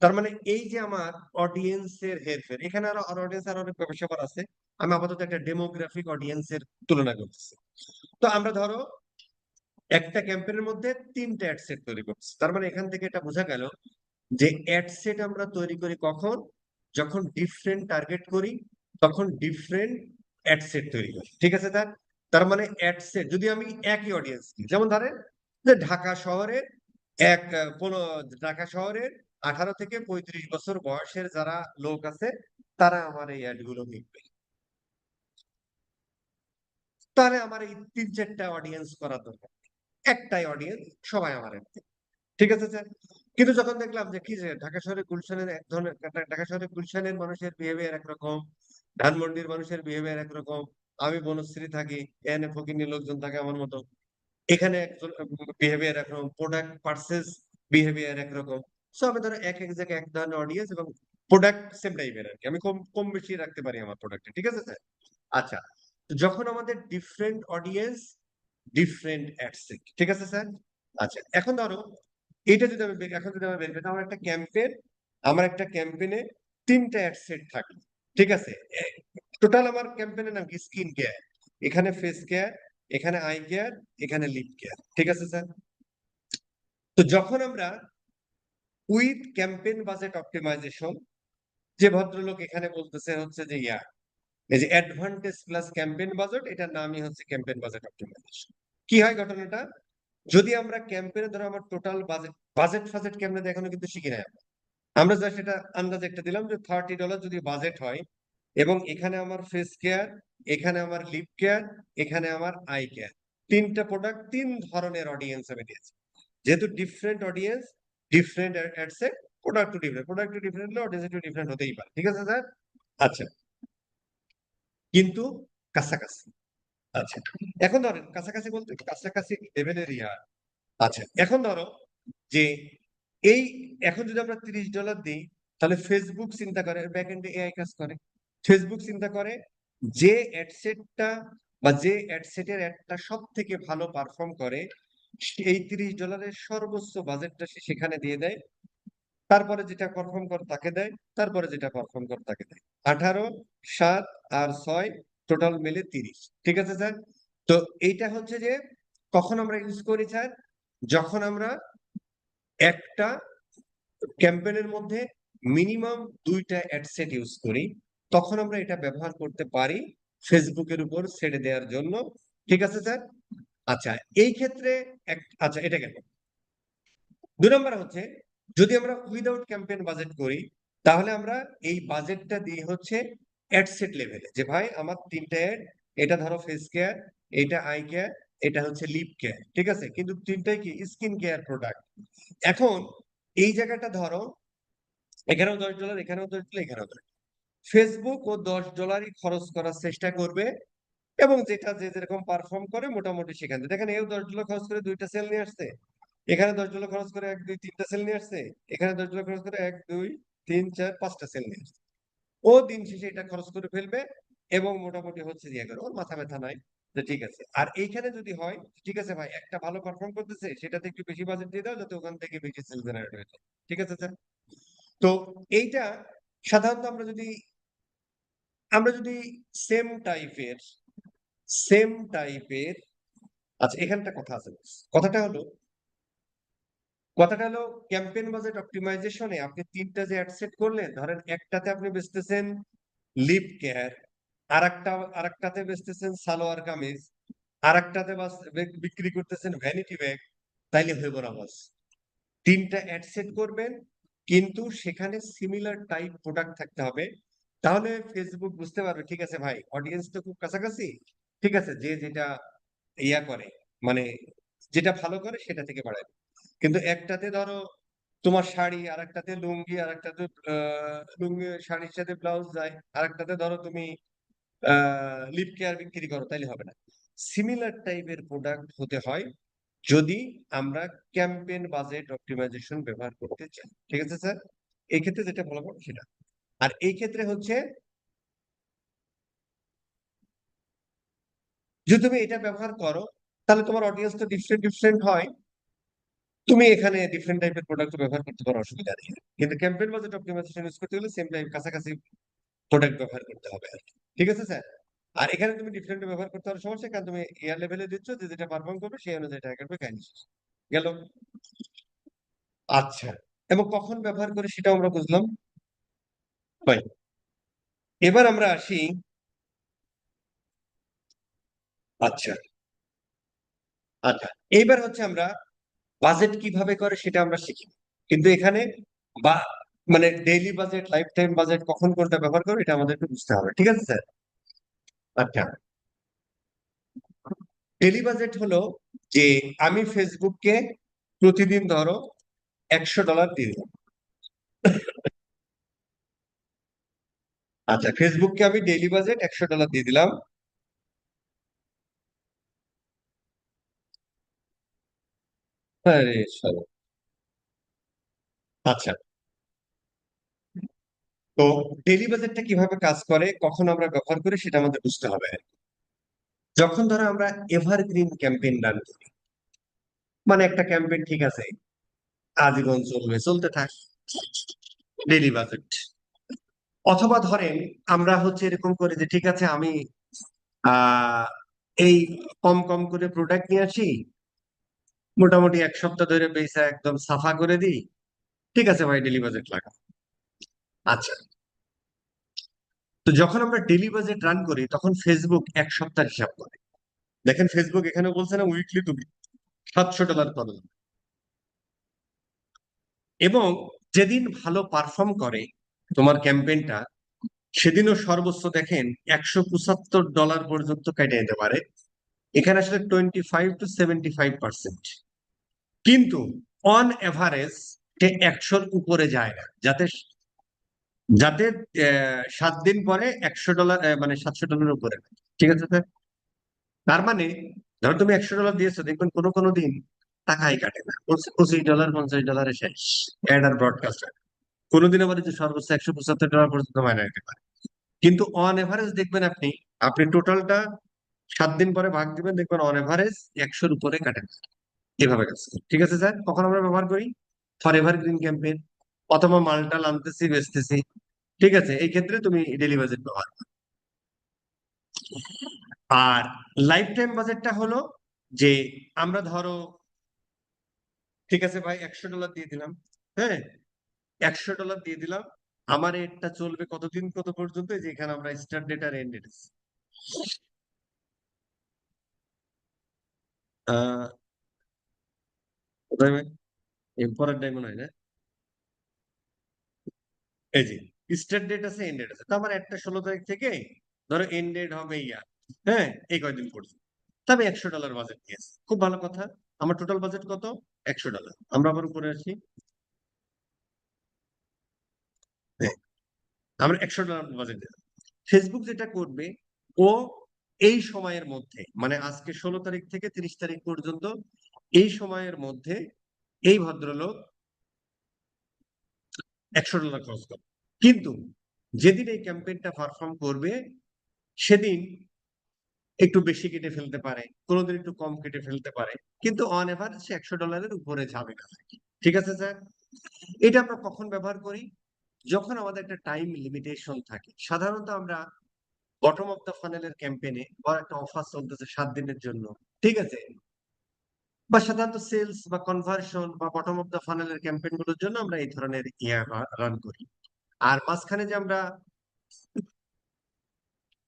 [SPEAKER 1] তার মানে এই যে আমার অডিয়েন্সের হেরফের, এখানে আরো অডিয়েন্স আর অনেক ব্যাপার আছে। আমি আপাতত একটা ডেমোগ্রাফিক অডিয়েন্সের তুলনা করতেছি। তো আমরা ধরো একটা ক্যাম্পেইনের মধ্যে তিনটা অ্যাড সেট তৈরি করছি। তার মানে এখান থেকে এটা বোঝা গেল যে অ্যাড সেট আমরা তৈরি করি কখন? যখন ডিফারেন্ট টার্গেট করি, তখন ডিফারেন্ট অ্যাড সেট তৈরি করি। ঠিক আছে স্যার? তার মানে অ্যাড সেট যদি আমি একই অডিয়েন্স নিই, যেমন ধরেন যে ঢাকা শহরের এক ঢাকা শহরের 18 থেকে 35 বছর বয়সের যারা লোক আছে, তারা আমার এই অ্যাড গুলো দেখবে। তাহলে আমার এই তিন চারটা অডিয়েন্স করা দরকার, একটাই অডিয়েন্স, সবাই আমার অ্যাড। ঠিক আছে স্যার? কিন্তু যখন দেখলাম যে কি, যে ঢাকা শহরে গুলশানের এক ধরনের, ঢাকা শহরে গুলশানের মানুষের বিহেভিয়ার একরকম, ধানমন্ডির মানুষের বিহেভিয়ার একরকম, আমি বনশ্রী থাকি, এখানে ফকিন্নি লোকজন থাকে আমার মতো, এখানে একজন বিহেভিয়ার একরকম, প্রোডাক্ট পার্সেস বিহেভিয়ার একরকম। সো আমি ধরো এক এক জায়গায় এক ধরনের অডিয়েন্স এবং প্রোডাক্ট সেম টাইপের আর কি, আমি কম কম বেশি রাখতে পারি আমার প্রোডাক্টে। ঠিক আছে স্যার? আচ্ছা, তো যখন আমাদের ডিফারেন্ট অডিয়েন্স, ডিফারেন্ট অ্যাডসেট, ঠিক আছে স্যার? আচ্ছা, এখন ধরো এটা যদি আমি এখন যদি আমি বের করি, আমার একটা ক্যাম্পেইনে তিনটা অ্যাডসেট থাকে। ঠিক আছে? টোটাল আমার ক্যাম্পেইনের নাম কি? Skin care. এখানে ফেস কেয়ার, এখানে আই কেয়ার, এখানে লিপ কেয়ার। ঠিক আছে স্যার? তো যখন আমরা উইথ ক্যাম্পেইন বাজেট অপটিমাইজেশন, যে ভদ্রলোক এখানে বলতেছে হচ্ছে যে এই যে অ্যাডভান্টেজ প্লাস ক্যাম্পেইন বাজেট, এটার নামই হচ্ছে ক্যাম্পেইন বাজেট অপটিমাইজেশন। কি হয় ঘটনাটা? যদি আমরা ক্যাম্পেইনে ধরো আমার টোটাল বাজেট, ফাজেট কেমনে দেয় এখনো কিন্তু শিখি নাই আমরা। আমরা জাস্ট এটা আন্দাজ একটা দিলাম যে $30 যদি বাজেট হয়, এবং এখানে আমার ফেস কেয়ার, এখানে আমার লিপ কেয়ার, এখানে আমার আই কেয়ার, তিনটা প্রোডাক্ট, তিন ধরনের অডিয়েন্স আমি দিয়েছি। যেহেতু different audience, different ad set, product to different হলে অডিয়েন্স একটু ডিফারেন্ট হতেই পারে। ঠিক আছে স্যার? আচ্ছা, কিন্তু কাছাকাছি। আচ্ছা, এখন ধরেন কাছাকাছি বলতে কাছাকাছি লেভেলের ইয়া। আচ্ছা, এখন ধরো যে এই, এখন যদি আমরা $30 দিই, তাহলে ফেসবুক চিন্তা করে, ব্যাক এন্ডে এআই কাজ করে। ফেসবুক চিন্তা করে যে অ্যাডসেটটা বা যে অ্যাডসেটের একটা সব থেকে ভালো পারফর্ম করে, এই $30 সর্বোচ্চ বাজেটটা সে সেখানে দিয়ে দেয়। তারপরে যেটা পারফর্ম করে তাকে দেয়, তারপরে যেটা পারফর্ম করে তাকে দেয়। 18, 7 আর 6, টোটাল মিলে 30। ঠিক আছে স্যার? তো এইটা হচ্ছে যে কখন আমরা ইউজ করি স্যার? যখন আমরা একটা ক্যাম্পেইনের মধ্যে মিনিমাম দুইটা অ্যাডসেট ইউজ করি, তখন আমরা এটা ব্যবহার করতে পারি ফেসবুকের উপর ছেড়ে দেওয়ার জন্য। ঠিক আছে স্যার? আচ্ছা, এই ক্ষেত্রে আচ্ছা, এটা গেল। 2 নম্বর হচ্ছে, যদি আমরা উইদাউট ক্যাম্পেইন বাজেট করি, তাহলে আমরা এই বাজেটটা দিয়ে হচ্ছে অ্যাডসেট লেভেলে, যে ভাই আমার তিনটা অ্যাড, এটা ধরো ফেস কেয়ার, এটা আই কেয়ার, এটা হচ্ছে লিপ কেয়ার। ঠিক আছে? কিন্তু তিনটাই কি স্কিন কেয়ার প্রোডাক্ট। এখন এই জায়গাটা ধরো এখানেও $10, এখানেও $10, এখানেও $10। ফেসবুক ও $10 খরচ করার চেষ্টা করবে এবং যেটা যে যেরকম পারফর্ম করে মোটামুটি সেখান থেকে দেখেন, এও $10 খরচ করে 2টা সেল নিয়ে আসছে, এখানে $10 খরচ করে 1 2 3টা সেল নিয়ে আসছে, এখানে $10 খরচ করে 1 2 3 4 5টা সেল নিয়ে আসছে। ও দিন শেষে এটা খরচ করে ফেলবে এবং মোটামুটি হচ্ছে ইয়ে করে, ওর মাথা ব্যথা নাই যে ঠিক আছে। আর এইখানে যদি হয় ঠিক আছে ভাই, একটা ভালো পারফর্ম করতেছে সেটাতে একটু বেশি বাজেট দিয়ে দাও যাতে ওখান থেকে বেশি সেল জেনারেট হয়ে যায়, ঠিক আছে স্যার? তো এইটা সাধারণত আমরা যদি সেম টাইপের সেম টাইপের আচ্ছা, এখানটা কথা আছে। কথাটা হলো কথাটা হলো ক্যাম্পেইন বাজেট অপটিমাইজেশনে আপনি 3টা যে অ্যাড সেট করলেন, ধরেন একটাতে আপনি বেচতেছেন লিপ কেয়ার, আরেকটাতে বেচতেছেন সালোয়ার কামিজ, আরেকটাতে বিক্রি করতেছেন ভ্যানিটি ব্যাগ, তাইলে হইব না বস। 3টা অ্যাড সেট করবেন, কিন্তু সেখানে সিমিলার টাইপ প্রোডাক্ট থাকতে হবে। তাহলে ফেসবুক বুঝতে পারবে ঠিক আছে ভাই, অডিয়েন্স তো খুব কাছাকাছি, ঠিক আছে, যে যেটা ইয়া করে, মানে যেটা ভালো করে সেটা থেকে বাড়ায়। কিন্তু একটাতে ধরো তোমার শাড়ি, আর একটাতে লুঙ্গি, আর একটাতে লুঙ্গি শাড়ির সাথে ব্লাউজ যায়, আর একটাতে ধরো তুমি লিপ কেয়ার বিক্রি করো, তাইলে হবে না। সিমিলার টাইপের প্রোডাক্ট হতে হয় যদি আমরা ক্যাম্পেইন বাজেট অপটিমাইজেশন ব্যবহার করতে চাই, ঠিক আছে স্যার? এই ক্ষেত্রে যেটা ভালো হবে সেটা। আর এই ক্ষেত্রে হচ্ছে, যদি তুমি এটা ব্যবহার করো তাহলে তোমার অডিয়েন্স তো ডিফারেন্ট ডিফারেন্ট হয়, তুমি এখানে ডিফারেন্ট টাইপের প্রোডাক্ট ব্যবহার করতে পারো, অসুবিধা নেই। কিন্তু ক্যাম্পেইন বাজেট অপটিমাইজেশন ইউজ করতে গেলে সেম টাইপ কাছাকাছি প্রোডাক্ট ব্যবহার করতে হবে আর কি। ঠিক আছে স্যার? আর এখানে তুমি ডিফারেন্ট ব্যবহার করতে পারো, সমস্যা, কারণ তুমি এয়ার লেভেলে দিচ্ছ, যে যেটা পারফর্ম করবে সেই অনুযায়ী টাকা কাটবে, কাহিনী শেষ। গেল। আচ্ছা, এবং কখন ব্যবহার করে সেটাও আমরা বুঝলাম। ভাই, এবার আমরা আসি। আচ্ছা, আচ্ছা, এইবার হচ্ছে আমরা বাজেট কিভাবে করে সেটা আমরা শিখি, কিন্তু এখানে বা মানে daily budget, life time budget কখন কোনটা ব্যবহার করবো এটা আমাদের একটু বুঝতে হবে, ঠিক আছে স্যার? আচ্ছা, ডেইলি বাজেট হলো যে আমি ফেসবুককে প্রতিদিন ধরো $100 দিয়ে দিলাম। আচ্ছা, ফেসবুককে আমি ডেইলি বাজেট $100 দিয়ে দিলাম। আরে শালা। আচ্ছা, তো ডেইলি বাজেটটা কিভাবে কাজ করে, কখন আমরা ব্যবহার করি সেটা আমাদের বুঝতে হবে। যখন ধরো আমরা এভারগ্রিন ক্যাম্পেইন রান করি, মানে একটা ক্যাম্পেইন ঠিক আছে, আজীবন চলবে, চলতে থাক, ডেইলি বাজেট। অথবা ধরেন আমরা হচ্ছে এরকম করে যে ঠিক আছে আমি আহ এই কম কম করে প্রোডাক্ট নিয়ে আসি, মোটামুটি 1 সপ্তাহ ধরে পয়সা একদম সাফা করে দিই, ঠিক আছে ভাই, ডেইলি বাজেট লাগা। আচ্ছা, তো যখন আমরা ডেইলি বাজেট রান করি তখন ফেসবুক 1 সপ্তাহ হিসাব করে। দেখেন, ফেসবুক এখানে বলছে না উইকলি তুমি $700 করো, এবং যেদিন ভালো পারফর্ম করে তোমার ক্যাম্পেইনটা, সেদিনও সর্বোচ্চ দেখেন $175 পর্যন্ত কেটে নিতে পারে। এখানে আসলে 25 to 75%, কিন্তু অন এভারেজ 100-র উপরে যায় না, যাতে যাতে 7 দিন পরে $100 মানে $700 উপরে না। ঠিক আছে স্যার? তার মানে ধরো তুমি $100 দিয়েছো, দেখবেন কোনো কোনো দিন টাকাই কাটে না, $25 $50 শেষ অ্যাড আর ব্রডকাস্ট। কোনোদিন আবার যে সর্বোচ্চ $175 পর্যন্ত মাইনে নিতে পারে। কিন্তু অন এভারেজ দেখবেন আপনি আপনি টোটালটা 7 দিন পরে ভাগ দিবেন, দেখবেন অন এভারেজ 100-র উপরে কাটে না। এভাবে কাজ করে। ঠিক আছে স্যার? কখন আমরা ব্যবহার করি? ফর এভার গ্রিন ক্যাম্পেইন, অথবা মালটাল আনতেছি বেচতেছি, ঠিক আছে, এই ক্ষেত্রে তুমি ডেলি বাজেট ব্যবহার করো। আর লাইফ টাইম বাজেটটা হলো যে আমরা ধরো ঠিক আছে ভাই, $100 দিয়ে দিলাম। হ্যাঁ, $100 দিয়ে দিলাম, আমার এটা চলবে কতদিন কত পর্যন্ত, এই যে এখানে আমরা স্টার্ট ডেট আর এন্ড ডেট আহ কোথায় ভাই? পরের টাইম মনে হয় না। এই যে স্টার্ট ডেট আছে, এন্ড ডেট আছে, তো আমার একটা 16 তারিখ থেকে ধরো এন্ড ডেট হবে হ্যাঁ, এই কয়দিন পর্যন্ত। তবে $100 বাজেট নিয়েছে, খুব ভালো কথা। আমার টোটাল বাজেট কত? $100। আমরা আবার উপরে আসি। হ্যাঁ, আমরা $100 বাজেট দিলাম। ফেসবুক যেটা করবে, ও এই সময়ের মধ্যে, মানে আজকে 16 তারিখ থেকে 30 তারিখ পর্যন্ত এই সময়ের মধ্যে এই ভদ্রলোক $100 খরচ করে। কিন্তু যেদিন এই ক্যাম্পেইনটা পারফর্ম করবে সেদিন একটু বেশি কেটে ফেলতে পারে, কোনোদিন একটু কম কেটে ফেলতে পারে, কিন্তু অন এভারেজ সে $100 উপরে যাবে না। ঠিক আছে স্যার? এটা আমরা কখন ব্যবহার করি? যখন আমাদের একটা টাইম লিমিটেশন থাকে। সাধারণত আমরা বটম অফ দ্য ফানেলের ক্যাম্পেইনে বা একটা অফার চলতেছে 7 দিনের জন্য, ঠিক আছে, বা সাধারণত সেলস বা কনভার্সন বা বটম অফ দ্য ফানেলের ক্যাম্পেইন গুলোর জন্য আমরা এই ধরনের রান করি। আর মাঝখানে যে আমরা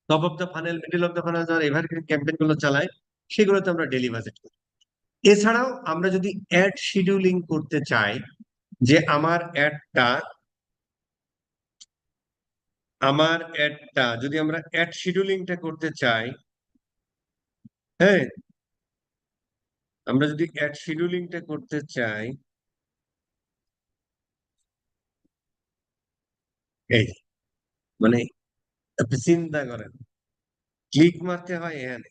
[SPEAKER 1] top of the funnel, middle of the funnel যারা এভারগ্রিন ক্যাম্পেইন গুলো চালাই, সেগুলোতে আমরা ডেলি বাজেট করি। এছাড়াও আমরা যদি অ্যাড শিডিউলিং করতে চাই, যে আমার অ্যাডটা যদি আমরা অ্যাড শিডিউলিংটা করতে চাই, হ্যাঁ, আমরা যদি অ্যাড শিডিউলিংটা করতে চাই, এই মানে আপনি চিন্তা করেন, ক্লিক মারতে হয় এখানে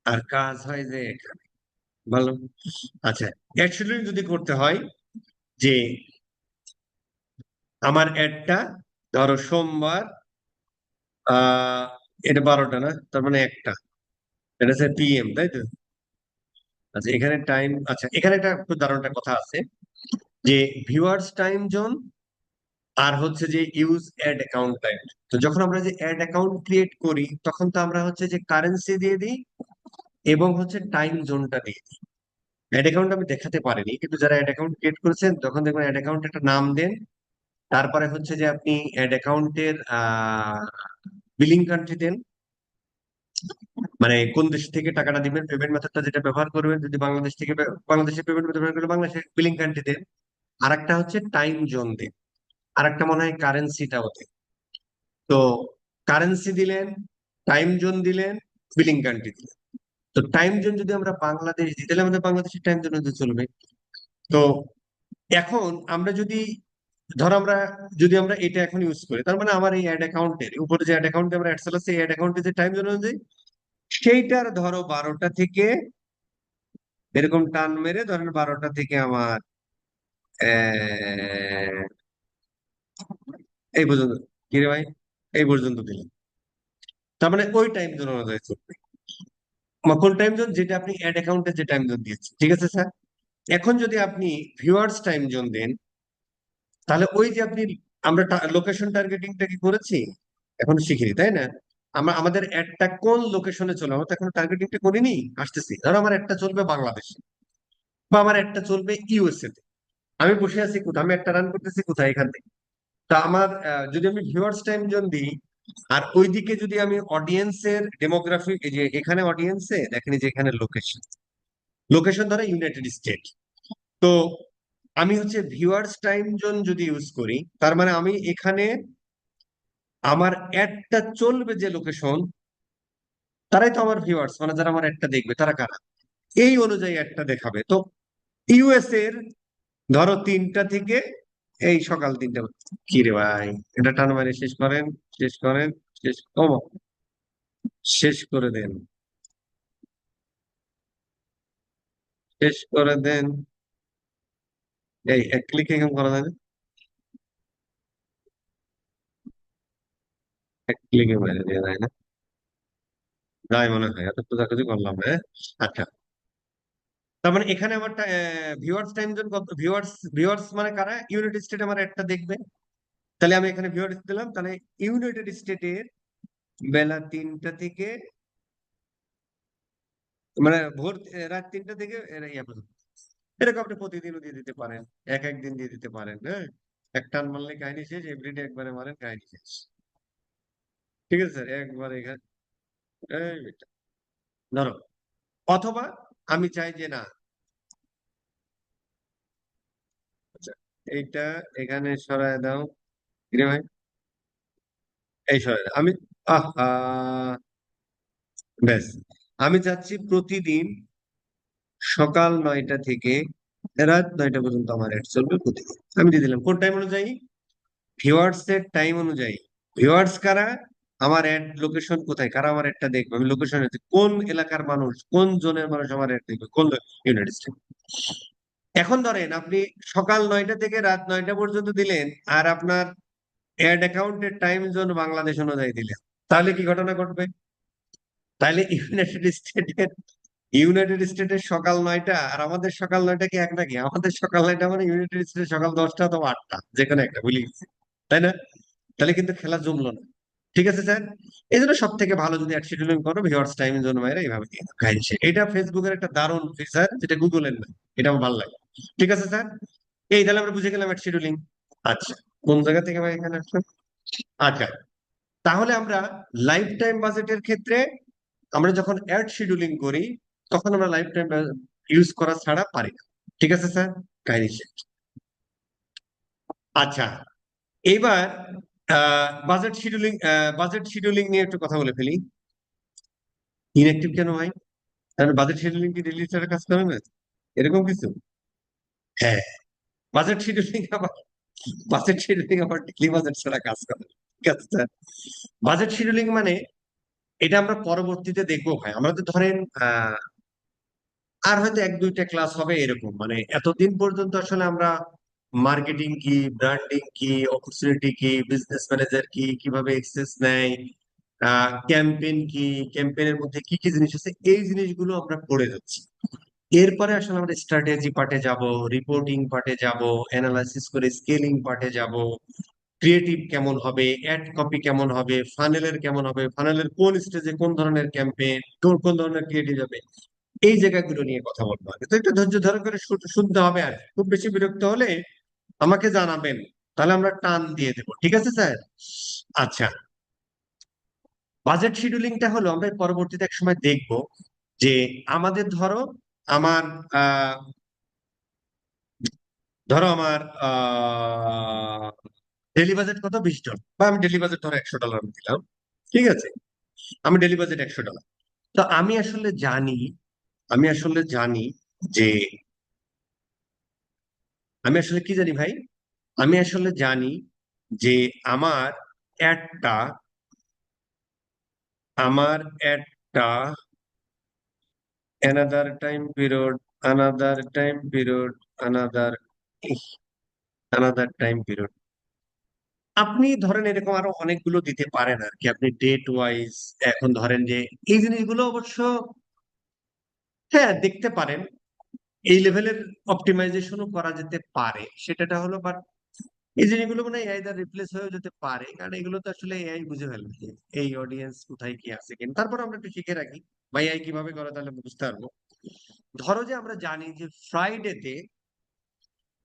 [SPEAKER 1] আর কাজ হয় যে এখানে। ভালো। আচ্ছা, অ্যাড শিডিউলিং যদি করতে হয়, যে আমার অ্যাডটা ধরো সোমবার, এটা 12টা না, তার মানে একটা, এটা হচ্ছে PM, তাই তো? আচ্ছা, এখানে টাইম, আচ্ছা এখানে একটা খুব দারুণ একটা কথা আছে, যে ভিউয়ার্স টাইম জোন আর হচ্ছে যে ইউজ অ্যাড অ্যাকাউন্ট টাইপ। তো যখন আমরা যে অ্যাড অ্যাকাউন্ট ক্রিয়েট করি, তখন তো আমরা হচ্ছে যে কারেন্সি দিয়ে দিই এবং হচ্ছে টাইম জোনটা দিয়ে দিই। অ্যাড অ্যাকাউন্ট আমি দেখাতে পারিনি, কিন্তু যারা অ্যাড অ্যাকাউন্ট ক্রিয়েট করেছেন তখন দেখবেন অ্যাড অ্যাকাউন্ট একটা নাম দেন, তারপরে হচ্ছে যে আপনি অ্যাড অ্যাকাউন্টের বিলিং কান্ট্রি দেন, মানে কোন দেশ থেকে টাকাটা দিবেন, পেমেন্ট মেথডটা যেটা ব্যবহার করবেন, যদি বাংলাদেশ থেকে বাংলাদেশের পেমেন্ট মেথড ব্যবহার করলে বাংলাদেশের বিলিং কান্ট্রি দেন, আর একটা হচ্ছে টাইম জোন দেন, আর একটা মনে হয় কারেন্সিটাও দেন। তো কারেন্সি দিলেন, টাইম জোন দিলেন, বিলিং কান্ট্রি দিলেন। তো টাইম জোন যদি আমরা বাংলাদেশ দিই, তাহলে আমাদের বাংলাদেশের টাইম জোন চলবে। তো এখন আমরা যদি ধর আমরা যদি আমরা এটা এখন ইউজ করি, তার মানে আমার এই অ্যাড অ্যাকাউন্টের উপরে যে অ্যাড অ্যাকাউন্টে আমরা অ্যাড চালাচ্ছি, এই অ্যাড অ্যাকাউন্টে যে টাইম জোন অনুযায়ী সেইটার ধরো 12টা থেকে এরকম টান মেরে ধরেন 12টা থেকে আমার এই পর্যন্ত, কি রে ভাই, এই পর্যন্ত দিলেন, তার মানে ওই টাইম জোন অনুযায়ী চলবে। কোন টাইম জোন? যেটা আপনি অ্যাড অ্যাকাউন্টে যে টাইম জোন দিয়েছেন, ঠিক আছে স্যার? এখন যদি আপনি ভিউয়ার্স টাইম জোন দেন, তাহলে ওই যে আপনি, আমরা লোকেশন টার্গেটিংটা কি করেছি? এখন শিখিনি, তাই না? আমরা আমাদের অ্যাডটা কোন লোকেশনে চলে, আমরা তো এখন টার্গেটিংটা করিনি, আসতেছি। ধরো আমার একটা চলবে বাংলাদেশে, বা আমার একটা চলবে USA তে, আমি বসে আছি কোথাও, আমি একটা রান করতেছি কোথায়, এখান থেকে। তা আমার যদি আমি ভিউয়ার্স টাইম জোন দিই, আর ওইদিকে যদি আমি অডিয়েন্সের ডেমোগ্রাফি, এই যে এখানে অডিয়েন্সে দেখেনি যে এখানে লোকেশন, লোকেশন ধরে ইউনাইটেড স্টেট, তো আমি হচ্ছে ভিউয়ার্স টাইম জোন যদি ইউজ করি, তার মানে আমি এখানে আমার অ্যাডটা চলবে যে লোকেশন, তারাই তো আমার ভিউয়ার্স, মানে যারা আমার অ্যাডটা দেখবে তারা কারা, এই অনুযায়ী অ্যাডটা দেখাবে। তো ইউএস এর ধরো 3টা থেকে এই সকাল 3টা, কি রে ভাই, এটা টান মারে শেষ করেন, শেষ করেন, শেষ শেষ করে দেন, শেষ করে দেন। এই এক ক্লিকে কেমন করা যায় না? এক ক্লিকে মেরে দেওয়া যায় না? যাই মনে হয়, এত খোঁজাখুঁজি করলাম, হ্যাঁ। আচ্ছা, তার মানে এখানে আমার ভিউয়ার্স টাইম জোন কত, ভিউয়ার্স মানে কারা, ইউনাইটেড স্টেট আমার একটা দেখবে, তাহলে আমি এখানে ভিউয়ার্স দিলাম, তাহলে ইউনাইটেড স্টেটের বেলা 3টা থেকে, মানে ভোর রাত 3টা থেকে ইয়া পর্যন্ত। এরকম আপনি প্রতিদিনও দিয়ে দিতে পারেন, এক এক দিন দিয়ে দিতে পারেন, হ্যাঁ। এক টান মারলে কাহিনী শেষ, এভরিডে একবারে মারেন, কাহিনী শেষ। ঠিক আছে স্যার, একবার এখানে এই বেটা, ধরো, অথবা আমি চাই যে না, আচ্ছা, এইটা এখানে সরায় দাও, কি রে ভাই, এই সরায় দাও। আমি আহা, ব্যাস, আমি চাচ্ছি প্রতিদিন সকাল 9টা থেকে রাত 9টা পর্যন্ত আমার অ্যাড চলবে প্রতিদিন। আমি দিয়ে দিলাম কোন টাইম অনুযায়ী, ভিউয়ার্স এর টাইম অনুযায়ী। ভিউয়ার্স কারা? আমার অ্যাড লোকেশন কোথায়, কারা আমার অ্যাডটা দেখবে, আমি লোকেশন কোন এলাকার মানুষ, কোন জোনের মানুষ আমার অ্যাড দেখবে, কোন ইউনাইটেড স্টেট। এখন ধরেন আপনি সকাল 9টা থেকে রাত 9টা পর্যন্ত দিলেন, আর আপনার অ্যাড অ্যাকাউন্টের টাইম জোন বাংলাদেশ অনুযায়ী দিলেন, তাহলে কি ঘটনা ঘটবে? তাহলে ইউনাইটেড স্টেটের সকাল 9টা আর আমাদের সকাল 9টা কি এক নাকি? আমাদের সকাল 9টা মানে ইউনাইটেড স্টেটের সকাল 10টা অথবা 8টা, যে কোনো একটা, বুঝলি গেছি, তাই না? তাহলে কিন্তু খেলা জমলো না। ঠিক আছে স্যার, এই জন্য সব থেকে ভালো যদি অ্যাড শিডিউলিং করো, ভিউয়ার্স টাইম জোন মাইরা এইভাবে দিয়ে দাও, কাহিনী শেষ। এটা ফেসবুকের একটা দারুণ ফিচার, যেটা গুগলের না। এটা আমার ভালো লাগে। ঠিক আছে স্যার, এই তাহলে আমরা বুঝে গেলাম অ্যাড শিডিউলিং। আচ্ছা, কোন জায়গা থেকে ভাই এখানে আসলাম? আচ্ছা, তাহলে আমরা লাইফ টাইম বাজেটের ক্ষেত্রে আমরা যখন অ্যাড শিডিউলিং করি, তখন আমরা লাইফ টাইম ইউজ করা ছাড়া পারি না। ঠিক আছে স্যার, কাহিনী শেষ। আচ্ছা, এইবার বাজেট শিডিউলিং নিয়ে একটু কথা বলে ফেলি। ইনঅ্যাক্টিভ কেন ভাই? তাহলে বাজেট শিডিউলিং কি ডেইলি ছাড়া কাজ করে না, এরকম কিছু? হ্যাঁ, বাজেট শিডিউলিং আবার ডেইলি বাজেট ছাড়া কাজ করে না। ঠিক আছে স্যার, বাজেট শিডিউলিং মানে এটা আমরা পরবর্তীতে দেখবো ভাই। আমরা তো ধরেন আর হয়তো এক দুইটা ক্লাস হবে এরকম, মানে এতদিন পর্যন্ত আসলে আমরা মার্কেটিং কি, ব্র্যান্ডিং কি, অপরচুনিটি কি, বিজনেস ম্যানেজার কি, কিভাবে এক্সেস নেয়, ক্যাম্পেইন কি, ক্যাম্পেইনের মধ্যে কি কি জিনিস আছে, এই জিনিসগুলো আমরা পড়ে যাচ্ছি। এরপরে আসলে আমরা স্ট্র্যাটেজি পার্টে যাব, রিপোর্টিং পার্টে যাব, অ্যানালাইসিস করে স্কেলিং পার্টে যাব, ক্রিয়েটিভ কেমন হবে, অ্যাড কপি কেমন হবে, ফানেলের কেমন হবে, ফানেলের কোন স্টেজে কোন ধরনের ক্যাম্পেইন, কোন ধরনের ক্রিয়েটিভ হবে, এই জায়গাগুলো নিয়ে কথা বলবো। আগে তো একটু ধৈর্য ধরে করে শুনতে হবে, আর খুব বেশি বিরক্ত হলে আমাকে জানাবেন, তাহলে আমরা টান দিয়ে দেবো। ঠিক আছে স্যার? আচ্ছা, বাজেট শিডিউলিংটা হলো আমরা পরবর্তীতে এক সময় দেখবো যে আমাদের আমার আহ আমার ডেলি বাজেট কত, $20, বা আমি ডেলি বাজেট ধরো $100 আমি দিলাম। ঠিক আছে, আমি ডেলি বাজেট $100। তো আমি আসলে জানি যে আমি আসলে কি জানি ভাই, আমি আসলে জানি যে আমার অ্যাডটা আমার অ্যাডটা another time period, another time period, another another time period, আপনি ধরেন এরকম আরো অনেকগুলো দিতে পারেন আর কি, আপনি ডেট ওয়াইজ। এখন ধরেন যে এই জিনিসগুলো অবশ্য হ্যাঁ দেখতে পারেন, এই লেভেলের অপটিমাইজেশনও করা যেতে পারে, সেটাটা হলো, বাট এই জিনিসগুলো মানে এআই দ্বারা রিপ্লেস হয়ে যেতে পারে, কারণ এগুলো তো আসলে এআই বুঝে ফেলবে যে এই অডিয়েন্স কোথায় কি আছে কিনা। তারপর আমরা একটু শিখে রাখি বা এআই কিভাবে করে, তাহলে বুঝতে পারবো। ধরো যে আমরা জানি যে ফ্রাইডেতে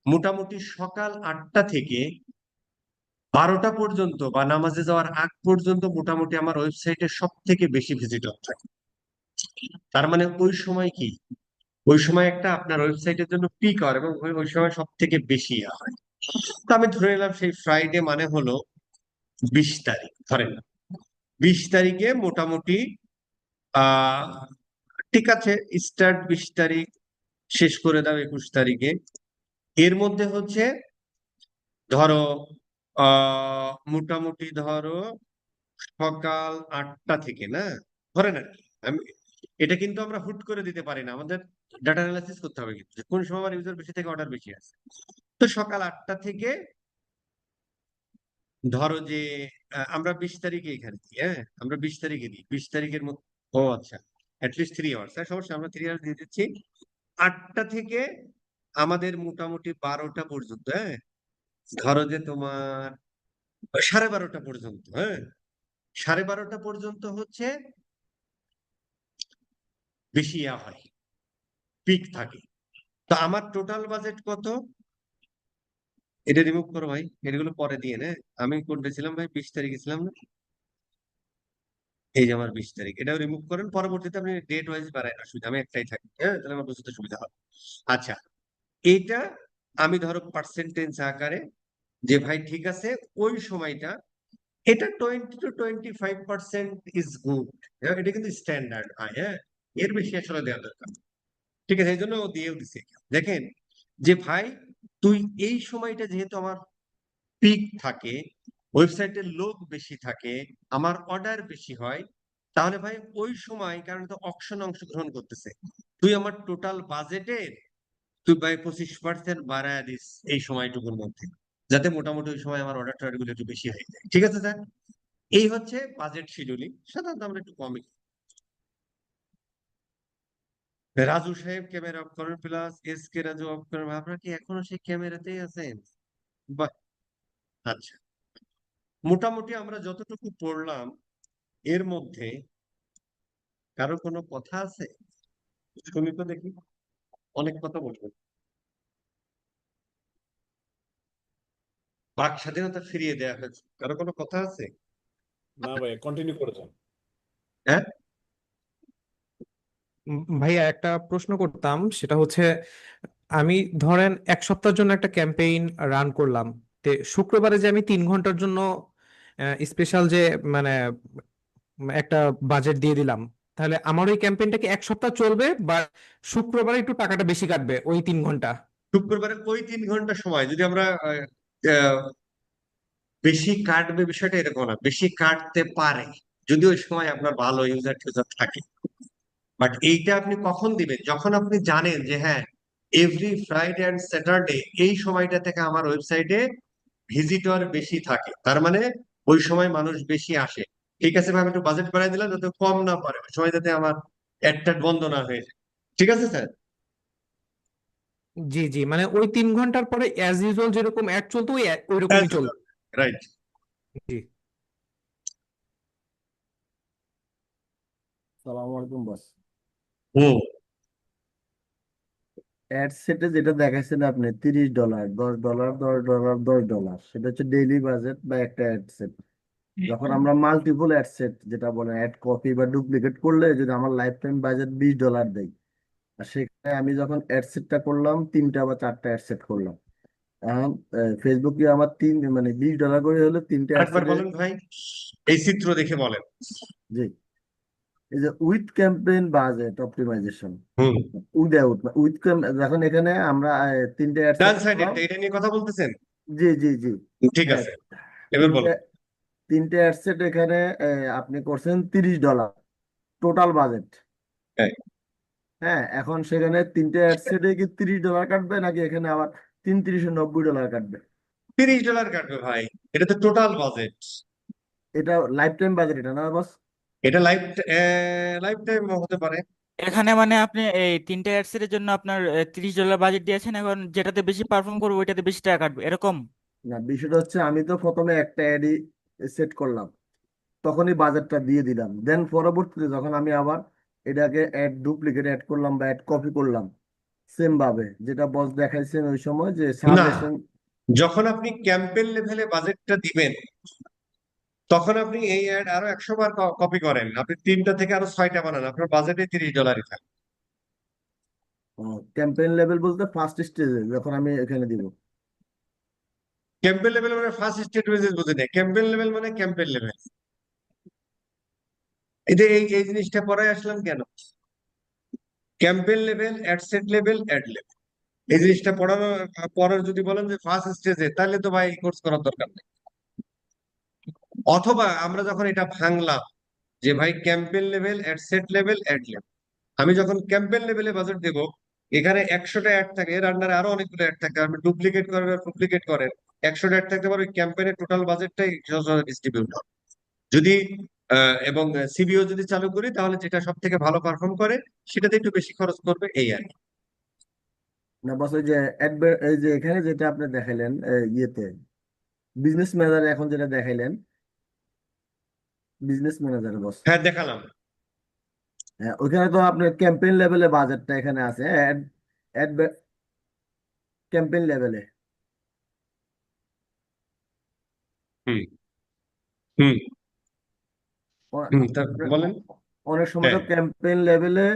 [SPEAKER 1] মোটামুটি সকাল 8টা থেকে 12টা পর্যন্ত বা নামাজে যাওয়ার আগ পর্যন্ত মোটামুটি আমার ওয়েবসাইটে সব থেকে বেশি ভিজিটর থাকে। তার মানে ওই সময় কি, ওই সময় একটা আপনার ওয়েবসাইটের জন্য পিক হয়, এবং ওই সময় সব থেকে বেশি হয়। তো আমি ধরে নিলাম সেই ফ্রাইডে মানে হলো 20 তারিখ, ধরেন 20 তারিখে মোটামুটি আহ ঠিক আছে, স্টার্ট 20 তারিখ, শেষ করে দাও 21 তারিখে। এর মধ্যে হচ্ছে ধরো মোটামুটি ধরো সকাল 8টা থেকে না, ধরেন আর কি, আমি এটা কিন্তু আমরা হুট করে দিতে পারি না, আমাদের ডাটা অ্যানালাইসিস করতে হবে কিন্তু যে কোন সময় আমার ইউজার বেশি থেকে অর্ডার বেশি আছে। তো সকাল 8টা থেকে ধরো যে আমরা 20 তারিখে এখানে দিই, হ্যাঁ আমরা 20 তারিখে দিই, 20 তারিখের মধ্যে, ও আচ্ছা, অ্যাটলিস্ট 3 আওয়ার্স, হ্যাঁ সমস্যা, আমরা 3 আওয়ার্স দিয়ে দিচ্ছি। 8টা থেকে আমাদের মোটামুটি 12টা পর্যন্ত, হ্যাঁ ধরো যে তোমার 12:30টা পর্যন্ত, হ্যাঁ 12:30টা পর্যন্ত হচ্ছে বেশি হয়, পিক থাকে। তো আমার টোটাল বাজেট কত? এটা রিমুভ করো ভাই, এগুলো পরে দিয়ে না। আমি কোনটা ছিলাম ভাই, 20 তারিখে ছিলাম না? এই যে আমার 20 তারিখ, এটাও রিমুভ করেন, পরবর্তীতে আপনি ডেট ওয়াইজ বাড়ায় অসুবিধা, আমি একটাই থাকি, হ্যাঁ তাহলে আমার বুঝতে সুবিধা হবে। আচ্ছা, এইটা আমি ধরো পার্সেন্টেজ আকারে, যে ভাই ঠিক আছে ওই সময়টা এটা 20 to 25% ইজ গুড, এটা কিন্তু স্ট্যান্ডার্ড ভাই, হ্যাঁ এর বেশি আসলে দেওয়া দরকার। ঠিক আছে, এই জন্য ও দিয়েও দিছে। দেখেন যে ভাই তুই এই সময়টা যেহেতু আমার পিক থাকে, ওয়েবসাইটের লোক বেশি থাকে, আমার অর্ডার বেশি হয়, তাহলে ভাই ওই সময়, কারণ তো অকশনে অংশগ্রহণ করতেছে, তুই আমার টোটাল বাজেটের তুই ভাই 25% বাড়ায় দিস এই সময়টুকুর মধ্যে, যাতে মোটামুটি ওই সময় আমার অর্ডার টর্ডার গুলো একটু বেশি হয়ে যায়। ঠিক আছে স্যার, এই হচ্ছে বাজেট শিডিউলিং। সাধারণত আমরা একটু কমই। রাজু সাহেব ক্যামেরা অফ করেন, plus S K Raju of করেন। আপনারা কি এখনো সেই ক্যামেরাতেই আছেন? বাহ, আচ্ছা। মোটামুটি আমরা যতটুকু পড়লাম এর মধ্যে কারো কোনো কথা আছে? শুনি তো দেখি, অনেক কথা বলবেন। বাক স্বাধীনতা ফিরিয়ে দেওয়া হয়েছে, কারো কোনো কথা আছে?
[SPEAKER 2] না ভাই, কন্টিনিউ করে যান।
[SPEAKER 1] হ্যাঁ,
[SPEAKER 3] ভাইয়া একটা প্রশ্ন করতাম, সেটা হচ্ছে আমি ধরেন এক সপ্তাহের জন্য একটা ক্যাম্পেইন রান করলাম। শুক্রবারে যে আমি 3 ঘন্টার জন্য স্পেশাল যে মানে একটা বাজেট দিয়ে দিলাম, তাহলে আমার ওই ক্যাম্পেইনটা কি এক সপ্তাহ চলবে, বা শুক্রবারে একটু টাকাটা বেশি কাটবে ওই 3 ঘন্টা?
[SPEAKER 1] শুক্রবারে ওই 3 ঘন্টা সময় যদি আমরা আহ, বেশি কাটবে, বিষয়টা এরকম না, বেশি কাটতে পারে যদি ওই সময় আপনার ভালো ইউজার টিউজার থাকে। বাট এইটা আপনি কখন দিবেন? যখন আপনি জানেন যে হ্যাঁ, এভরি ফ্রাইডে অ্যান্ড স্যাটারডে এই সময়টা থেকে আমার ওয়েবসাইটে ভিজিটর বেশি থাকে, তার মানে ওই সময় মানুষ বেশি আসে। ঠিক আছে ভাই, আমি একটু বাজেট বাড়াই দিলাম যাতে কম না পারে, ওই সময় যাতে আমার অ্যাডটা বন্ধ না হয়ে যায়। ঠিক আছে স্যার?
[SPEAKER 3] জি জি, মানে ওই 3 ঘন্টার পরে অ্যাজ ইউজুয়াল যেরকম অ্যাড চলতো ওই রকমই চলবে।
[SPEAKER 1] রাইট।
[SPEAKER 3] জি।
[SPEAKER 4] সালাম আলাইকুম বস।
[SPEAKER 1] হুম।
[SPEAKER 4] অ্যাড সেটে যেটা দেখাচ্ছেন আপনি $30, $10, $10, $10, সেটা হচ্ছে ডেইলি বাজেট বা একটা অ্যাড সেট। যখন আমরা মাল্টিপল অ্যাড সেট যেটা বলে অ্যাড কপি বা ডুপ্লিকেট করলে যদি আমার লাইফ টাইম বাজেট $20 দেয়, আর সেখানে আমি যখন অ্যাড সেটটা করলাম 3টা বা 4টা অ্যাড সেট করলাম, এখন ফেসবুকে আমার মানে $20 করে হলো 3টে অ্যাড
[SPEAKER 1] একবার
[SPEAKER 4] সেটে।
[SPEAKER 1] বলেন ভাই, এই চিত্র দেখে বলেন।
[SPEAKER 4] জি, এই যে with campaign budget optimization,
[SPEAKER 1] hmm.
[SPEAKER 4] Without with, যখন এখানে আমরা 3টে অ্যাড
[SPEAKER 1] ডান
[SPEAKER 4] সেট
[SPEAKER 1] সাইডের
[SPEAKER 4] করলাম।
[SPEAKER 1] এটা নিয়ে কথা বলতেছেন?
[SPEAKER 4] জি জি জি।
[SPEAKER 1] ঠিক
[SPEAKER 4] হ্যাঁ,
[SPEAKER 1] আছে, এবার
[SPEAKER 4] তিনটে
[SPEAKER 1] বলুন।
[SPEAKER 4] তিনটে অ্যাডসেট এখানে আপনি করছেন $30 টোটাল বাজেট।
[SPEAKER 1] হ্যাঁ,
[SPEAKER 4] হ্যাঁ, এখন সেখানে তিনটে অ্যাডসেটে কি $30 কাটবে, নাকি এখানে আবার 3,390 কাটবে?
[SPEAKER 1] $30 কাটবে ভাই, এটা তো টোটাল বাজেট।
[SPEAKER 4] এটা লাইফ টাইম বাজেট, এটা না বস?
[SPEAKER 1] এটা লাইফ লাইফ টাইম হতে পারে।
[SPEAKER 5] এখানে মানে আপনি এই তিনটে অ্যাডসের জন্য আপনার $30 বাজেট দিয়েছেন, এখন যেটাতে বেশি পারফর্ম করবে ওইটাতে বেশি টাকা কাটবে এরকম?
[SPEAKER 4] না, বিষয়টা হচ্ছে আমি তো প্রথমে একটা অ্যাডই সেট করলাম, তখনই বাজেটটা দিয়ে দিলাম, দেন পরবর্তীতে যখন আমি আবার এটাকে অ্যাড ডুপ্লিকেট অ্যাড করলাম বা অ্যাড কপি করলাম, সেম ভাবে যেটা বস দেখাইছেন ওই সময় যে
[SPEAKER 1] না,
[SPEAKER 4] সাজেশন।
[SPEAKER 1] যখন আপনি ক্যাম্পেইন লেভেলে বাজেটটা দিবেন, তখন আপনি এই অ্যাড আরো 100 বার কপি করেন, আপনি 3টা থেকে আরো 6টা বানান, আপনার বাজেটে $30 থাকে।
[SPEAKER 4] ক্যাম্পেইন লেভেল বলতে ফার্স্ট স্টেজে যখন আমি এখানে দিব।
[SPEAKER 1] ক্যাম্পেইন লেভেল মানে ফার্স্ট স্টেট বেসিস বুঝে নেই, ক্যাম্পেইন লেভেল মানে ক্যাম্পেইন লেভেল। এই যে এই জিনিসটা পরে আসলাম কেন? Campaign level, ad set level, ad level, এই জিনিসটা পড়ানো পরের যদি বলেন যে ফার্স্ট স্টেজে, তাহলে তো ভাই কোর্স করার দরকার নেই। অথবা আমরা যখন এটা ভাঙলাম যে ভাই campaign level, ad set level, ad level, আমি যখন ক্যাম্পেইন লেভেলে বাজেট দেবো, এখানে 100টা অ্যাড থাকে, এর আন্ডারে আরো অনেকগুলো অ্যাড থাকে, আপনি ডুপ্লিকেট করেন আর ডুপ্লিকেট করেন, 100টা অ্যাড থাকতে পারে, ওই ক্যাম্পেইনের টোটাল বাজেটটাই ডিস্ট্রিবিউট হয়। যদি এবং সিবিও যদি চালু করি, তাহলে যেটা সব থেকে ভালো পারফর্ম করে সেটাতে একটু বেশি খরচ করবে, এই আর কি।
[SPEAKER 4] না বস, ওই যে এই যে এখানে যেটা আপনি দেখাইলেন ইয়েতে বিজনেস ম্যানেজারে, এখন যেটা দেখাইলেন বিজনেস ম্যানেজারে বস,
[SPEAKER 1] হ্যাঁ, দেখালাম।
[SPEAKER 4] হ্যাঁ, ওইখানে তো আপনার ক্যাম্পেইন লেভেলে বাজেটটা এখানে আছে, অ্যাড অ্যাড ক্যাম্পেইন লেভেলে।
[SPEAKER 1] হুম। হুম। হুম, তা বলেন।
[SPEAKER 4] অনেক সময়
[SPEAKER 1] হ্যাঁ,
[SPEAKER 4] তো ক্যাম্পেইন লেভেলে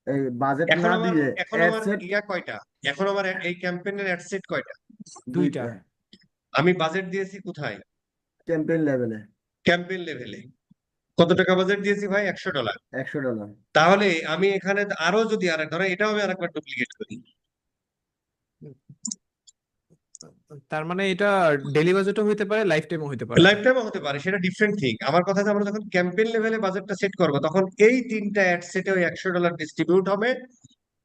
[SPEAKER 4] এই বাজেট
[SPEAKER 1] এখন
[SPEAKER 4] না
[SPEAKER 1] আমার
[SPEAKER 4] দিয়ে
[SPEAKER 1] এখন
[SPEAKER 4] অ্যাড
[SPEAKER 1] আমার
[SPEAKER 4] সেট
[SPEAKER 1] ইয়া কয়টা? এখন আমার এই ক্যাম্পেইনের অ্যাডসেট কয়টা?
[SPEAKER 3] দুইটা।
[SPEAKER 4] দুইটা
[SPEAKER 1] আমি বাজেট দিয়েছি কোথায়?
[SPEAKER 4] ক্যাম্পেইন লেভেলে।
[SPEAKER 1] ক্যাম্পেইন লেভেলে। কত টাকা বাজেট দিয়েছি ভাই? $100।
[SPEAKER 4] $100।
[SPEAKER 1] তাহলে আমি এখানে আরো যদি ধরো এটাও আমি আরেকবার ডুপ্লিকেট করি,
[SPEAKER 3] তার মানে এটা ডেলি বাজেটও হইতে পারে, লাইফ টাইমও হইতে পারে।
[SPEAKER 1] লাইফ টাইমও হতে পারে, সেটা ডিফারেন্ট থিং। আমার কথা যে আমরা যখন ক্যাম্পেইন লেভেলে বাজেটটা সেট করবো তখন এই তিনটা অ্যাড সেটে ওই $100 ডিস্ট্রিবিউট হবে।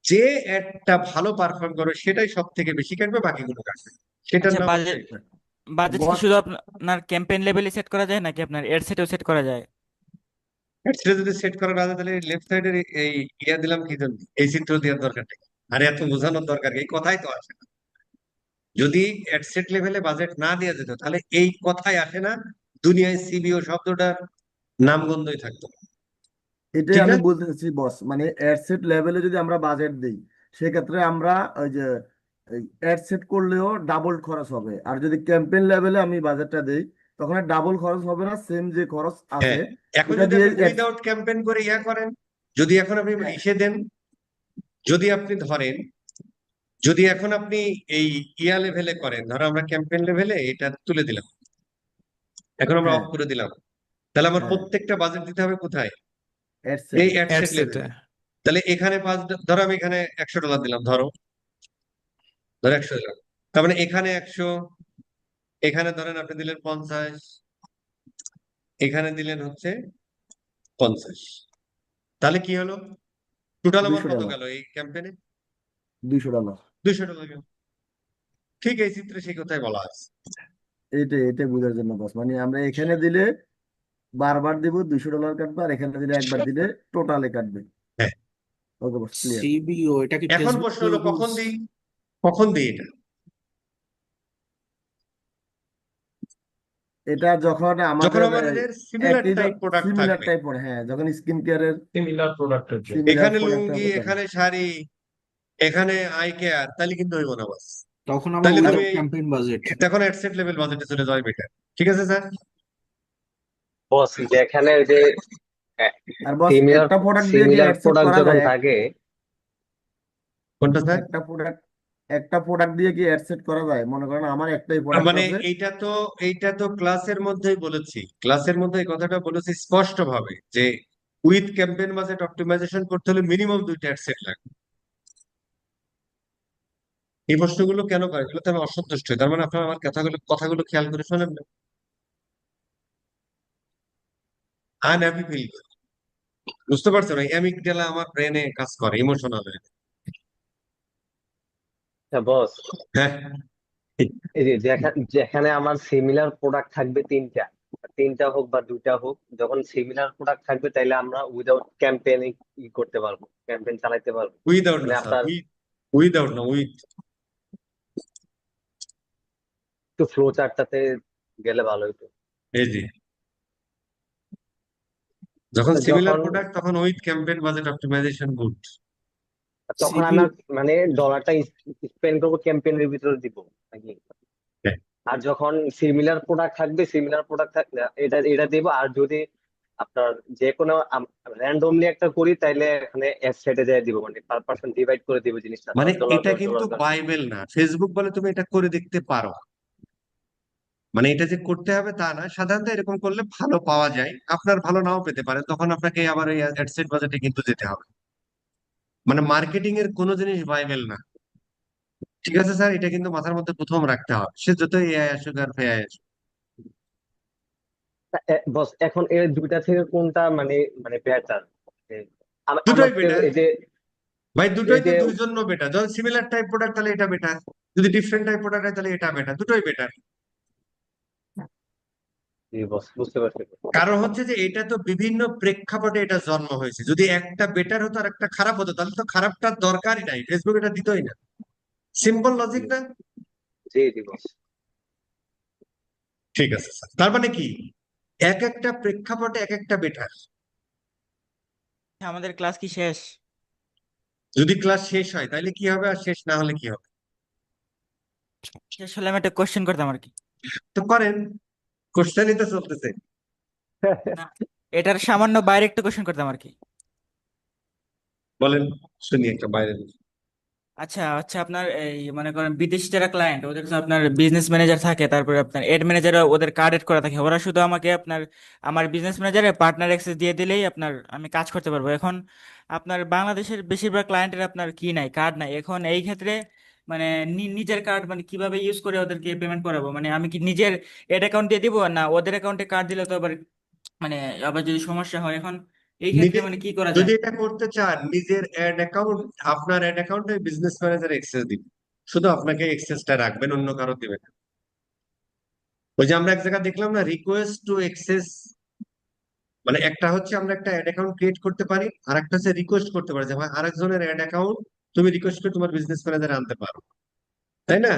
[SPEAKER 1] যে অ্যাডটা ভালো পারফর্ম করবে সেটাই সব থেকে বেশি কাটবে, বাকিগুলো কাটবে। সেটার
[SPEAKER 5] আচ্ছা,
[SPEAKER 1] নাম হচ্ছে
[SPEAKER 5] বাজেট বাজেট কি
[SPEAKER 4] বস
[SPEAKER 5] শুধু আপনার ক্যাম্পেইন লেভেলে সেট করা যায় নাকি আপনার এড সেটেও সেট করা যায়?
[SPEAKER 1] অ্যাড সেটে যদি সেট করা না যায় তাহলে লেফট সাইডের এই ইয়া দিলাম কি জন্য, এই চিত্র দেওয়ার দরকার নেই। আরে এত বোঝানোর দরকার কি? এই কথাই তো আসে না। যদি অ্যাডসেট লেভেলে বাজেট না দেওয়া যেত তাহলে এই কথাই আসে না, দুনিয়ায় সিবিও শব্দটার নামগন্ধই থাকতো না।
[SPEAKER 4] এটাই
[SPEAKER 1] ঠিক
[SPEAKER 4] আমি
[SPEAKER 1] না?
[SPEAKER 4] বলতেছি বস, মানে অ্যাডসেট লেভেলে যদি আমরা বাজেট দিই সেক্ষেত্রে আমরা ওই যে অ্যাডসেট করলেও ডাবল খরচ হবে, আর যদি ক্যাম্পেইন লেভেলে আমি বাজেটটা দিই তখন ডাবল খরচ হবে না, সেম যে খরচ আছে
[SPEAKER 1] হ্যাঁ, এখন
[SPEAKER 4] ওটা
[SPEAKER 1] যদি
[SPEAKER 4] দিয়ে
[SPEAKER 1] আপনি উইদাউট ক্যাম্পেইন করে ইয়া করেন, যদি এখন আপনি
[SPEAKER 4] হ্যাঁ
[SPEAKER 1] ইসে দেন, যদি আপনি ধরেন, যদি এখন আপনি এই ইয়া লেভেলে করেন, ধরো আমরা ক্যাম্পেইন লেভেলে এটা তুলে দিলাম, এখন আমরা
[SPEAKER 4] হ্যাঁ
[SPEAKER 1] অফ করে দিলাম, তাহলে আমার
[SPEAKER 4] হ্যাঁ
[SPEAKER 1] প্রত্যেকটা বাজেট দিতে হবে কোথায়? এই
[SPEAKER 4] অ্যাডসেটে।
[SPEAKER 3] অ্যাড
[SPEAKER 1] অ্যাডসেট
[SPEAKER 3] সেটে।
[SPEAKER 1] লেভেলে। তাহলে এখানে ধরো আমি এখানে $100 দিলাম, ধরো ধরো 100 দিলাম, তার মানে এখানে 100, এখানে ধরেন আপনি দিলেন 50, এখানে দিলেন হচ্ছে 50। তাহলে কি হলো? টোটাল আমার
[SPEAKER 4] দুইশো
[SPEAKER 1] কত
[SPEAKER 4] ডলার
[SPEAKER 1] গেল এই ক্যাম্পেইনে?
[SPEAKER 4] $200।
[SPEAKER 1] $200 গেল। ঠিক এই চিত্রে সেই কথাই বলা আছে।
[SPEAKER 4] এটাই বোঝার জন্য বস, মানে আমরা এখানে দিলে বারবার দিব $200 কাটবে, আর এখানে দিলে একবার দিলে টোটালে কাটবে।
[SPEAKER 1] হ্যাঁ,
[SPEAKER 4] ওকে বস, ক্লিয়ার।
[SPEAKER 6] সিবিও এটা কি
[SPEAKER 1] এখন
[SPEAKER 6] ফেসবুক
[SPEAKER 1] প্রশ্ন হলো কখন
[SPEAKER 6] রুলস?
[SPEAKER 1] দিই, কখন দিই এটা?
[SPEAKER 4] এটা যখন
[SPEAKER 1] যখন
[SPEAKER 4] আমাদের
[SPEAKER 1] আমাদের সিমিলার
[SPEAKER 4] একই
[SPEAKER 1] টাইপ প্রোডাক্ট
[SPEAKER 4] সিমিলার
[SPEAKER 1] থাকবে।
[SPEAKER 4] টাইপ পড়ে, হ্যাঁ যখন স্কিন কেয়ারের
[SPEAKER 2] সিমিলার প্রোডাক্টের জন্য।
[SPEAKER 4] সিমিলার
[SPEAKER 1] এখানে
[SPEAKER 4] প্রোডাক্ট
[SPEAKER 1] লুঙ্গি,
[SPEAKER 4] হবে তখন।
[SPEAKER 1] এখানে শাড়ি, এখানে আই কেয়ার, তাহলে কিন্তু হইব না বাস।
[SPEAKER 6] তখন আবার
[SPEAKER 1] তাহলে তুমি
[SPEAKER 6] উইদাউট ক্যাম্পেইন বাজেট।
[SPEAKER 1] তখন অ্যাডসেট লেভেল বাজেটে চলে যাওয়াই বেটার। ঠিক আছে স্যার?
[SPEAKER 7] বস যেখানে ওই যে
[SPEAKER 4] আর বস
[SPEAKER 7] সিমিলার
[SPEAKER 4] একটা প্রোডাক্ট দিয়ে কি
[SPEAKER 7] সিমিলার
[SPEAKER 4] অ্যাড সেট
[SPEAKER 7] প্রোডাক্ট
[SPEAKER 4] করা
[SPEAKER 7] যখন
[SPEAKER 4] যায়?
[SPEAKER 7] থাকে,
[SPEAKER 1] কোনটা স্যার?
[SPEAKER 4] একটা প্রোডাক্ট দিয়ে কি অ্যাড সেট করা যায়? মনে করেন আমার একটাই প্রোডাক্ট
[SPEAKER 1] মানে
[SPEAKER 4] আছে।
[SPEAKER 1] এইটা তো ক্লাসের মধ্যেই বলেছি, ক্লাসের মধ্যে এই কথাটা বলেছি স্পষ্ট ভাবে যে উইথ ক্যাম্পেইন বাজেট অপটিমাইজেশন করতে হলে মিনিমাম 2টা অ্যাডসেট লাগবে। এই প্রশ্নগুলো কেন করে? এগুলোতে আমি অসন্তুষ্ট হই। তার মানে আপনার আমার কথাগুলো খেয়াল করে শোনেন না, আনহ্যাপি ফিল করে। বুঝতে পারছো না? অ্যামিগডালা আমার ব্রেনে কাজ করে ইমোশনাল হয়ে।
[SPEAKER 7] বস
[SPEAKER 1] হ্যাঁ,
[SPEAKER 7] এই যে যেখানে আমার সিমিলার প্রোডাক্ট থাকবে তিনটা, তিনটা হোক বা দুইটা হোক, যখন সিমিলার প্রোডাক্ট থাকবে তাইলে আমরা উইদাউট ক্যাম্পেইন করতে পারবো, ক্যাম্পেইন চালাতে পারবো।
[SPEAKER 1] উইদাউট না
[SPEAKER 7] মানে
[SPEAKER 1] স্যার,
[SPEAKER 7] আপনার
[SPEAKER 1] উইদাউট না, উইথ।
[SPEAKER 7] একটু ফ্লো চার্টটাতে গেলে ভালো হতো।
[SPEAKER 1] এই যে যখন সিমিলার
[SPEAKER 7] যখন
[SPEAKER 1] প্রোডাক্ট তখন with campaign budget optimization good.
[SPEAKER 7] তখন
[SPEAKER 6] সিবিও
[SPEAKER 7] আমরা মানে ডলারটা স্পেন্ড করবো ক্যাম্পেইনের ভিতরে দিব নাকি? আর যখন সিমিলার প্রোডাক্ট থাকবে, সিমিলার প্রোডাক্ট এটা এটা দিব। আর যদি আপনার যে কোনো র্যান্ডমলি একটা করি তাইলে এখানে এক সাইডে যায় দিব, মানে পার পার্সন ডিভাইড করে দিব জিনিসটা,
[SPEAKER 1] মানে
[SPEAKER 7] $10
[SPEAKER 1] এটা কিন্তু
[SPEAKER 7] $10 করে।
[SPEAKER 1] বাইবেল না, ফেসবুক বলে তুমি এটা করে দেখতে পারো, মানে এটা যে করতে হবে তা না। সাধারণত এরকম করলে ভালো পাওয়া যায়, আপনার ভালো নাও পেতে পারে, তখন আপনাকে আবার এই অ্যাডসেট বাজেটে কিন্তু যেতে হবে। মানে মার্কেটিং এর কোনো জিনিস বাইবেল না। ঠিক আছে স্যার? এটা কিন্তু মাথার মধ্যে প্রথম রাখতে হবে, সে যত এআই আসুক আর ফেআই আসুক।
[SPEAKER 7] বস এখন এর দুইটা থেকে কোনটা মানে মানে বেটার?
[SPEAKER 1] দুটোই
[SPEAKER 7] আমাকে
[SPEAKER 1] বেটার
[SPEAKER 7] এই যে
[SPEAKER 1] ভাই,
[SPEAKER 7] এই
[SPEAKER 1] দুটোই তো
[SPEAKER 7] যে
[SPEAKER 1] দুই জন্য বেটার। যখন সিমিলার টাইপ প্রোডাক্ট তাহলে এটা বেটার, যদি ডিফারেন্ট টাইপ প্রোডাক্ট হয় তাহলে এটা বেটার, দুটোই বেটার।
[SPEAKER 7] জি বস, বুঝতে পারছি।
[SPEAKER 1] কারণ হচ্ছে যে এটা তো বিভিন্ন প্রেক্ষাপটে এটা জন্ম হয়েছে, যদি একটা বেটার হতো আর একটা খারাপ হতো তাহলে তো খারাপটার দরকারই নাই, ফেসবুক এটা দিতই না। সিম্পল লজিক না?
[SPEAKER 7] জি জি বস।
[SPEAKER 1] ঠিক আছে স্যার, তার মানে কি এক একটা প্রেক্ষাপটে এক একটা বেটার।
[SPEAKER 5] আমাদের ক্লাস কি শেষ?
[SPEAKER 1] যদি ক্লাস শেষ হয় তাহলে কি হবে, আর শেষ না হলে কি হবে?
[SPEAKER 5] শেষ হলে আমি একটা কোশ্চেন করতাম আর কি।
[SPEAKER 1] তো করেন, কোশ্চেনই তো চলতেছে।
[SPEAKER 5] না, এটার সামান্য বাইরে একটা কোশ্চেন করতাম আর কি।
[SPEAKER 1] বলেন, শুনি একটা বাইরে।
[SPEAKER 5] আচ্ছা আচ্ছা, আপনার এই মনে করেন বিদেশি যারা ক্লায়েন্ট, ওদের তো আপনার বিজনেস ম্যানেজার থাকে, তারপরে আপনার এড ম্যানেজার, ওদের কার্ড এড করা থাকে। ওরা শুধু আমাকে আপনার আমার বিজনেস ম্যানেজারে পার্টনার অ্যাক্সেস দিয়ে দিলেই আপনার আমি কাজ করতে পারবো। এখন আপনার বাংলাদেশের বেশিরভাগ ক্লায়েন্টের আপনার কি নাই, কার্ড নাই। এখন এই ক্ষেত্রে মানে নিজের কার্ড মানে কিভাবে ইউজ করে ওদেরকে পেমেন্ট করাবো, মানে আমি কি নিজের এড অ্যাকাউন্ট দিয়ে দিব না ওদের অ্যাকাউন্টে কার্ড দিলে তো আবার মানে আবার যদি সমস্যা হয় এখন এই ক্ষেত্রে
[SPEAKER 1] নিজে
[SPEAKER 5] মানে কি করা
[SPEAKER 1] যদি
[SPEAKER 5] যায়?
[SPEAKER 1] এটা করতে চান, নিজের অ্যাড অ্যাকাউন্ট, আপনার অ্যাড অ্যাকাউন্টে বিজনেস ম্যানেজার এক্সেস দিবে, শুধু আপনাকে এক্সেসটা রাখবেন, অন্য কারো দিবেন না। ওই যে আমরা এক জায়গায় দেখলাম না, রিকোয়েস্ট টু এক্সেস, মানে একটা হচ্ছে আমরা একটা অ্যাড অ্যাকাউন্ট ক্রিয়েট করতে পারি, আর একটা হচ্ছে রিকোয়েস্ট করতে পারি যে ভাই আরেকজনের অ্যাড অ্যাকাউন্ট তুমি রিকোয়েস্ট করে তোমার বিজনেস ম্যানেজারে আনতে পারো, তাই না?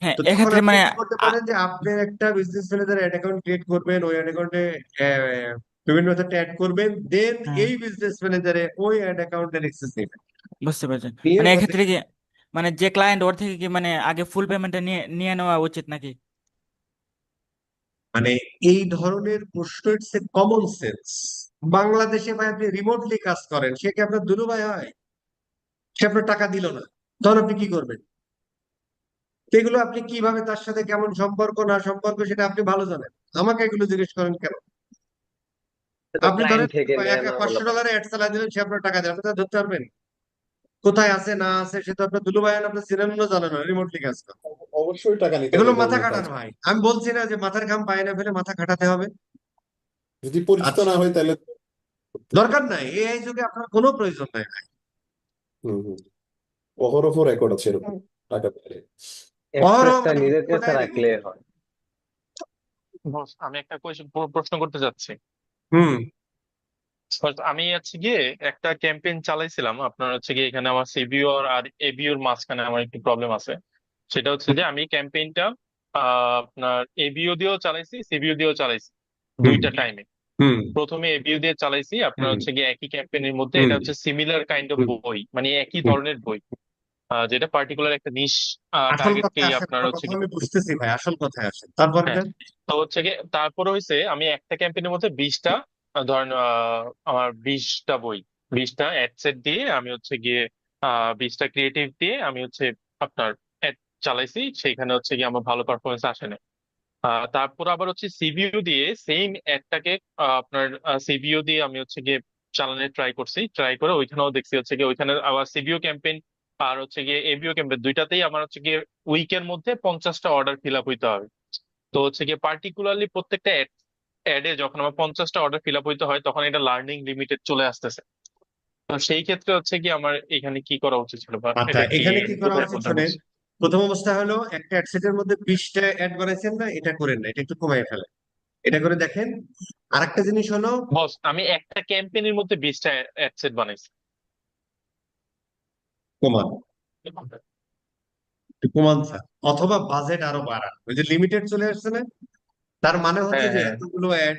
[SPEAKER 5] হ্যাঁ
[SPEAKER 1] তো তখন
[SPEAKER 5] এক্ষেত্রে
[SPEAKER 1] আপনি
[SPEAKER 5] মানে
[SPEAKER 1] কি করতে পারেন যে আপনি একটা business manager ad account create করবেন, ওই অ্যাড অ্যাকাউন্টে পেমেন্ট মেথডটা অ্যাড করবেন, দেন
[SPEAKER 5] হ্যাঁ,
[SPEAKER 1] এই বিজনেস ম্যানেজারে ওই অ্যাড অ্যাকাউন্টের অ্যাক্সেস নেবেন,
[SPEAKER 5] বুঝতে পারছেন।
[SPEAKER 1] নিয়ে
[SPEAKER 5] মানে
[SPEAKER 1] ওদের,
[SPEAKER 5] এক্ষেত্রে কি মানে যে ক্লায়েন্ট ওর থেকে কি মানে আগে ফুল পেমেন্টটা নিয়ে নিয়ে নেওয়া উচিত নাকি?
[SPEAKER 1] মানে এই ধরনের প্রশ্ন, ইটস এ কমন সেন্স। বাংলাদেশে ভাই আপনি রিমোটলি কাজ করেন, সে কি আপনার দুলু ভাই হয়? সে আপনার টাকা দিল না, তখন আপনি কি করবেন? এগুলো আপনি কিভাবে, তার সাথে কেমন সম্পর্ক না সম্পর্ক সেটা আপনি ভালো জানেন, আমাকে এগুলো জিজ্ঞেস করেন কেন?
[SPEAKER 7] তো
[SPEAKER 1] আপনি
[SPEAKER 7] ক্লায়েন্ট
[SPEAKER 1] ধরেন
[SPEAKER 7] থেকে নেয় না বলে
[SPEAKER 1] $500 অ্যাড চালাই দিলেন, সে আপনার টাকা দেন, আপনি তা ধরতে পারবেন? কোথায় আছে না আছে সে তো আপনার দুলু ভাই, আপনার চিনেন না জানেন না, রিমোটলি কাজ করে।
[SPEAKER 2] অবশ্যই টাকা নিতে হবে
[SPEAKER 1] এগুলো
[SPEAKER 2] এই
[SPEAKER 1] মাথা
[SPEAKER 2] ধরনের কাজ।
[SPEAKER 1] খাটানো ভাই, আমি বলছি না যে মাথার ঘাম পায় না ফেলে মাথা খাটাতে হবে।
[SPEAKER 2] যদি পরিচিত
[SPEAKER 1] আচ্ছা,
[SPEAKER 2] না হয় তাহলে
[SPEAKER 1] দরকার নাই, এই যুগে আপনার কোনো প্রয়োজন নাই ভাই।
[SPEAKER 2] হুম হুম অহরহ রেকর্ড আছে এরকম টাকা পেলে।
[SPEAKER 1] অহরহ
[SPEAKER 7] এক্সেসটা
[SPEAKER 1] মানে
[SPEAKER 7] নিজের কাছে
[SPEAKER 1] কোটায়
[SPEAKER 7] রাখলে
[SPEAKER 1] রেকর্ড।
[SPEAKER 7] হয়।
[SPEAKER 8] বস, আমি একটা প্রশ্ন করতে চাচ্ছি।
[SPEAKER 1] হুম
[SPEAKER 8] First, আমি হচ্ছে গিয়ে একটা ক্যাম্পেইন চালাইছিলাম আপনার হচ্ছে গিয়ে এখানে আমার সিবিও আর এবিওর মাঝখানে আমার একটু প্রবলেম আছে। সেটা হচ্ছে যে আমি ক্যাম্পেইনটা আপনার এবিও দিয়েও চালাইছি, সিবিও দিয়েও চালাইছি
[SPEAKER 1] হুম
[SPEAKER 8] দুইটা টাইমে।
[SPEAKER 1] হুম
[SPEAKER 8] প্রথমে এবিও দিয়ে চালাইছি আপনার
[SPEAKER 1] হুম
[SPEAKER 8] হচ্ছে গিয়ে একই ক্যাম্পেইনের মধ্যে,
[SPEAKER 1] হুম
[SPEAKER 8] এটা হচ্ছে সিমিলার কাইন্ড অফ
[SPEAKER 1] হুম
[SPEAKER 8] বই, মানে একই
[SPEAKER 1] হুম।
[SPEAKER 8] ধরনের বই, যেটা পার্টিকুলার একটা নিশ
[SPEAKER 1] আসল কথায়
[SPEAKER 8] টার্গেটকেই
[SPEAKER 1] আসেন,
[SPEAKER 8] আপনার
[SPEAKER 1] আপনার
[SPEAKER 8] হচ্ছে
[SPEAKER 1] কথা
[SPEAKER 8] গিয়ে।
[SPEAKER 1] আমি বুঝতেছি ভাই, আসল কথায় আসেন, তারপর
[SPEAKER 8] হ্যাঁ, তো হচ্ছে গিয়ে তারপরে হয়েছে আমি একটা ক্যাম্পেইনের মধ্যে 20টা ধরেন আমার 20টা বই, 20টা অ্যাড সেট দিয়ে আমি হচ্ছে গিয়ে 20টা ক্রিয়েটিভ দিয়ে আমি হচ্ছে আপনার অ্যাড চালাইছি, সেইখানে হচ্ছে গিয়ে আমার ভালো পারফরমেন্স আসে না। তারপর আবার হচ্ছে সিবিইউ দিয়ে সেম অ্যাডটাকে আপনার সিবিইউ দিয়ে আমি হচ্ছে গিয়ে চালানোর ট্রাই করছি, ট্রাই করে ওইখানেও দেখছি হচ্ছে গিয়ে ওইখানে আবার সিবিইউ ক্যাম্পেইন আর হচ্ছে গিয়ে এবিও ক্যাম্পেইন দুইটাতেই আমার হচ্ছে গিয়ে উইকের মধ্যে 50টা অর্ডার ফিল আপ হইতে হবে। তো হচ্ছে গিয়ে পার্টিকুলারলি প্রত্যেকটা অ্যাডে যখন আমার 50টা অর্ডার ফিল আপ হইতে হয় তখন এটা লার্নিং লিমিটেড চলে আসতেছে। তো সেই ক্ষেত্রে হচ্ছে কি আমার এখানে কি করা উচিত ছিল, বা
[SPEAKER 1] আচ্ছা,
[SPEAKER 8] এটা কি
[SPEAKER 1] এখানে কি করা
[SPEAKER 8] কোথায়
[SPEAKER 1] উচিত
[SPEAKER 8] কোথায়
[SPEAKER 1] শোনেন।
[SPEAKER 8] বলছে?
[SPEAKER 1] প্রথম অবস্থা হলো, একটা অ্যাডসেটের মধ্যে 20টা অ্যাড বানাইছেন না, এটা করেন না, এটা একটু কমাই ফেলেন, এটা করে দেখেন। আরেকটা জিনিস হলো,
[SPEAKER 8] বস, আমি একটা ক্যাম্পেইনের মধ্যে 20টা অ্যাড সেট বানাইছি।
[SPEAKER 1] কমান, একটু কমান স্যার, অথবা বাজেট আরো বাড়ান। ওই যে লিমিটেড চলে আসছে না, তার মানে হচ্ছে
[SPEAKER 8] হ্যাঁ
[SPEAKER 1] যে
[SPEAKER 8] হ্যাঁ
[SPEAKER 1] এতগুলো অ্যাড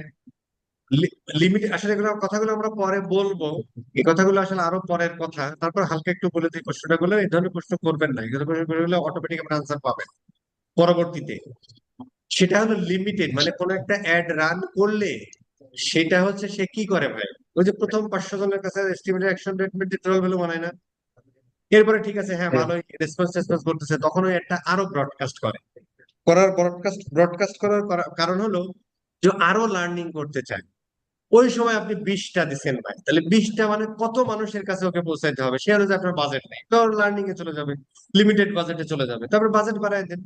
[SPEAKER 1] লিমিট, আসলে এগুলো কথাগুলো আমরা পরে বলবো, এই কথাগুলো আসলে আরো পরের কথা। তারপর হালকা একটু বলে দিই, প্রশ্নটা করলে এই ধরনের প্রশ্ন করবেন না, এই ধরনের প্রশ্ন করলে অটোমেটিক আপনার আনসার পাবেন পরবর্তীতে। সেটা হলো লিমিটেড, মানে কোন একটা অ্যাড রান করলে সেটা হচ্ছে সে কি করে ভাই, ওই যে প্রথম 500 জনের কাছে estimated action rate total value বানায় না, এরপরে ঠিক আছে হ্যাঁ ভালোই রেসপন্স টেসপন্স করতেছে, তখন ওই একটা আরো ব্রডকাস্ট করে, ব্রডকাস্ট করার কারণ হলো যে আরো লার্নিং করতে চায়। ওই সময় আপনি 20টা দিচ্ছেন ভাই, তাহলে 20টা মানে কত মানুষের কাছে ওকে পৌঁছাইতে হবে, সে অনুযায়ী আপনার বাজেট নেই, তো লার্নিং এ চলে যাবে, লিমিটেড বাজেটে চলে যাবে, তারপর বাজেট বাড়ায় দেন।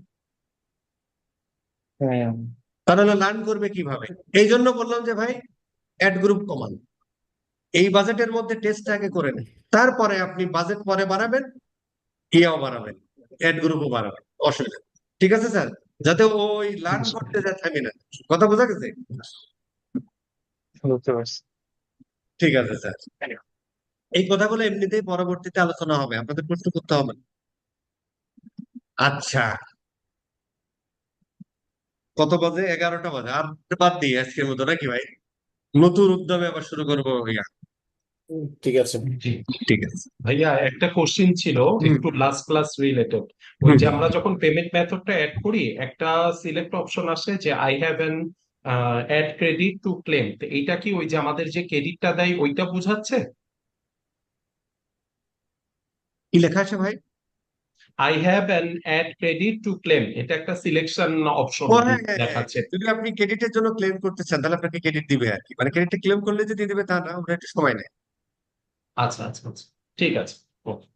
[SPEAKER 8] হ্যাঁ
[SPEAKER 1] তাহলে লার্ন করবে কিভাবে? এই জন্য বললাম যে ভাই অ্যাড গ্রুপ কমান, এই বাজেটের মধ্যে টেস্ট আগে করে নেন, তারপরে আপনি বাজেট পরে বাড়াবেন, ইয়াও বাড়াবেন, অ্যাড গ্রুপও বাড়াবেন, অসুবিধা নেই। ঠিক আছে স্যার, যাতে ওই লার্ন করতে যায় থামি না। কথা বোঝা গেছে?
[SPEAKER 8] বুঝতে পারছি।
[SPEAKER 1] ঠিক আছে স্যার, এই কথাগুলো এমনিতেই পরবর্তীতে আলোচনা হবে, আপনাদের প্রশ্ন করতে হবে না। আচ্ছা, কত বাজে? 11টা বাজে, আর বাদ দিই আজকের মতো নাকি ভাই, নতুন উদ্যমে আবার শুরু করবো ভাইয়া।
[SPEAKER 2] ঠিক আছে।
[SPEAKER 9] জি
[SPEAKER 1] ঠিক আছে।
[SPEAKER 9] ভাইয়া, একটা কোশ্চিন ছিল
[SPEAKER 1] হুম
[SPEAKER 9] একটু লাস্ট ক্লাস রিলেটেড। ওই
[SPEAKER 1] হুম
[SPEAKER 9] যে আমরা যখন পেমেন্ট মেথডটা অ্যাড করি, একটা সিলেক্ট অপশন আসে যে I have an ad credit to claim. তো এইটা কি ওই যে আমাদের যে ক্রেডিটটা দেয় ওইটা বোঝাচ্ছে?
[SPEAKER 1] কি লেখা আছে ভাই?
[SPEAKER 9] I have an ad credit to claim, এটা একটা সিলেকশন অপশন
[SPEAKER 1] ও হ্যাঁ হ্যাঁ হ্যাঁ,
[SPEAKER 9] দেখাচ্ছে।
[SPEAKER 1] যদি আপনি ক্রেডিটের জন্য ক্লেম করতে চান তাহলে আপনাকে ক্রেডিট দিবে আর কি, মানে ক্রেডিটে ক্লেম করলে যে দিয়ে দিবে তা না, ওটা একটু সময় নেয়।
[SPEAKER 9] আচ্ছা আচ্ছা আচ্ছা, ঠিক আছে। ওকে।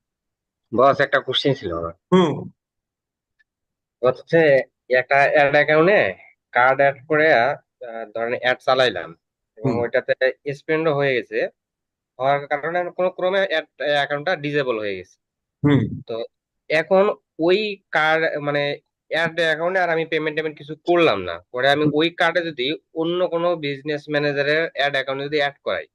[SPEAKER 7] বস একটা কোশ্চেন ছিল আমার।
[SPEAKER 1] হুম
[SPEAKER 7] হচ্ছে একটা অ্যাড অ্যাকাউন্টে কার্ড অ্যাড করে ধরেন অ্যাড চালাইলাম এবং
[SPEAKER 1] হুম
[SPEAKER 7] ওইটাতে স্পেন্ডও হয়ে গেছে, হওয়ার কারণে কোনো ক্রমে অ্যাকাউন্টটা ডিজেবল হয়ে গেছে।
[SPEAKER 1] হুম
[SPEAKER 7] তো এখন ওই কার্ড মানে অ্যাড অ্যাকাউন্টে আর আমি পেমেন্ট টেমেন্ট কিছু করলাম না, পরে আমি ওই কার্ডে যদি অন্য কোনো বিজনেস ম্যানেজারের অ্যাড অ্যাকাউন্টে যদি অ্যাড করাই,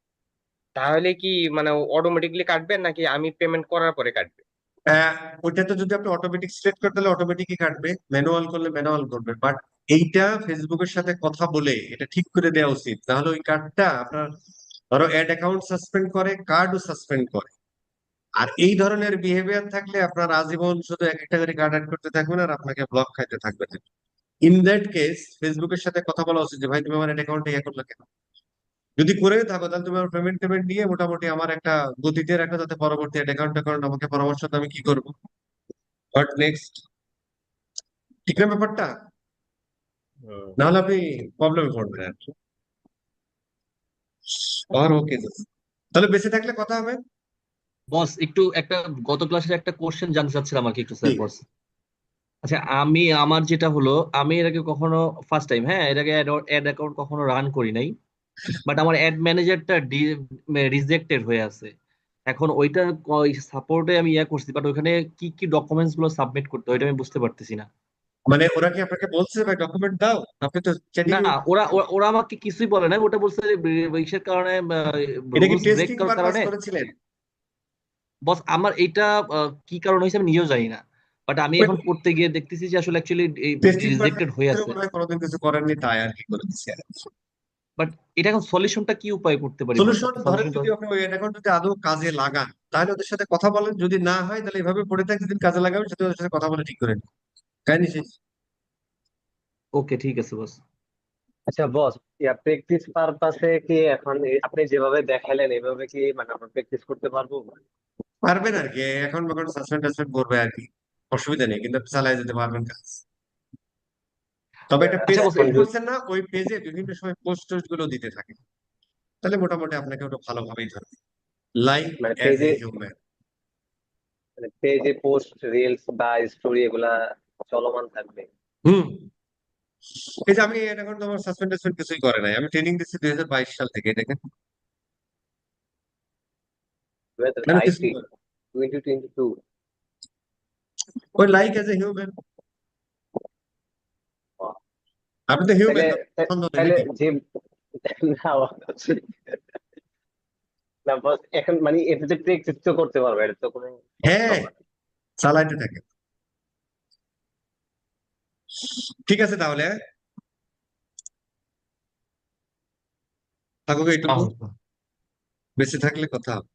[SPEAKER 7] তাহলে কি মানে অটোমেটিকলি কাটবে নাকি আমি পেমেন্ট করার পরে কাটবে?
[SPEAKER 1] আহ, ওইটাতে যদি আপনি অটোমেটিক সিলেক্ট করতে তাহলে অটোমেটিকই কাটবে, ম্যানুয়াল করলে ম্যানুয়াল করবে। বাট এইটা ফেসবুকের সাথে কথা বলে এটা ঠিক করে দেওয়া উচিত, তাহলে ওই কার্ডটা আপনার ধরো অ্যাড অ্যাকাউন্ট সাসপেন্ড করে, কার্ডও সাসপেন্ড করে। আর এই ধরনের বিহেভিয়ার থাকলে আপনার আজীবন শুধু এক একটা করে কার্ড অ্যাড করতে থাকবেন আর আপনাকে ব্লক খাইতে থাকবে না। ইন দ্যাট কেস ফেসবুকের সাথে কথা বলা উচিত যে ভাই তুমি আমার অ্যাকাউন্টে ইয়ে করলে কেন। যদি করে থাকো তাহলে তুমি আমার পেমেন্ট টেমেন্ট নিয়ে মোটামুটি আমার একটা গতিতে রাখো, যাতে পরবর্তী অ্যাকাউন্ট আমাকে পরামর্শ দাও আমি কি করবো, হোয়াট নেক্সট। ঠিক না ব্যাপারটা?
[SPEAKER 7] হুম।
[SPEAKER 1] নাহলে আপনি প্রবলেমে পড়বেন আর কি। আর ওকে, তাহলে বেঁচে থাকলে কথা হবে।
[SPEAKER 10] বস একটু একটা গত ক্লাসের একটা কোশ্চেন জানতে চাচ্ছিলাম আর কি একটু
[SPEAKER 1] কি?
[SPEAKER 10] স্যার বস। আচ্ছা আমার যেটা হলো, আমি এর আগে কখনো ফার্স্ট টাইম, হ্যাঁ এর আগে অ্যাড অ্যাকাউন্ট কখনো রান করি নাই, বাট আমার অ্যাড ম্যানেজারটা রিজেক্টেড হয়ে আছে। এখন ওইটা সাপোর্টে আমি ইয়ে করছি, বাট ওইখানে কি কি ডকুমেন্টস গুলো সাবমিট করতে হয় ওইটা আমি বুঝতে পারতেছি না।
[SPEAKER 1] মানে ওরা কি আপনাকে বলছে ভাই ডকুমেন্ট দাও? আপনি তো চ্যাটিং,
[SPEAKER 10] না, ওরা ওরা ওরা আমাকে কিছুই বলে না, ওটা বলছে যে ইসের কারণে,
[SPEAKER 1] এটা কি
[SPEAKER 10] রুলস ব্রেক
[SPEAKER 1] টেস্টিং
[SPEAKER 10] করার
[SPEAKER 1] পারপাস
[SPEAKER 10] কারণে।
[SPEAKER 1] করেছিলেন?
[SPEAKER 10] বস আমার এইটা কি কারণ হয়েছে আমি নিজেও জানি না, বাট আমি এখন পড়তে গিয়ে দেখতেছি যে আসলে অ্যাকচুয়ালি
[SPEAKER 1] টেস্টিং
[SPEAKER 10] রিজেক্টেড হয়ে
[SPEAKER 1] পারপাস
[SPEAKER 10] আছে।
[SPEAKER 1] মনে হয় কোনোদিন কিছু করেননি, তাই আর কি করে দিচ্ছে।
[SPEAKER 10] বাট এটা এখন সলিউশনটা কি উপায় করতে পারি বস,
[SPEAKER 1] সলিউশন
[SPEAKER 10] একটা
[SPEAKER 1] ধরেন
[SPEAKER 10] সলিউশন তো।
[SPEAKER 1] যদি আপনি ওই অ্যাকাউন্ট যদি আদৌ কাজে লাগান তাহলে ওদের সাথে কথা বলেন, যদি না হয় তাহলে এভাবে পড়ে থাকে, যেদিন কাজে লাগাবেন সেদিন ওদের সাথে কথা বলে ঠিক করে নিন। কাহিনী শেষ।
[SPEAKER 10] ওকে ঠিক আছে বস।
[SPEAKER 7] আচ্ছা বস, প্র্যাকটিস পারপাসে কি এখন আপনি যেভাবে দেখালেন এভাবে কি মানে আমরা প্র্যাকটিস করতে পারবো?
[SPEAKER 1] পারবেন আর কি, এখন এখন সাসপেন্ড টাসপেন্ড করবে আর কি, অসুবিধা নেই, কিন্তু আপনি চালিয়ে যেতে পারবেন কাজ। তবে একটা পেজ
[SPEAKER 10] আচ্ছা বস
[SPEAKER 7] এখন
[SPEAKER 1] ক্রিয়েট
[SPEAKER 7] যদি
[SPEAKER 1] করছেন না, ওই পেজে বিভিন্ন সময় পোস্ট টোস্ট গুলো দিতে থাকে, তাহলে মোটামুটি আপনাকে ওটা ভালোভাবেই ধরবে, লাইক
[SPEAKER 7] মানে
[SPEAKER 1] অ্যাজ এ হিউম্যান।
[SPEAKER 7] পেজে পোস্ট রিলস বা স্টোরি এগুলা চলমান থাকবে?
[SPEAKER 1] হুম। এই যে আমি এখন তো আমার সাসপেন্ড টাসপেন্ড কিছুই করে নাই, আমি ট্রেনিং দিচ্ছি 2022 সাল থেকে, দেখেন আমি কিছুই
[SPEAKER 7] 2022,
[SPEAKER 1] করি না।
[SPEAKER 7] 2022?
[SPEAKER 1] ওই লাইক অ্যাজ এ হিউম্যান, আপনি তো
[SPEAKER 7] তাহলে
[SPEAKER 1] হিউম্যান, সন্দেহ নেই
[SPEAKER 7] তাহলে
[SPEAKER 1] নাকি?
[SPEAKER 7] যে না না বস, এখন মানে এটাতে প্র্যাকটিস তো করতে পারবে, এটা তো কোনো কষ্ট
[SPEAKER 1] হ্যাঁ,
[SPEAKER 7] না।
[SPEAKER 1] চালাইতে থাকে। ঠিক আছে তাহলে, হ্যাঁ? থাকুক এইটুকু, বেঁচে থাকলে কথা হবে।